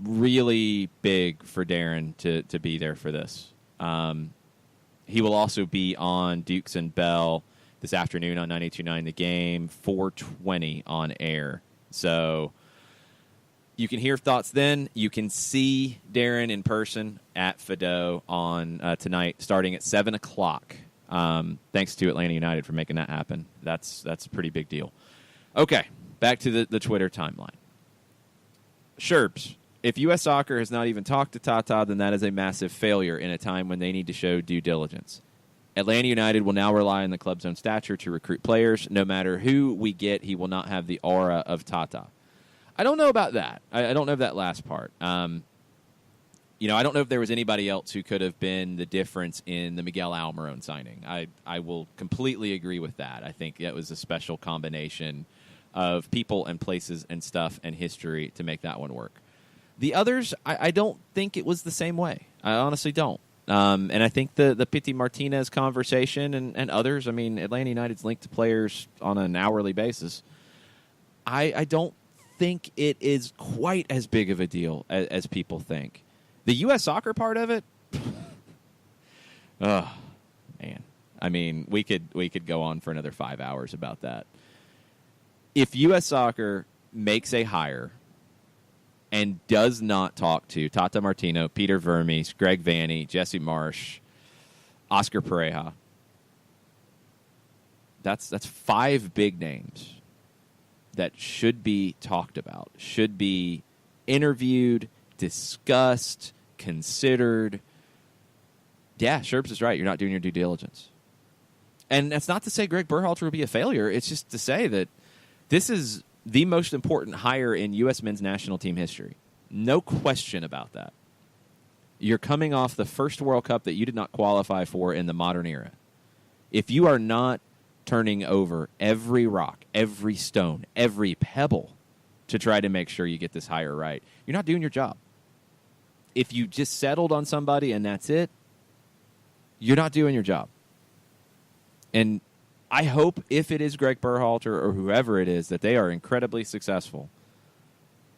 Really big for Darren to be there for this. He will also be on Dukes and Bell this afternoon on 929 The Game, 4:20 on air. So you can hear thoughts then. You can see Darren in person at Fido on tonight, starting at 7 o'clock. Thanks to Atlanta United for making that happen. That's a pretty big deal. Okay, back to the Twitter timeline. Sherbs, if U.S. Soccer has not even talked to Tata, then that is a massive failure in a time when they need to show due diligence. Atlanta United will now rely on the club's own stature to recruit players. No matter who we get, he will not have the aura of Tata. I don't know about that. I don't know that last part. I don't know if there was anybody else who could have been the difference in the Miguel Almiron signing. I will completely agree with that. I think that was a special combination of people and places and stuff and history to make that one work. The others, I don't think it was the same way. I honestly don't. And I think the Pity Martinez conversation and others, I mean, Atlanta United's linked to players on an hourly basis. I don't think it is quite as big of a deal as people think. The U.S. soccer part of it, oh, man. I mean, we could go on for another 5 hours about that. If U.S. soccer makes a hire and does not talk to Tata Martino, Peter Vermes, Greg Vanney, Jesse Marsh, Oscar Pereja, that's 5 big names that should be talked about, should be interviewed, discussed, considered. Yeah, Sherbs is right. You're not doing your due diligence. And that's not to say Greg Berhalter will be a failure. It's just to say that this is the most important hire in U.S. men's national team history. No question about that. You're coming off the first World Cup that you did not qualify for in the modern era. If you are not turning over every rock, every stone, every pebble to try to make sure you get this hire right, you're not doing your job. If you just settled on somebody and that's it, you're not doing your job. And I hope if it is Greg Berhalter or whoever it is that they are incredibly successful.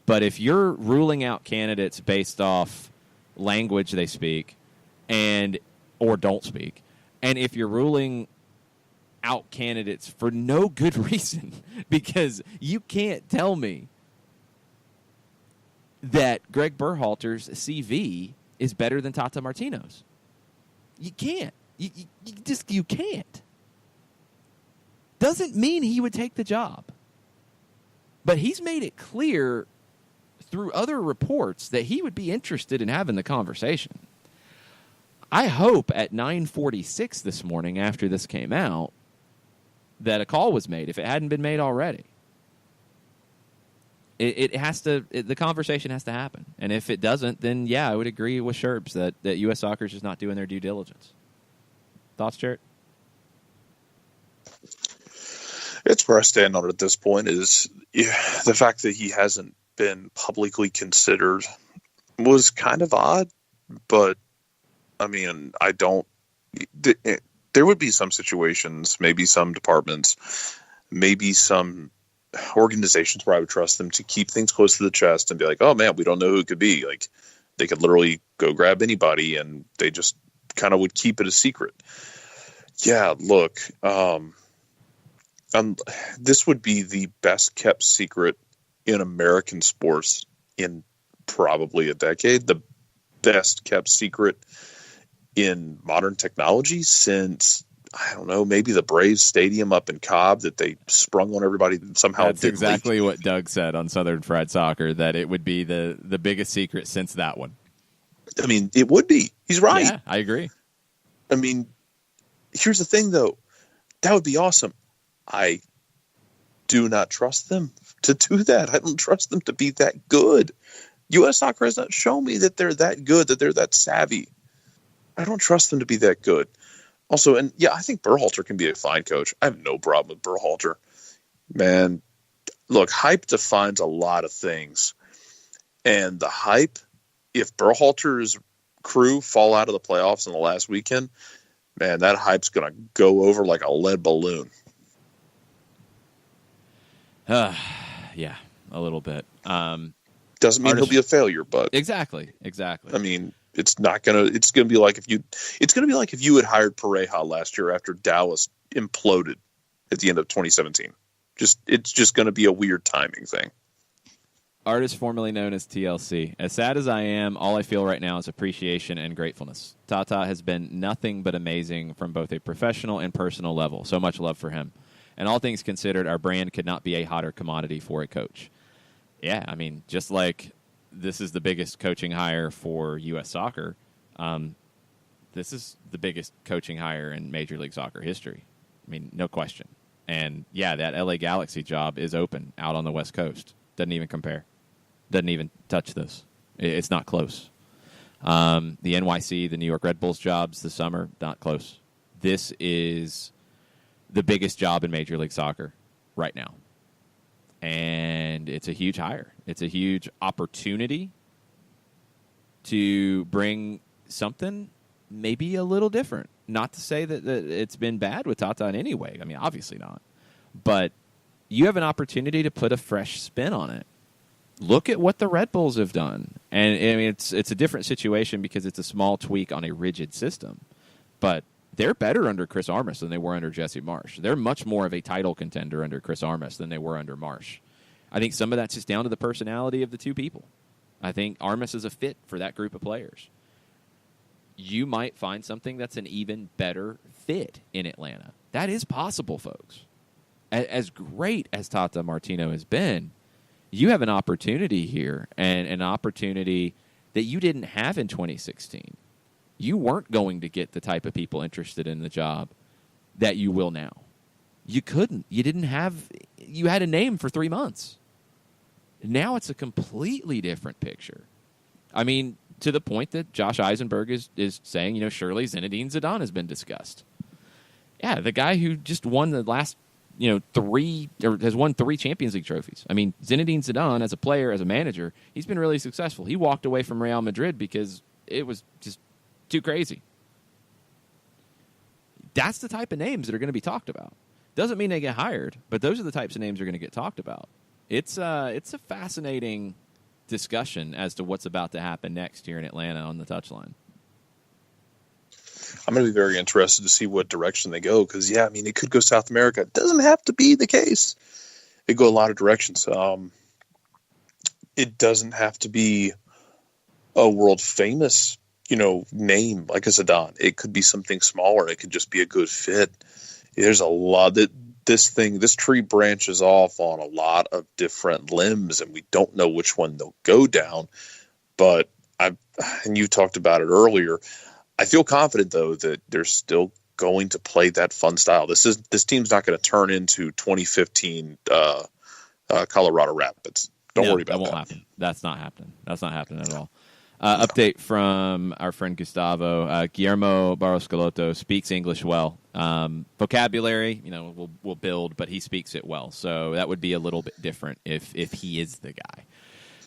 But if you're ruling out candidates based off language they speak and or don't speak, and if you're ruling out candidates for no good reason, because you can't tell me that Greg Berhalter's CV is better than Tata Martino's. You can't. You can't. Doesn't mean he would take the job. But he's made it clear through other reports that he would be interested in having the conversation. I hope at 9:46 this morning after this came out that a call was made, if it hadn't been made already. The conversation has to happen. And if it doesn't, then yeah, I would agree with Sherbs that U.S. Soccer is just not doing their due diligence. Thoughts, Jared? It's where I stand on it at this point is the fact that he hasn't been publicly considered was kind of odd, but I mean, there would be some situations, maybe some departments, maybe some organizations where I would trust them to keep things close to the chest and be like, oh man, we don't know who it could be. Like they could literally go grab anybody and they just kind of would keep it a secret. Yeah, look, this would be the best kept secret in American sports in probably a decade. The best kept secret in modern technology since, I don't know, maybe the Braves stadium up in Cobb that they sprung on everybody that somehow That's exactly what Doug said on Southern Fried Soccer, that it would be the biggest secret since that one. I mean, it would be. He's right. Yeah, I agree. I mean, here's the thing, though. That would be awesome. I do not trust them to do that. I don't trust them to be that good. U.S. Soccer has not shown me that they're that good, that they're that savvy. I don't trust them to be that good. Also, and yeah, I think Berhalter can be a fine coach. I have no problem with Berhalter. Man, look, hype defines a lot of things. And the hype, if Berhalter's crew fall out of the playoffs in the last weekend, man, that hype's going to go over like a lead balloon. Yeah, a little bit. Doesn't mean he'll be a failure, but exactly. I mean, it's going to be like if you had hired Pereja last year after Dallas imploded at the end of 2017. It's just going to be a weird timing thing. Artist formerly known as TLC. As sad as I am, all I feel right now is appreciation and gratefulness. Tata has been nothing but amazing from both a professional and personal level. So much love for him. And all things considered, our brand could not be a hotter commodity for a coach. Yeah, I mean, just like this is the biggest coaching hire for U.S. Soccer, this is the biggest coaching hire in Major League Soccer history. I mean, no question. And, yeah, that L.A. Galaxy job is open out on the West Coast. Doesn't even compare. Doesn't even touch this. It's not close. The NYC, the New York Red Bulls jobs this summer, not close. This is the biggest job in Major League Soccer right now. And it's a huge hire. It's a huge opportunity to bring something maybe a little different. Not to say that it's been bad with Tata in any way. I mean, obviously not. But you have an opportunity to put a fresh spin on it. Look at what the Red Bulls have done. And I mean, it's a different situation because it's a small tweak on a rigid system. But they're better under Chris Armas than they were under Jesse Marsh. They're much more of a title contender under Chris Armas than they were under Marsh. I think some of that's just down to the personality of the two people. I think Armas is a fit for that group of players. You might find something that's an even better fit in Atlanta. That is possible, folks. As great as Tata Martino has been, you have an opportunity here, and an opportunity that you didn't have in 2016. You weren't going to get the type of people interested in the job that you will now. You couldn't. You didn't have – you had a name for 3 months. Now it's a completely different picture. I mean, to the point that Josh Eisenberg is saying, surely Zinedine Zidane has been discussed. Yeah, the guy who just won the last – has won 3 Champions League trophies. I mean, Zinedine Zidane, as a player, as a manager, he's been really successful. He walked away from Real Madrid because it was just too crazy. That's the type of names that are going to be talked about. Doesn't mean they get hired, but those are the types of names that are going to get talked about. It's a fascinating discussion as to what's about to happen next here in Atlanta on the touchline. I'm going to be very interested to see what direction they go because, it could go South America. It doesn't have to be the case. It could go a lot of directions. It doesn't have to be a world famous, name like a Zidane. It could be something smaller. It could just be a good fit. There's a lot that this tree branches off on a lot of different limbs, and we don't know which one they'll go down. But and you talked about it earlier. I feel confident, though, that they're still going to play that fun style. This team's not going to turn into 2015 Colorado Rapids. Don't worry about that. That won't happen. That's not happening. That's not happening at all. Update from our friend Gustavo. Guillermo Barros-Schelotto speaks English well. Vocabulary, will build, but he speaks it well. So that would be a little bit different if he is the guy.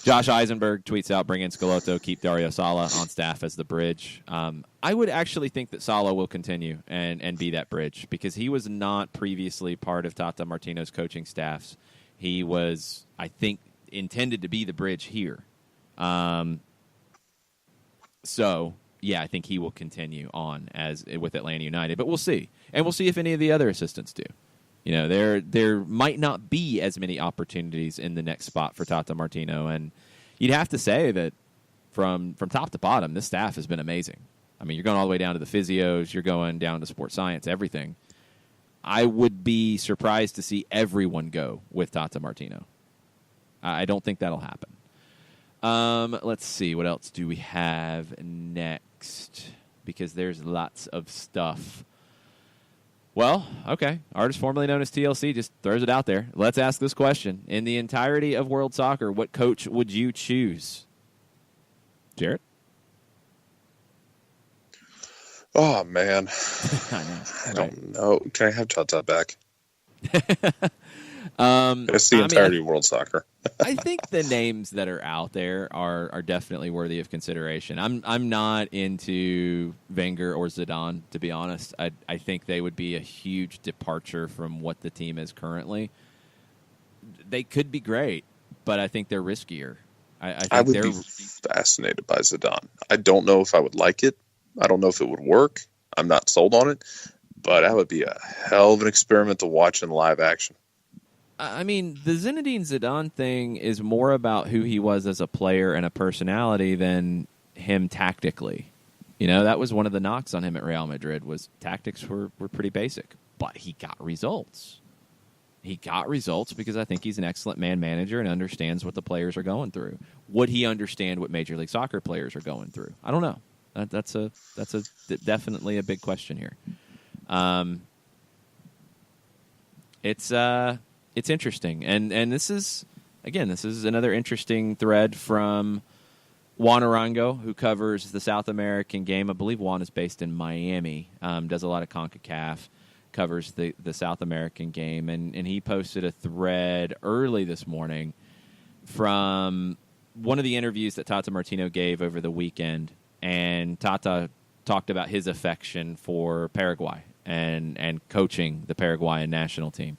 Josh Eisenberg tweets out, bring in Schelotto, keep Dario Sala on staff as the bridge. I would actually think that Sala will continue and be that bridge because he was not previously part of Tata Martino's coaching staffs. He was, I think, intended to be the bridge here. So, I think he will continue on with Atlanta United. But we'll see. And we'll see if any of the other assistants do. There might not be as many opportunities in the next spot for Tata Martino, and you'd have to say that from top to bottom, this staff has been amazing. I mean, you're going all the way down to the physios, you're going down to sports science, everything. I would be surprised to see everyone go with Tata Martino. I don't think that'll happen. Let's see, what else do we have next? Because there's lots of stuff. Well, okay. Artist formerly known as TLC just throws it out there. Let's ask this question. In the entirety of world soccer, what coach would you choose? Jared? Oh, man. I don't know. Can I have Tata back? It's the entirety of world soccer. I think the names that are out there are definitely worthy of consideration. I'm not into Wenger or Zidane, to be honest. I think they would be a huge departure from what the team is currently. They could be great, but I think they're riskier. I would be fascinated by Zidane. I don't know if I would like it. I don't know if it would work. I'm not sold on it, but that would be a hell of an experiment to watch in live action. I mean, the Zinedine Zidane thing is more about who he was as a player and a personality than him tactically. That was one of the knocks on him at Real Madrid was tactics were pretty basic, but he got results. He got results because I think he's an excellent man manager and understands what the players are going through. Would he understand what Major League Soccer players are going through? I don't know. That's definitely a big question here. It's interesting, and this is another interesting thread from Juan Arango, who covers the South American game. I believe Juan is based in Miami, does a lot of CONCACAF, covers the South American game, and he posted a thread early this morning from one of the interviews that Tata Martino gave over the weekend, and Tata talked about his affection for Paraguay and coaching the Paraguayan national team.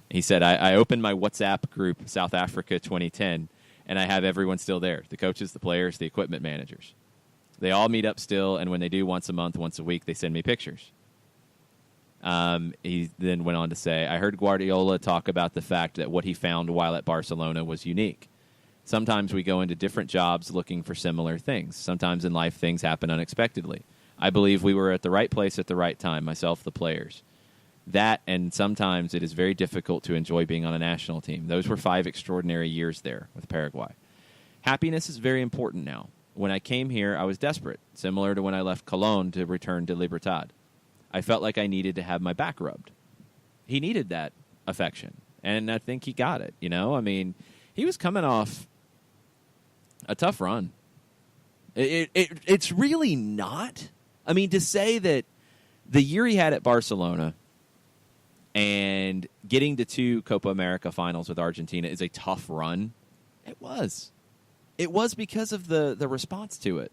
He said, I opened my WhatsApp group, South Africa 2010, and I have everyone still there, the coaches, the players, the equipment managers. They all meet up still, and when they do once a month, once a week, they send me pictures. He then went on to say, I heard Guardiola talk about the fact that what he found while at Barcelona was unique. Sometimes we go into different jobs looking for similar things. Sometimes in life, things happen unexpectedly. I believe we were at the right place at the right time, myself, the players. That, and sometimes it is very difficult to enjoy being on a national team. Those were 5 extraordinary years there with Paraguay. Happiness is very important now. When I came here, I was desperate, similar to when I left Cologne to return to Libertad. I felt like I needed to have my back rubbed. He needed that affection, and I think he got it. I mean, he was coming off a tough run. It's really not. I mean, to say that the year he had at Barcelona and getting to 2 Copa America finals with Argentina is a tough run. It was. It was because of the response to it.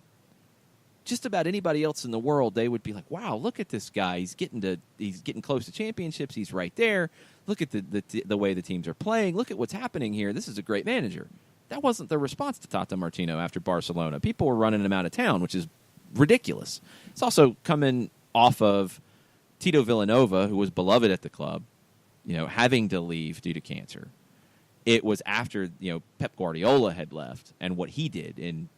Just about anybody else in the world, they would be like, wow, look at this guy. He's getting close to championships. He's right there. Look at the way the teams are playing. Look at what's happening here. This is a great manager. That wasn't the response to Tata Martino after Barcelona. People were running him out of town, which is ridiculous. It's also coming off of Tito Villanova, who was beloved at the club, having to leave due to cancer. It was after Pep Guardiola had left and what he did in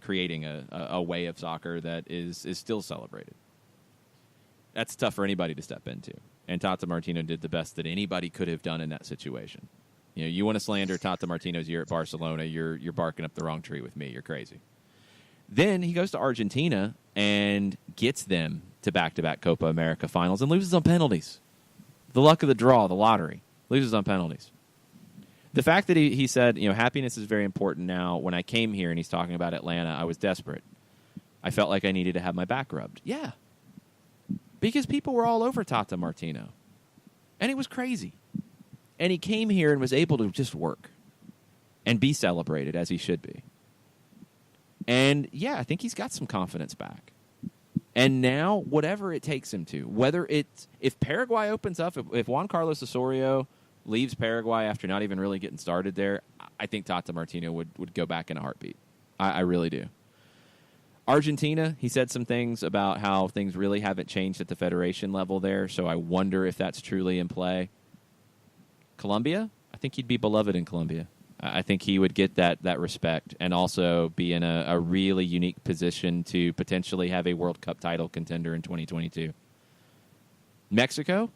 creating a way of soccer that is still celebrated. That's tough for anybody to step into. And Tata Martino did the best that anybody could have done in that situation. You want to slander Tata Martino's year at Barcelona, you're barking up the wrong tree with me. You're crazy. Then he goes to Argentina and gets them to back-to-back Copa America finals and loses on penalties. The luck of the draw, the lottery. Loses on penalties. The fact that he said, happiness is very important now. When I came here, and he's talking about Atlanta, I was desperate. I felt like I needed to have my back rubbed. Yeah. Because people were all over Tata Martino. And it was crazy. And he came here and was able to just work and be celebrated as he should be. And, yeah, I think he's got some confidence back. And now, whatever it takes him to, whether it's if Paraguay opens up, if Juan Carlos Osorio leaves Paraguay after not even really getting started there, I think Tata Martino would go back in a heartbeat. I really do. Argentina, he said some things about how things really haven't changed at the federation level there, so I wonder if that's truly in play. Colombia, I think he'd be beloved in Colombia. I think he would get that respect and also be in a really unique position to potentially have a World Cup title contender in 2022. Mexico,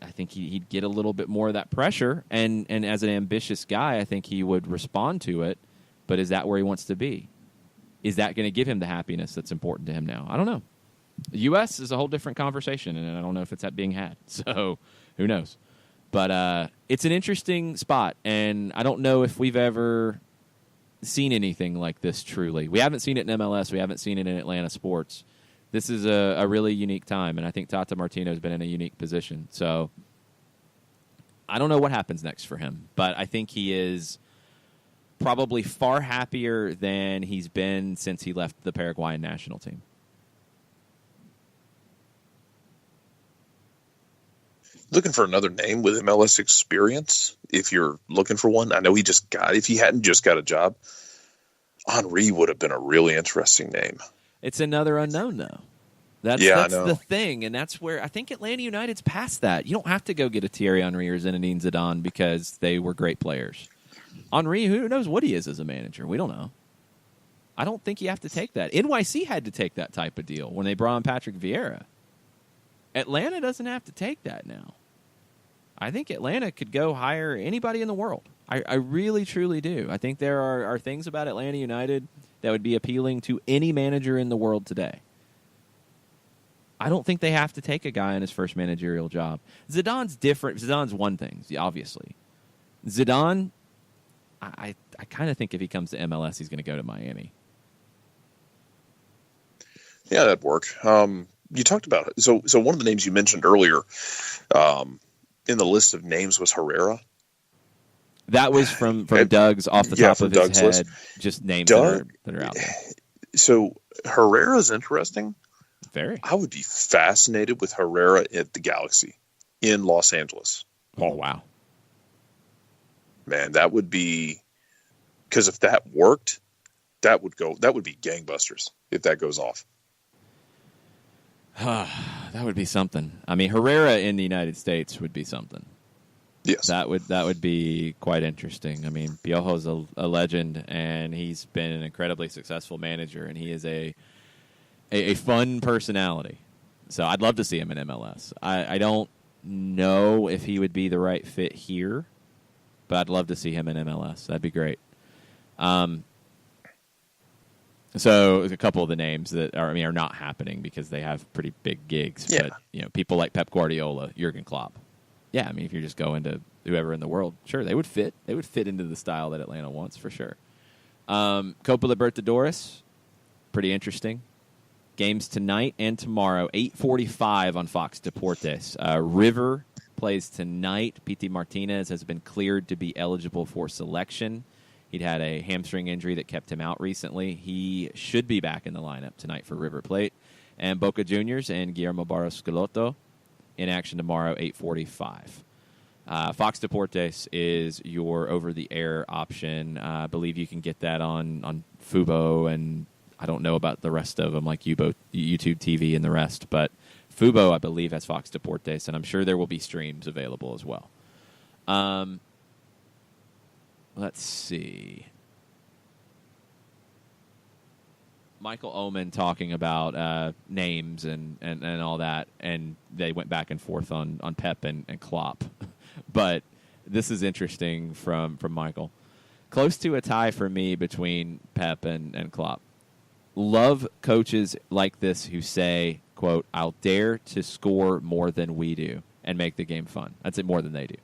I think he'd get a little bit more of that pressure, and as an ambitious guy, I think he would respond to it, but is that where he wants to be? Is that going to give him the happiness that's important to him now? I don't know. The U.S. is a whole different conversation, and I don't know if it's being had, so who knows? But it's an interesting spot, and I don't know if we've ever seen anything like this truly. We haven't seen it in MLS. We haven't seen it in Atlanta sports. This is a really unique time, and I think Tata Martino has been in a unique position. So I don't know what happens next for him, but I think he is probably far happier than he's been since he left the Paraguayan national team. Looking for another name with MLS experience, if you're looking for one. I know if he hadn't just got a job, Henry would have been a really interesting name. It's another unknown, though. That's the thing, and that's where I think Atlanta United's past that. You don't have to go get a Thierry Henry or Zinedine Zidane because they were great players. Henry, who knows what he is as a manager? We don't know. I don't think you have to take that. NYC had to take that type of deal when they brought on Patrick Vieira. Atlanta doesn't have to take that now. I think Atlanta could go hire anybody in the world. I really, truly do. I think there are things about Atlanta United that would be appealing to any manager in the world today. I don't think they have to take a guy in his first managerial job. Zidane's different. Zidane's one thing, obviously. Zidane, I kind of think if he comes to MLS, he's going to go to Miami. Yeah, that'd work. You talked about it. So one of the names you mentioned earlier in the list of names was Herrera. That was from Doug's off the top of his Doug's head, list. Just names that are out there. So Herrera's interesting. Very. I would be fascinated with Herrera at the Galaxy. in Los Angeles. Oh, wow. Man, that would be, because if that worked, that would be gangbusters if that goes off. That would be something. I mean, Herrera in the United States would be something. Yes. That would be quite interesting. I mean, Piojo's a legend, and he's been an incredibly successful manager, and he is a fun personality. So I'd love to see him in MLS. I don't know if he would be the right fit here, but I'd love to see him in MLS. That'd be great. So a couple of the names that are not happening because they have pretty big gigs. Yeah. But people like Pep Guardiola, Jurgen Klopp. Yeah, I mean, if you're just going to whoever in the world, sure, they would fit. They would fit into the style that Atlanta wants for sure. Copa Libertadores, pretty interesting. Games tonight and tomorrow, 8:45 on Fox Deportes. River plays tonight. Pity Martinez has been cleared to be eligible for selection. He'd had a hamstring injury that kept him out recently. He should be back in the lineup tonight for River Plate. And Boca Juniors and Guillermo Barros Schelotto in action tomorrow, 8:45. Fox Deportes is your over-the-air option. I believe you can get that on Fubo, and I don't know about the rest of them, like YouTube TV and the rest. But Fubo, I believe, has Fox Deportes, and I'm sure there will be streams available as well. Let's see. Michael Oman talking about names and all that, and they went back and forth on Pep and Klopp. But this is interesting from Michael. Close to a tie for me between Pep and Klopp. Love coaches like this who say, quote, "I'll dare to score more than we do and make the game fun." I'd say more than they do.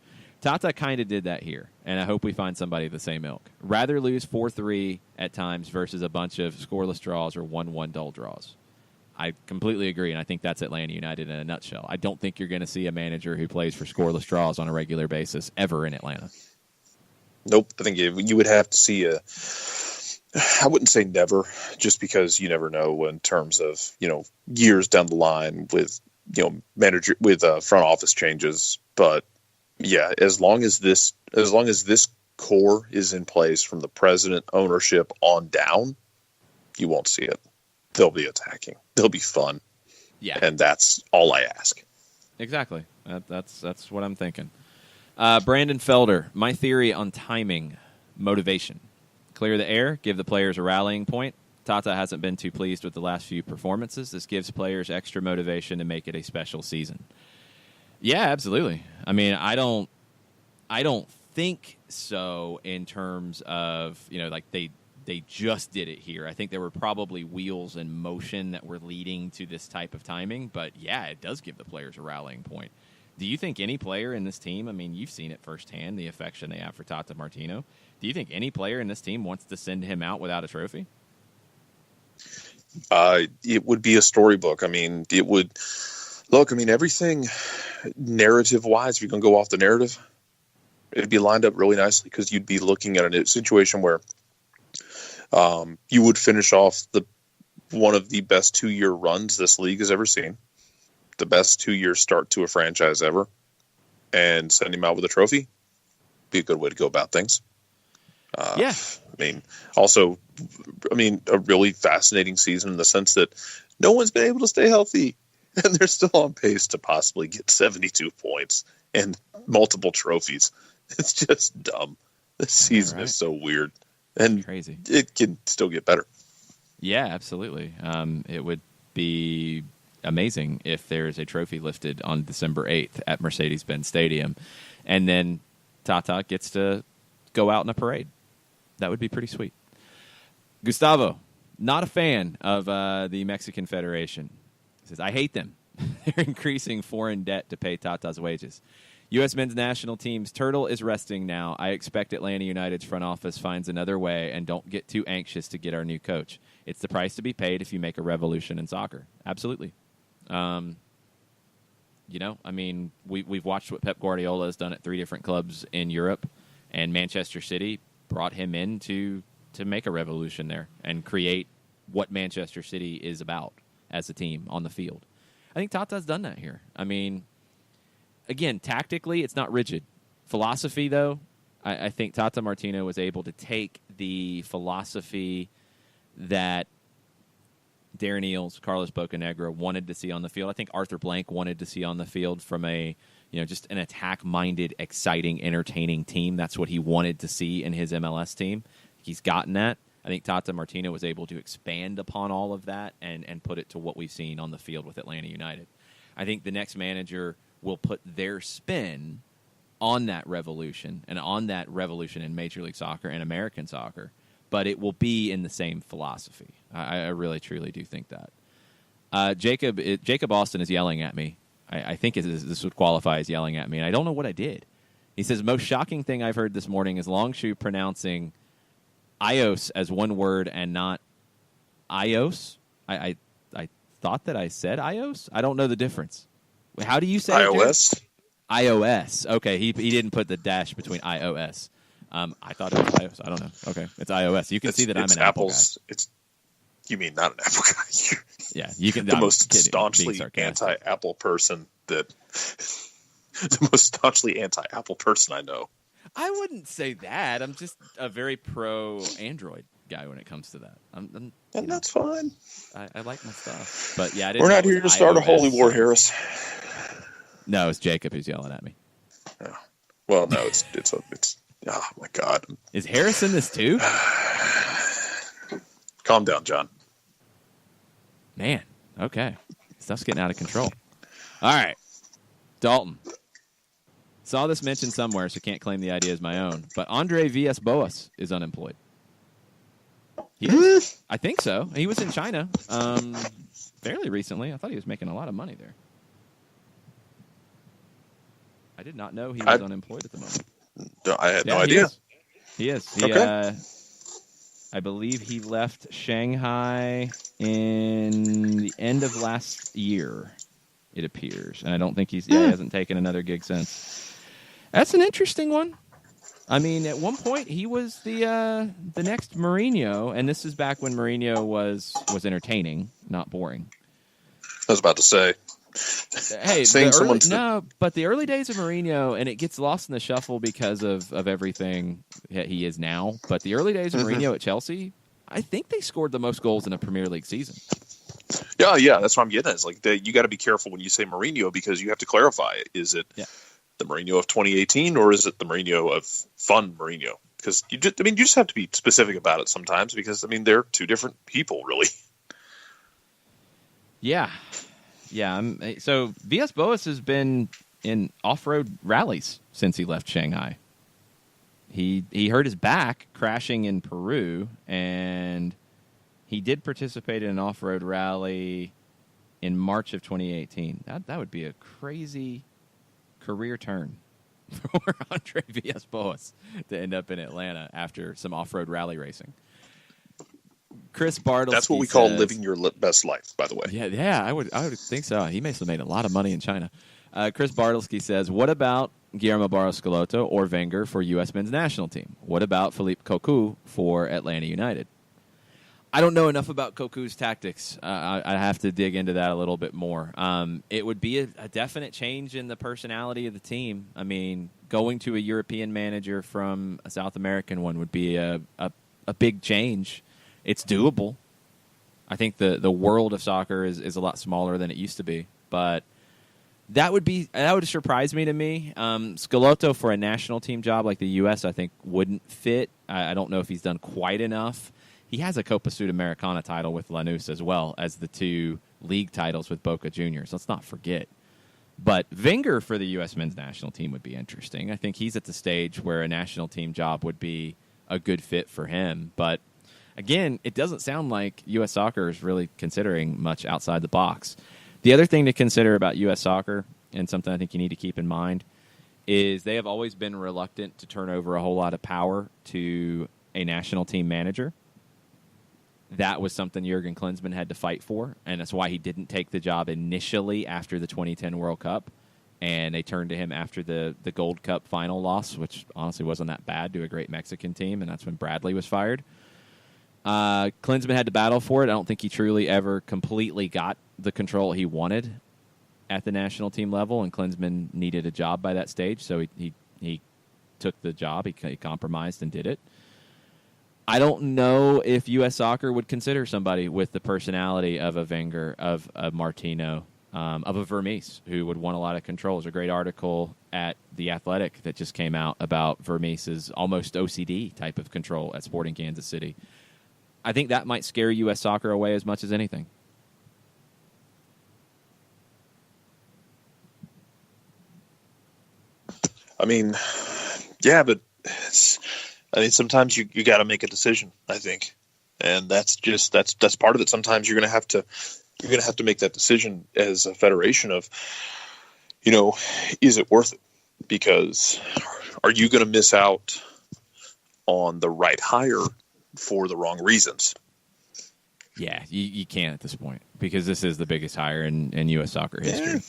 Tata kind of did that here, and I hope we find somebody of the same ilk. Rather lose 4-3 at times versus a bunch of scoreless draws or 1-1 dull draws. I completely agree, and I think that's Atlanta United in a nutshell. I don't think you're going to see a manager who plays for scoreless draws on a regular basis ever in Atlanta. Nope. I think you would have to see I wouldn't say never, just because you never know in terms of, years down the line with, manager with front office changes. But yeah, as long as this core is in place from the president, ownership on down, you won't see it. They'll be attacking. They'll be fun. Yeah. And that's all I ask. Exactly. That's what I'm thinking. Brandon Felder, my theory on timing, motivation. Clear the air, give the players a rallying point. Tata hasn't been too pleased with the last few performances. This gives players extra motivation to make it a special season. Yeah, absolutely. I mean, I don't think so in terms of, they just did it here. I think there were probably wheels in motion that were leading to this type of timing, but yeah, it does give the players a rallying point. Do you think any player in this team, I mean, you've seen it firsthand, the affection they have for Tata Martino. Do you think any player in this team wants to send him out without a trophy? It would be a storybook. I mean, it would look, everything narrative wise, if you're going to go off the narrative, it'd be lined up really nicely because you'd be looking at a situation where you would finish off one of the best 2-year runs this league has ever seen, the best 2-year start to a franchise ever, and send him out with a trophy. Be a good way to go about things. Yeah. Also, a really fascinating season in the sense that no one's been able to stay healthy, and they're still on pace to possibly get 72 points and multiple trophies. It's just dumb. This season is so weird, and crazy. It can still get better. Yeah, absolutely. It would be amazing if there's a trophy lifted on December 8th at Mercedes-Benz Stadium, and then Tata gets to go out in a parade. That would be pretty sweet. Gustavo, not a fan of the Mexican Federation. He says, I hate them. They're increasing foreign debt to pay Tata's wages. U.S. men's national team's turtle is resting now. I expect Atlanta United's front office finds another way and don't get too anxious to get our new coach. It's the price to be paid if you make a revolution in soccer. Absolutely. We've watched what Pep Guardiola has done at 3 different clubs in Europe, and Manchester City brought him in to make a revolution there and create what Manchester City is about as a team on the field. I think Tata's done that here. I mean, again, tactically, it's not rigid. Philosophy, though, I think Tata Martino was able to take the philosophy that Darren Eales, Carlos Bocanegra wanted to see on the field. I think Arthur Blank wanted to see on the field from a, just an attack-minded, exciting, entertaining team. That's what he wanted to see in his MLS team. He's gotten that. I think Tata Martino was able to expand upon all of that and put it to what we've seen on the field with Atlanta United. I think the next manager will put their spin on that revolution and on that revolution in Major League Soccer and American soccer, but it will be in the same philosophy. I really, truly do think that. Jacob Austin is yelling at me. I think this would qualify as yelling at me, and I don't know what I did. He says, most shocking thing I've heard this morning is Longshoe pronouncing iOS as one word and not iOS. I thought that I said iOS. I don't know the difference. How do you say iOS? It, iOS. Okay, he didn't put the dash between iOS. I thought it was iOS. I don't know. Okay, it's iOS. You can see that I'm an Apple guy. You mean not an Apple guy? Yeah, you can. The most staunchly anti-Apple person the most staunchly anti-Apple person I know. I wouldn't say that. I'm just a very pro-Android guy when it comes to that. And that's fine. I like my stuff. But yeah, we're not here to start a holy war, Harris. No, it's Jacob who's yelling at me. Oh. Well, no, it's oh my God. Is Harris in this too? Calm down, John. Man, okay. Stuff's getting out of control. All right. Dalton. Saw this mentioned somewhere, so can't claim the idea as my own. But Andre Villas-Boas is unemployed. He is? I think so. He was in China fairly recently. I thought he was making a lot of money there. I did not know he was unemployed at the moment. I had no idea. He is. Okay. I believe he left Shanghai in the end of last year, it appears. And I don't think he hasn't taken another gig since. That's an interesting one. I mean, at one point, he was the next Mourinho, and this is back when Mourinho was entertaining, not boring. I was about to say. Hey, but the early days of Mourinho, and it gets lost in the shuffle because of everything that he is now, but the early days of Mourinho at Chelsea, I think they scored the most goals in a Premier League season. Yeah, that's what I'm getting at. It's like you got to be careful when you say Mourinho because you have to clarify, is it the Mourinho of 2018 or is it the Mourinho of fun Mourinho? Because you just have to be specific about it sometimes because, they're two different people, really. Yeah. Yeah, so Villas-Boas has been in off-road rallies since he left Shanghai. He hurt his back crashing in Peru, and he did participate in an off-road rally in March of 2018. That would be a crazy career turn for Andre Villas-Boas to end up in Atlanta after some off-road rally racing. Chris Bartlesky That's what we call living your best life, by the way. Yeah, I would think so. He may have made a lot of money in China. Chris Bartlesky says, what about Guillermo Barros Schelotto or Wenger for U.S. men's national team? What about Philippe Cocu for Atlanta United? I don't know enough about Cocu's tactics. I have to dig into that a little bit more. It would be a definite change in the personality of the team. I mean, going to a European manager from a South American one would be a big change. It's doable. I think the world of soccer is a lot smaller than it used to be, but that would surprise me to me. Schelotto for a national team job like the U.S. I think wouldn't fit. I don't know if he's done quite enough. He has a Copa Sudamericana title with Lanús as well as the 2 league titles with Boca Juniors. Let's not forget. But Wenger for the U.S. men's national team would be interesting. I think he's at the stage where a national team job would be a good fit for him, but again, it doesn't sound like U.S. soccer is really considering much outside the box. The other thing to consider about U.S. soccer, and something I think you need to keep in mind, is they have always been reluctant to turn over a whole lot of power to a national team manager. That was something Jurgen Klinsmann had to fight for, and that's why he didn't take the job initially after the 2010 World Cup, and they turned to him after the Gold Cup final loss, which honestly wasn't that bad to a great Mexican team, and that's when Bradley was fired. Klinsmann had to battle for it. I don't think he truly ever completely got the control he wanted. at the national team level, and Klinsmann needed a job by that stage, so he took the job. He compromised and did it. I don't know if U.S. Soccer would consider somebody with the personality of a Wenger, of a Martino, of a Vermees, who would want a lot of control. There's a great article at The Athletic that just came out about Vermees's almost OCD type of control at Sporting Kansas City. I think that might scare U.S. Soccer away as much as anything. I mean, yeah, but sometimes you got to make a decision, I think, and that's part of it. Sometimes you're going to have to make that decision as a federation of, is it worth it? Because are you going to miss out on the right hire for the wrong reasons? Yeah, you can't at this point, because this is the biggest hire in U.S. soccer history.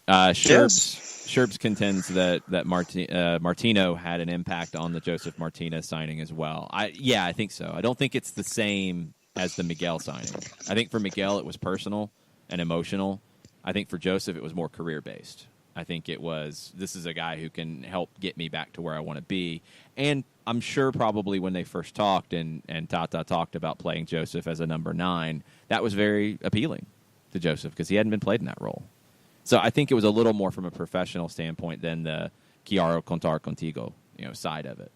Yeah. Sherbs contends that Martino had an impact on the Joseph Martinez signing as well. I think so. I don't think it's the same as the Miguel signing. I think for Miguel it was personal and emotional. I think for Joseph it was more career-based. I think it was, this is a guy who can help get me back to where I want to be. And I'm sure probably when they first talked and Tata talked about playing Joseph as a number 9, that was very appealing to Joseph because he hadn't been played in that role. So I think it was a little more from a professional standpoint than the Quiero contar contigo, side of it.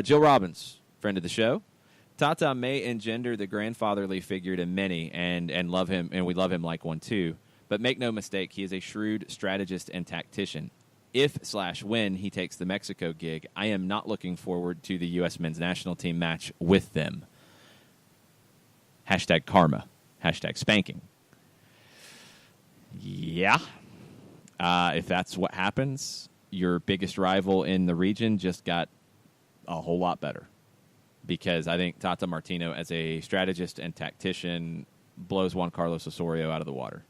Joe Robbins, friend of the show. Tata may engender the grandfatherly figure to many and love him, and we love him like one too. But make no mistake, he is a shrewd strategist and tactician. If/when he takes the Mexico gig, I am not looking forward to the U.S. men's national team match with them. #karma. #spanking. Yeah. If that's what happens, your biggest rival in the region just got a whole lot better. Because I think Tata Martino, as a strategist and tactician, blows Juan Carlos Osorio out of the water.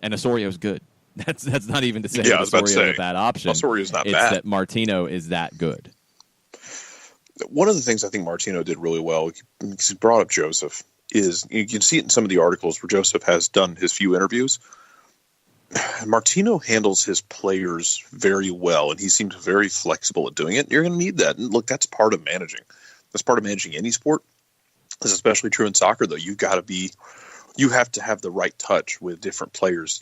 And Osorio's good. That's not even to say that Osorio's a bad option. Osorio's not bad. It's that Martino is that good. One of the things I think Martino did really well, because he brought up Joseph, is you can see it in some of the articles where Joseph has done his few interviews. Martino handles his players very well, and he seems very flexible at doing it. You're going to need that. And look, that's part of managing. That's part of managing any sport. It's especially true in soccer, though. You have to have the right touch with different players.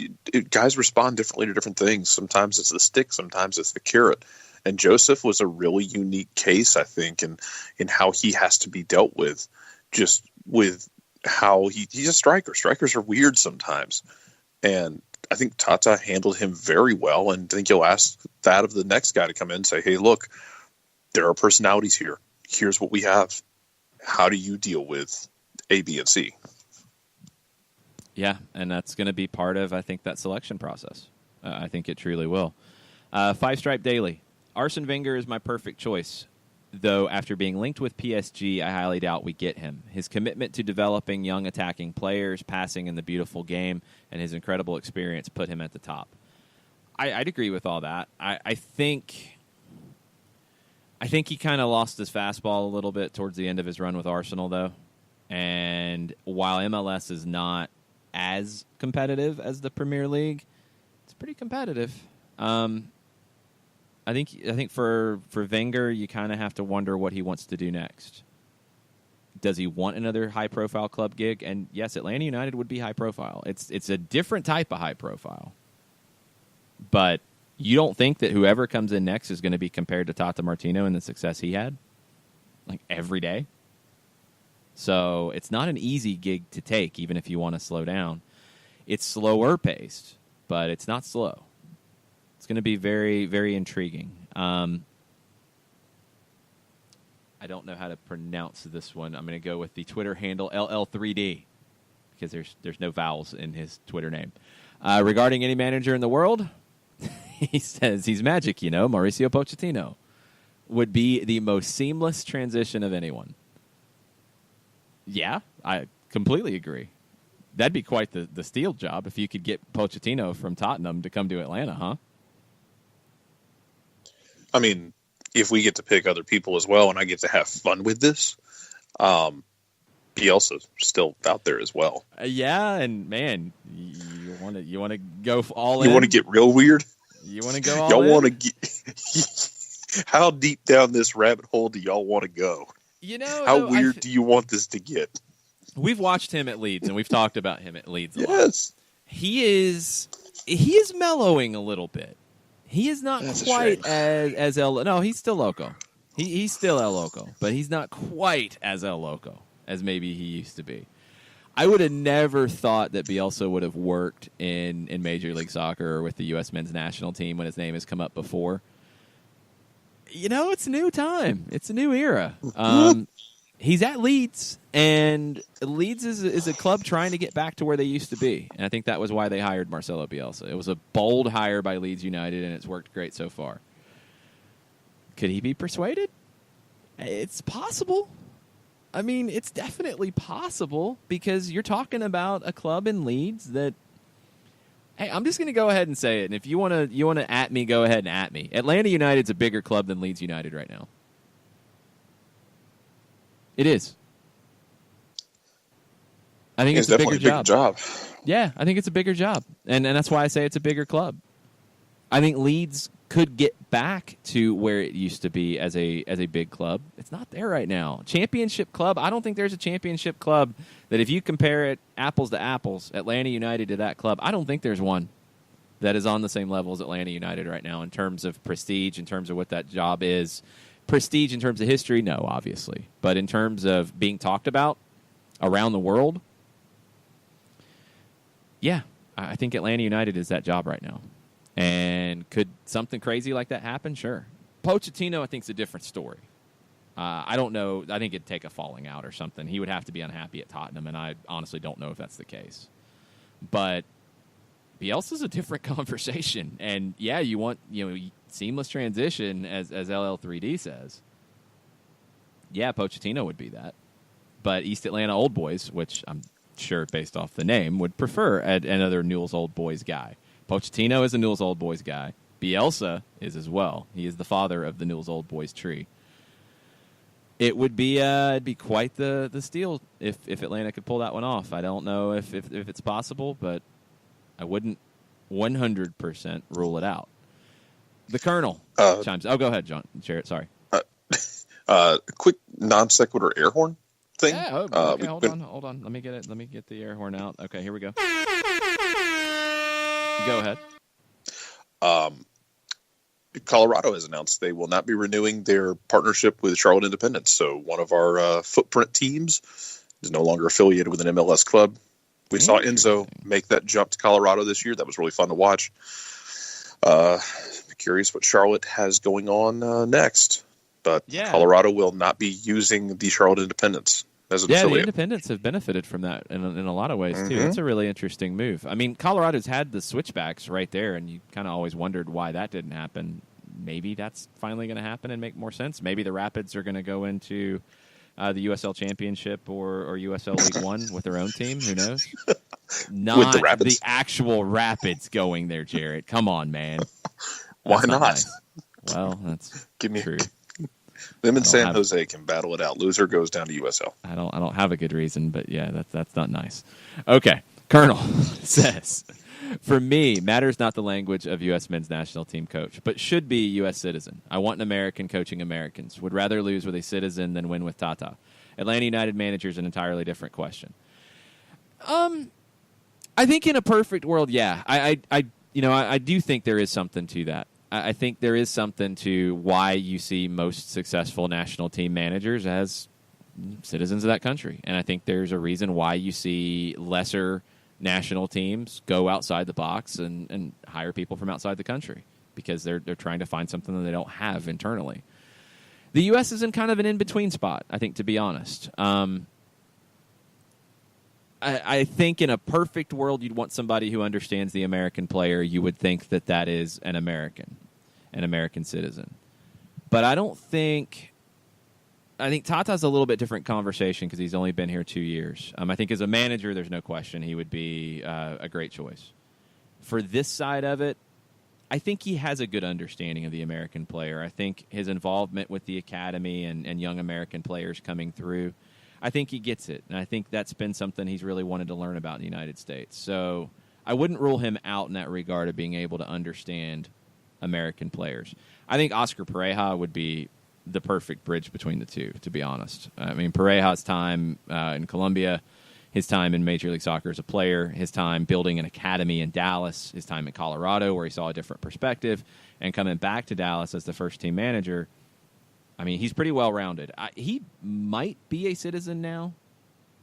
Guys respond differently to different things. Sometimes it's the stick, sometimes it's the carrot. And Joseph was a really unique case, I think, in how he has to be dealt with, just with how he's a striker. Strikers are weird sometimes. And I think Tata handled him very well, and I think he'll ask that of the next guy to come in and say, hey, look, there are personalities here. Here's what we have. How do you deal with A, B, and C? Yeah, and that's going to be part of, I think, that selection process. I think it truly will. Five Stripe Daily. Arsene Wenger is my perfect choice, though after being linked with PSG, I highly doubt we get him. His commitment to developing young attacking players, passing in the beautiful game, and his incredible experience put him at the top. I'd agree with all that. I think he kind of lost his fastball a little bit towards the end of his run with Arsenal, though. And while MLS is not as competitive as the Premier League, it's pretty competitive. I think for Wenger, you kind of have to wonder what he wants to do next. Does he want another high-profile club gig? And yes, Atlanta United would be high-profile. It's a different type of high-profile. But you don't think that whoever comes in next is going to be compared to Tata Martino and the success he had, like every day? So it's not an easy gig to take, even if you want to slow down. It's slower paced, but it's not slow. It's going to be very, very intriguing. I don't know how to pronounce this one. I'm going to go with the Twitter handle LL3D because there's no vowels in his Twitter name. Regarding any manager in the world, he says he's magic, Mauricio Pochettino would be the most seamless transition of anyone. Yeah, I completely agree. That'd be quite the steal job if you could get Pochettino from Tottenham to come to Atlanta, huh? I mean, if we get to pick other people as well and I get to have fun with this, Bielsa's still out there as well. Yeah, and man, you want to go all in? You want to get real weird? You want to go all y'all in? Want to get? How deep down this rabbit hole do y'all want to go? How weird do you want this to get? We've watched him at Leeds, and we've talked about him at Leeds a lot. Yes. He is mellowing a little bit. He is not quite as El. No, he's still Loco. He's still El Loco, but he's not quite as El Loco as maybe he used to be. I would have never thought that Bielsa would have worked in Major League Soccer or with the U.S. men's national team when his name has come up before. It's a new time. It's a new era. He's at Leeds, and Leeds is a club trying to get back to where they used to be. And I think that was why they hired Marcelo Bielsa. It was a bold hire by Leeds United, and it's worked great so far. Could he be persuaded? It's possible. I mean, it's definitely possible because you're talking about a club in Leeds that, hey, I'm just going to go ahead and say it. And if you want to at me, go ahead and at me. Atlanta United's a bigger club than Leeds United right now. It is. I think it's a bigger job. Yeah, I think it's a bigger job. And that's why I say it's a bigger club. I think Leeds could get back to where it used to be as a big club. It's not there right now. Championship club, I don't think there's a championship club that if you compare it apples to apples, Atlanta United to that club, I don't think there's one that is on the same level as Atlanta United right now in terms of prestige, in terms of what that job is. Prestige in terms of history, no, obviously. But in terms of being talked about around the world, yeah, I think Atlanta United is that job right now. And could something crazy like that happen? Sure. Pochettino, I think, is a different story. I don't know. I think it'd take a falling out or something. He would have to be unhappy at Tottenham, and I honestly don't know if that's the case. But Bielsa's a different conversation. And, yeah, you want seamless transition, as LL3D says. Yeah, Pochettino would be that. But East Atlanta Old Boys, which I'm sure based off the name, would prefer another Newell's Old Boys guy. Pochettino is a Newell's Old Boys guy. Bielsa is as well. He is the father of the Newell's Old Boys tree. It would be it'd be quite the steal if Atlanta could pull that one off. I don't know if it's possible, but I wouldn't 100% rule it out. The Colonel chimes. Oh, go ahead, John. Jarrett, sorry. Quick non sequitur air horn thing. Yeah, okay, hold on. Let me get it. Let me get the air horn out. Okay, here we go. Go ahead. Colorado has announced they will not be renewing their partnership with Charlotte Independence. So one of our footprint teams is no longer affiliated with an MLS club. We saw Enzo make that jump to Colorado this year. That was really fun to watch. Curious what Charlotte has going on next. But Colorado will not be using the Charlotte Independence as an affiliate. The Independents have benefited from that in a lot of ways, too. That's a really interesting move. I mean, Colorado's had the switchbacks right there, and you kind of always wondered why that didn't happen. Maybe that's finally going to happen and make more sense. Maybe the Rapids are going to go into the USL Championship or USL League One with their own team. Who knows? Not the actual Rapids going there, Jarrett. Come on, man. Why not? Nice. Well, that's true. Them and San Jose can battle it out. Loser goes down to USL. I don't have a good reason, but yeah, that's not nice. Okay, Colonel says, for me, matters not the language of U.S. men's national team coach, but should be U.S. citizen. I want an American coaching Americans. Would rather lose with a citizen than win with Tata. Atlanta United manager is an entirely different question. I think in a perfect world, yeah. I do think there is something to that. I think there is something to why you see most successful national team managers as citizens of that country. And I think there's a reason why you see lesser national teams go outside the box and hire people from outside the country because they're trying to find something that they don't have internally. The U.S. is in kind of an in-between spot, I think, to be honest. I think in a perfect world, you'd want somebody who understands the American player. You would think that is an American citizen. But I think Tata's a little bit different conversation because he's only been here 2 years. I think as a manager, there's no question he would be a great choice. For this side of it, I think he has a good understanding of the American player. I think his involvement with the academy and young American players coming through, I think he gets it, and I think that's been something he's really wanted to learn about in the United States. So I wouldn't rule him out in that regard of being able to understand American players. I think Oscar Pareja would be the perfect bridge between the two, to be honest. I mean, Pareja's time in Colombia, his time in Major League Soccer as a player, his time building an academy in Dallas, his time in Colorado where he saw a different perspective, and coming back to Dallas as the first-team manager, I mean, he's pretty well-rounded. He might be a citizen now.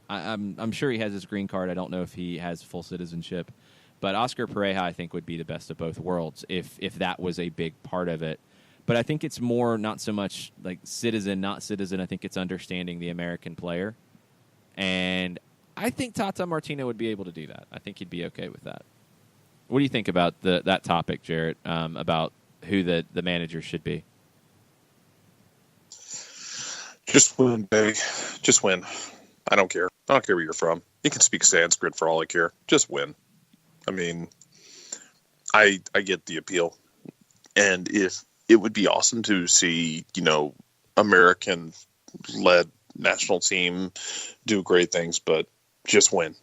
I'm sure he has his green card. I don't know if he has full citizenship. But Oscar Pareja, I think, would be the best of both worlds if that was a big part of it. But I think it's more not so much like citizen, not citizen. I think it's understanding the American player. And I think Tata Martino would be able to do that. I think he'd be okay with that. What do you think about that topic, Jarrett, about who the manager should be? Just win, baby. Just win. I don't care. I don't care where you're from. You can speak Sanskrit for all I care. Just win. I mean, I get the appeal. And if it would be awesome to see, American-led national team do great things, but just win.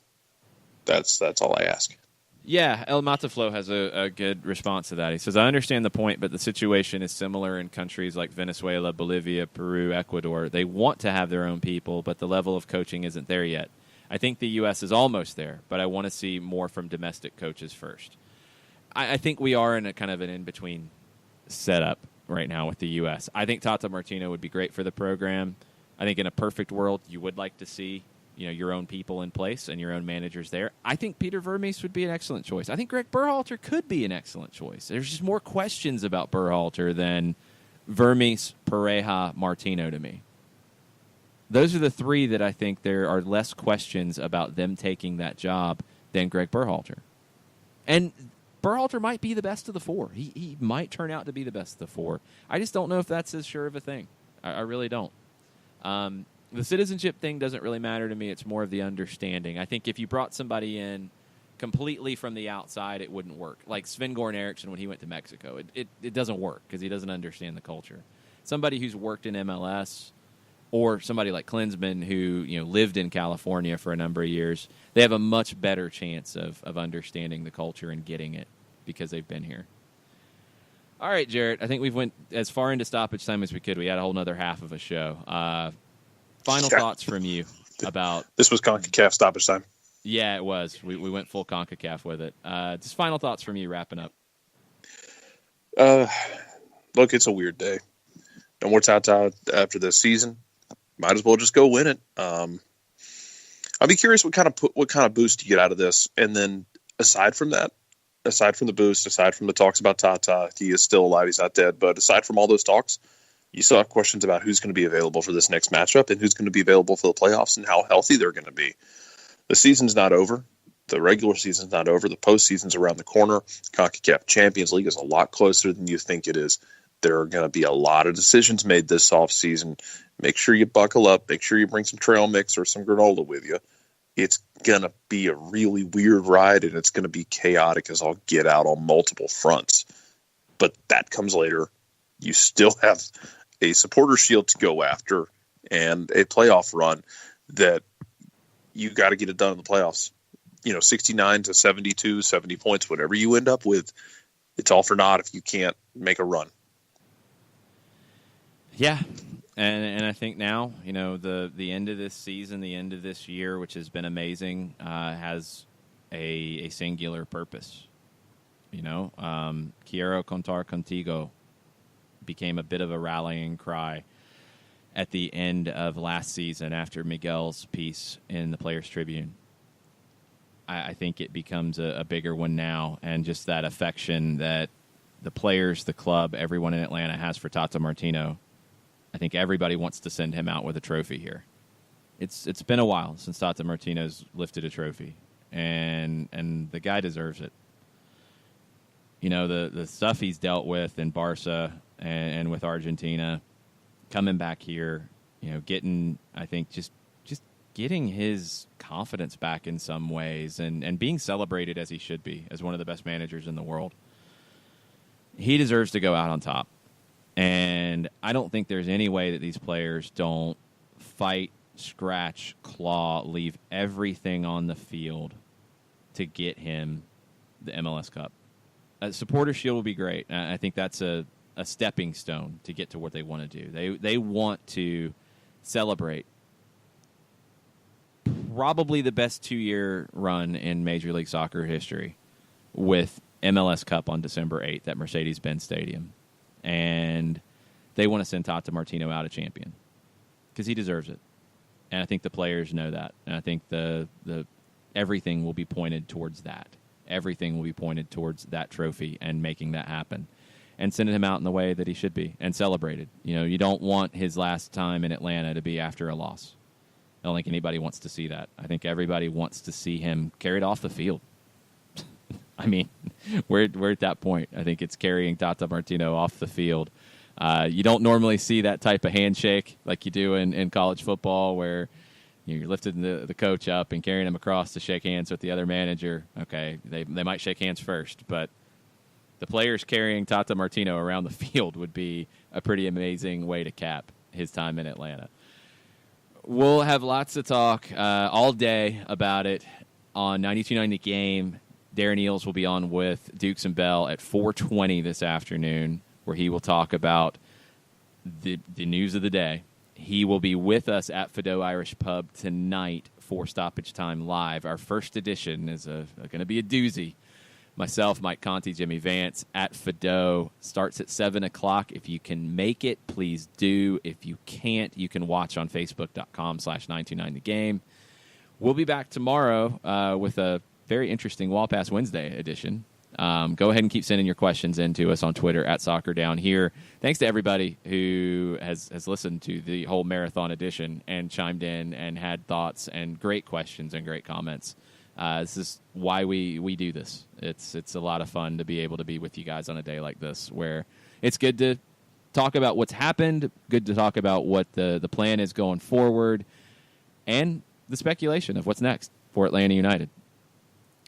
That's all I ask. Yeah, El Mataflo has a good response to that. He says, I understand the point, but the situation is similar in countries like Venezuela, Bolivia, Peru, Ecuador. They want to have their own people, but the level of coaching isn't there yet. I think the U.S. is almost there, but I want to see more from domestic coaches first. I think we are in a kind of an in-between setup right now with the U.S. I think Tata Martino would be great for the program. I think in a perfect world, you would like to see your own people in place and your own managers there. I think Peter Vermes would be an excellent choice. I think Greg Berhalter could be an excellent choice. There's just more questions about Berhalter than Vermes, Pareja, Martino to me. Those are the three that I think there are less questions about them taking that job than Greg Berhalter. And Berhalter might be the best of the four. He might turn out to be the best of the four. I just don't know if that's as sure of a thing. I really don't. The citizenship thing doesn't really matter to me. It's more of the understanding. I think if you brought somebody in completely from the outside, it wouldn't work. Like Sven-Goran Eriksson when he went to Mexico. It doesn't work because he doesn't understand the culture. Somebody who's worked in MLS or somebody like Klinsmann who lived in California for a number of years, they have a much better chance of understanding the culture and getting it because they've been here. All right, Jarrett, I think we've went as far into stoppage time as we could. We had a whole other half of a show. Final thoughts from you about... This was CONCACAF stoppage time. Yeah, it was. We went full CONCACAF with it. Just final thoughts from you wrapping up. Look, it's a weird day. No more Tata after this season. Might as well just go win it. I'll be curious what kind of boost you get out of this. And then aside from that, aside from the boost, aside from the talks about Tata, he is still alive, he's not dead. But aside from all those talks, you still have questions about who's going to be available for this next matchup and who's going to be available for the playoffs and how healthy they're going to be. The season's not over. The regular season's not over. The postseason's around the corner. CONCACAF Champions League is a lot closer than you think it is. There are going to be a lot of decisions made this offseason. Make sure you buckle up. Make sure you bring some trail mix or some granola with you. It's going to be a really weird ride, and it's going to be chaotic as all get out on multiple fronts. But that comes later. You still have a supporter shield to go after and a playoff run that you got to get it done in the playoffs. 69 to 72, 70 points, whatever you end up with, it's all for naught if you can't make a run. Yeah. And I think now, the end of this season, the end of this year, which has been amazing, has a singular purpose. Quiero contar contigo became a bit of a rallying cry at the end of last season after Miguel's piece in the Players Tribune. I think it becomes a bigger one now, and just that affection that the players, the club, everyone in Atlanta has for Tata Martino. I think everybody wants to send him out with a trophy here. It's been a while since Tata Martino's lifted a trophy, and the guy deserves it. The stuff he's dealt with in Barca and with Argentina, coming back here, getting, I think, just getting his confidence back in some ways and being celebrated as he should be as one of the best managers in the world. He deserves to go out on top. And I don't think there's any way that these players don't fight scratch, claw, leave everything on the field to get him the MLS Cup. Supporter Shield will be great. I think that's a stepping stone to get to what they want to do. They want to celebrate probably the best 2-year run in Major League Soccer history with MLS Cup on December 8th at Mercedes-Benz Stadium. And they want to send Tata Martino out a champion because he deserves it. And I think the players know that. And I think the everything will be pointed towards that. Everything will be pointed towards that trophy and making that happen and sending him out in the way that he should be and celebrated. You know, you don't want his last time in Atlanta to be after a loss. I don't think anybody wants to see that. I think everybody wants to see him carried off the field. I mean, we're at that point. I think it's carrying Tata Martino off the field. You don't normally see that type of handshake like you do in college football where you're lifting the coach up and carrying him across to shake hands with the other manager. Okay, they might shake hands first, but the players carrying Tata Martino around the field would be a pretty amazing way to cap his time in Atlanta. We'll have lots to talk all day about it on 92.90 Game. Darren Eales will be on with Dukes and Bell at 4:20 this afternoon, where he will talk about the news of the day. He will be with us at Fido Irish Pub tonight for Stoppage Time Live. Our first edition is going to be a doozy. Myself, Mike Conti, Jimmy Vance at Fido. Starts at 7 o'clock. If you can make it, please do. If you can't, you can watch on Facebook.com/929thegame. We'll be back tomorrow with a very interesting Wall Pass Wednesday edition. Go ahead and keep sending your questions in to us on Twitter at Soccer Down Here. Thanks to everybody who has listened to the whole marathon edition and chimed in and had thoughts and great questions and great comments. This is why we do this. It's a lot of fun to be able to be with you guys on a day like this, where it's good to talk about what's happened, good to talk about what the plan is going forward, and the speculation of what's next for Atlanta United.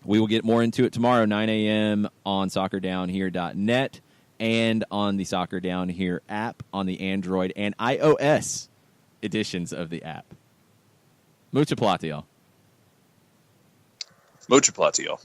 We will get more into it tomorrow, 9 a.m. on soccerdownhere.net and on the Soccer Down Here app on the Android and iOS editions of the app. Mucha plata, y'all. Mucha plata, y'all.